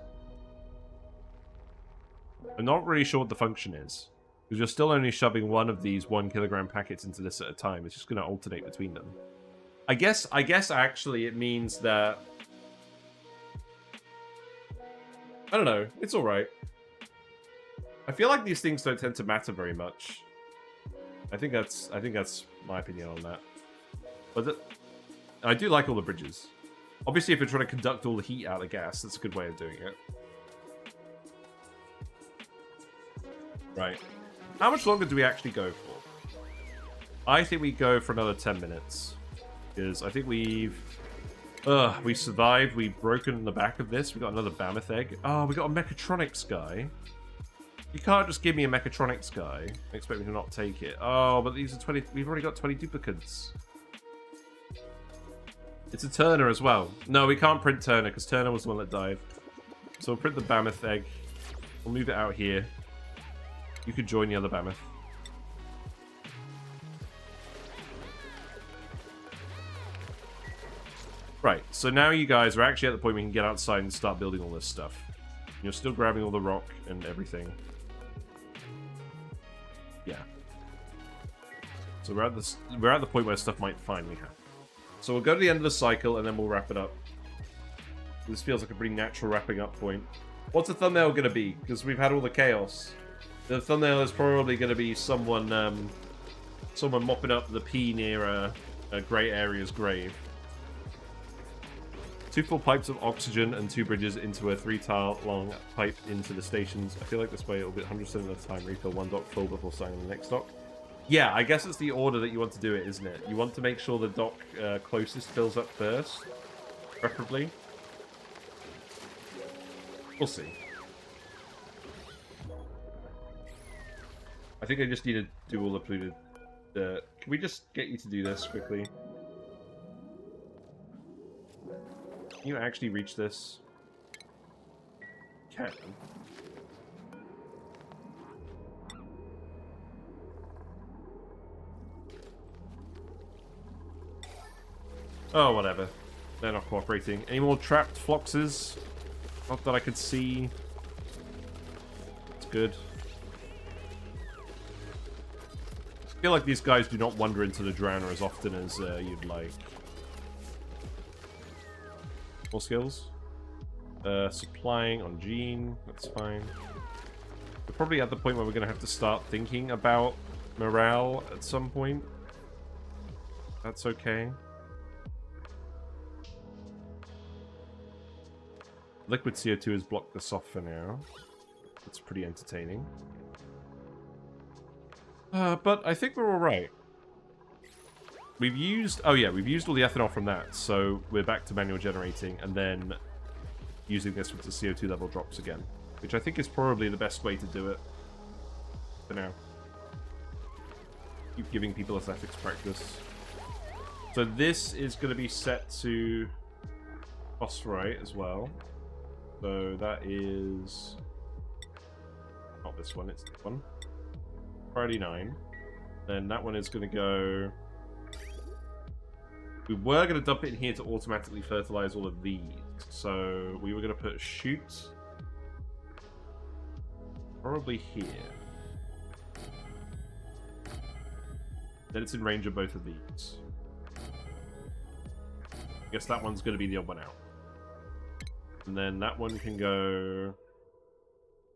Speaker 1: I'm not really sure what the function is. Because you're still only shoving one of these 1 kilogram packets into this at a time. It's just going to alternate between them. I guess actually it means that... I don't know. It's alright. I feel like these things don't tend to matter very much. I think that's my opinion on that. But I do like all the bridges. Obviously, if you're trying to conduct all the heat out of the gas, that's a good way of doing it. Right. How much longer do we actually go for? I think we go for another 10 minutes. Because I think we survived. We've broken the back of this. We got another Mammoth egg. Oh, we got a Mechatronics guy. You can't just give me a Mechatronics guy and expect me to not take it. Oh, but these are 20... We've already got 20 duplicates. It's a Turner as well. No, we can't print Turner, because Turner was the one that died. So we'll print the Mammoth egg. We'll move it out here. You could join the other Mammoth. Right, so now you guys are actually at the point where we can get outside and start building all this stuff. You're still grabbing all the rock and everything. Yeah. So we're at the point where stuff might finally happen. So we'll go to the end of the cycle and then we'll wrap it up. This feels like a pretty natural wrapping up point. What's the thumbnail going to be? Because we've had all the chaos. The thumbnail is probably going to be someone mopping up the pee near a Grey Area's grave. 2 full pipes of oxygen and 2 bridges into a 3-tile long pipe into the stations. I feel like this way it'll be 100% of the time refill 1 dock full before starting the next dock. Yeah, I guess it's the order that you want to do it, isn't it? You want to make sure the dock closest fills up first, preferably. We'll see. I think I just need to do all the polluted... can we just get you to do this quickly? Can you actually reach this? Can. Oh, whatever. They're not cooperating. Any more trapped Floxes? Not that I could see. It's good. I feel like these guys do not wander into the Drowner as often as you'd like. More skills. Supplying on Gene. That's fine. We're probably at the point where we're going to have to start thinking about morale at some point. That's okay. Liquid CO2 has blocked this off for now. That's pretty entertaining. But I think we're alright. We've used... Oh yeah, we've used all the ethanol from that, so we're back to manual generating, and then using this with the CO2 level drops again. Which I think is probably the best way to do it. For now. Keep giving people athletics practice. So this is going to be set to phosphorite as well. So that is... Not this one, it's this one. Priority 9. Then that one is going to go... We were going to dump it in here to automatically fertilize all of these. So we were going to put shoot probably here. Then it's in range of both of these. I guess that one's going to be the odd one out. And then that one can go...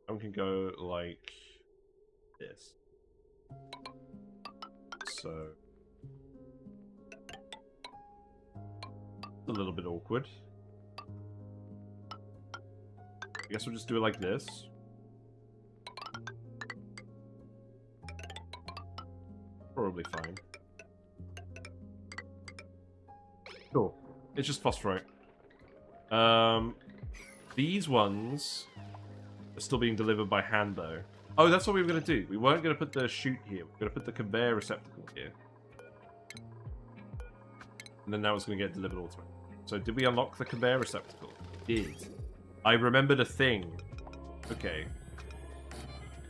Speaker 1: That one can go like this. So... a little bit awkward. I guess we'll just do it like this. Probably fine. Cool. It's just phosphorite. These ones are still being delivered by hand, though. Oh, that's what we were going to do. We weren't going to put the chute here. We were going to put the conveyor receptacle here. And then that was going to get delivered automatically. So did we unlock the conveyor receptacle? We did. I remembered a thing. Okay.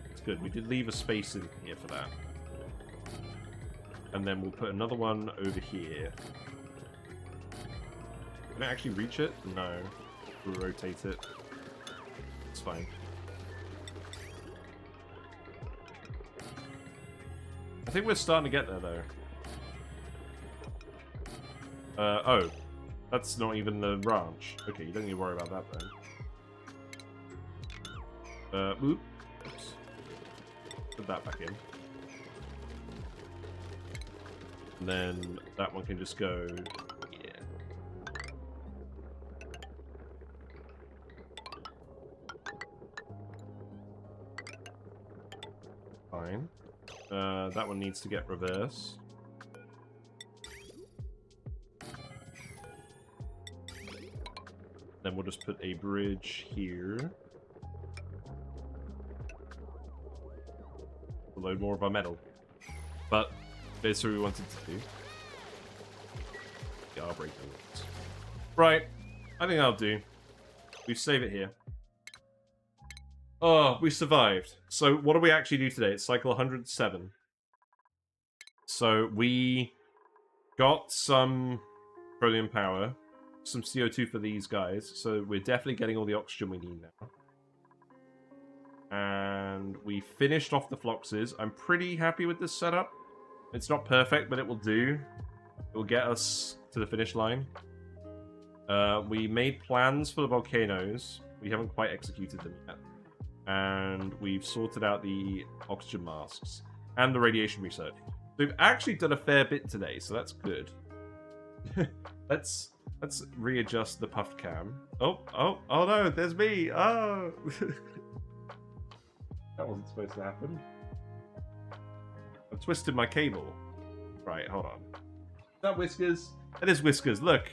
Speaker 1: It's good. We did leave a space in here for that. And then we'll put another one over here. Can I actually reach it? No. We'll rotate it. It's fine. I think we're starting to get there, though. Oh. That's not even the ranch. Okay, you don't need to worry about that, then. Oops. put that back in. And then that one can just go... Yeah. Fine. That one needs to get reversed. Then we'll just put a bridge here. We'll load more of our metal. But that's what we wanted to do. Yeah, I'll break them. Right. I think I'll do. We save it here. Oh, we survived. So what do we actually do today? It's cycle 107. So we got some petroleum power, some CO2 for these guys. So we're definitely getting all the oxygen we need now. And we finished off the Floxes. I'm pretty happy with this setup. It's not perfect, but it will do. It will get us to the finish line. We made plans for the volcanoes. We haven't quite executed them yet. And we've sorted out the oxygen masks and the radiation research. So we've actually done a fair bit today, so that's good. Let's readjust the puffed cam. Oh no, there's me. Oh. That wasn't supposed to happen. I've twisted my cable. Right, hold on. Is that Whiskers? It is Whiskers. Look,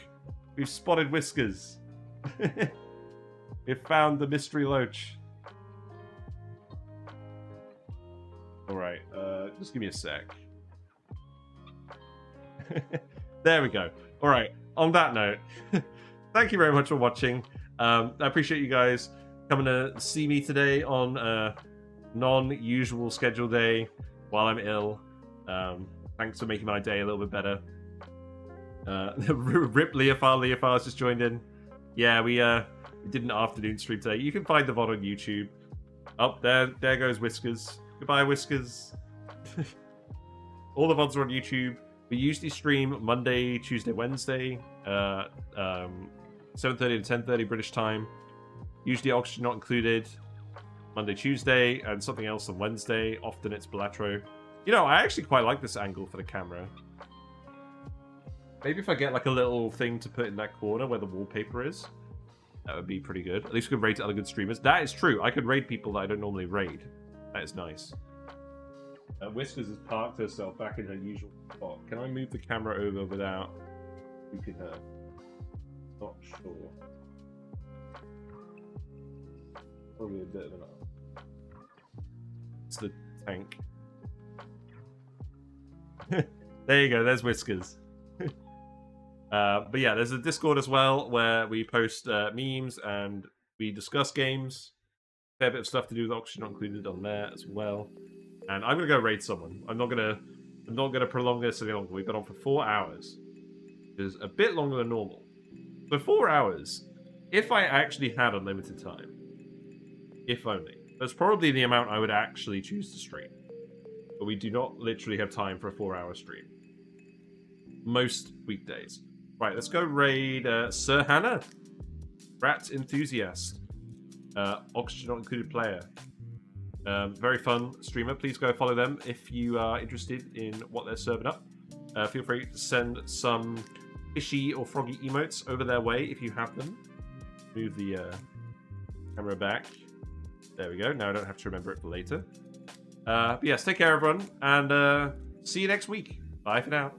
Speaker 1: we've spotted Whiskers. We've found the mystery loach. Alright, just give me a sec. There we go. Alright, on that note, thank you very much for watching. I appreciate you guys coming to see me today on a non-usual schedule day while I'm ill. Thanks for making my day a little bit better. Rip Leofar's just joined in. Yeah, we did an afternoon stream today. You can find the VOD on YouTube. Oh, there goes Whiskers. Goodbye, Whiskers. All the VODs are on YouTube. We usually stream Monday, Tuesday, Wednesday, 7:30 to 10:30 British time. Usually oxygen not included. Monday, Tuesday, and something else on Wednesday. Often it's Belatro. You know, I actually quite like this angle for the camera. Maybe if I get like a little thing to put in that corner where the wallpaper is, that would be pretty good. At least we could raid other good streamers. That is true. I could raid people that I don't normally raid. That is nice. Whiskers has parked herself back in her usual spot. Can I move the camera over without looping her? Not sure. Probably a bit of an arm. It's the tank. There you go, there's Whiskers. But yeah, there's a Discord as well where we post memes and we discuss games. Fair bit of stuff to do with oxygen not included on there as well. And I'm gonna go raid someone. I'm not gonna prolong this any longer. We've been on for 4 hours. Which is a bit longer than normal. For 4 hours, if I actually had unlimited time, if only, that's probably the amount I would actually choose to stream. But we do not literally have time for a 4-hour stream. Most weekdays. Right, let's go raid Sir Hannah. Rat Enthusiast. Oxygen not included player. Very fun streamer. Please go follow them if you are interested in what they're serving up. Feel free to send some fishy or froggy emotes over their way if you have them. Move the camera back. There we go. Now I don't have to remember it for later. But yes, take care everyone, and see you next week. Bye for now.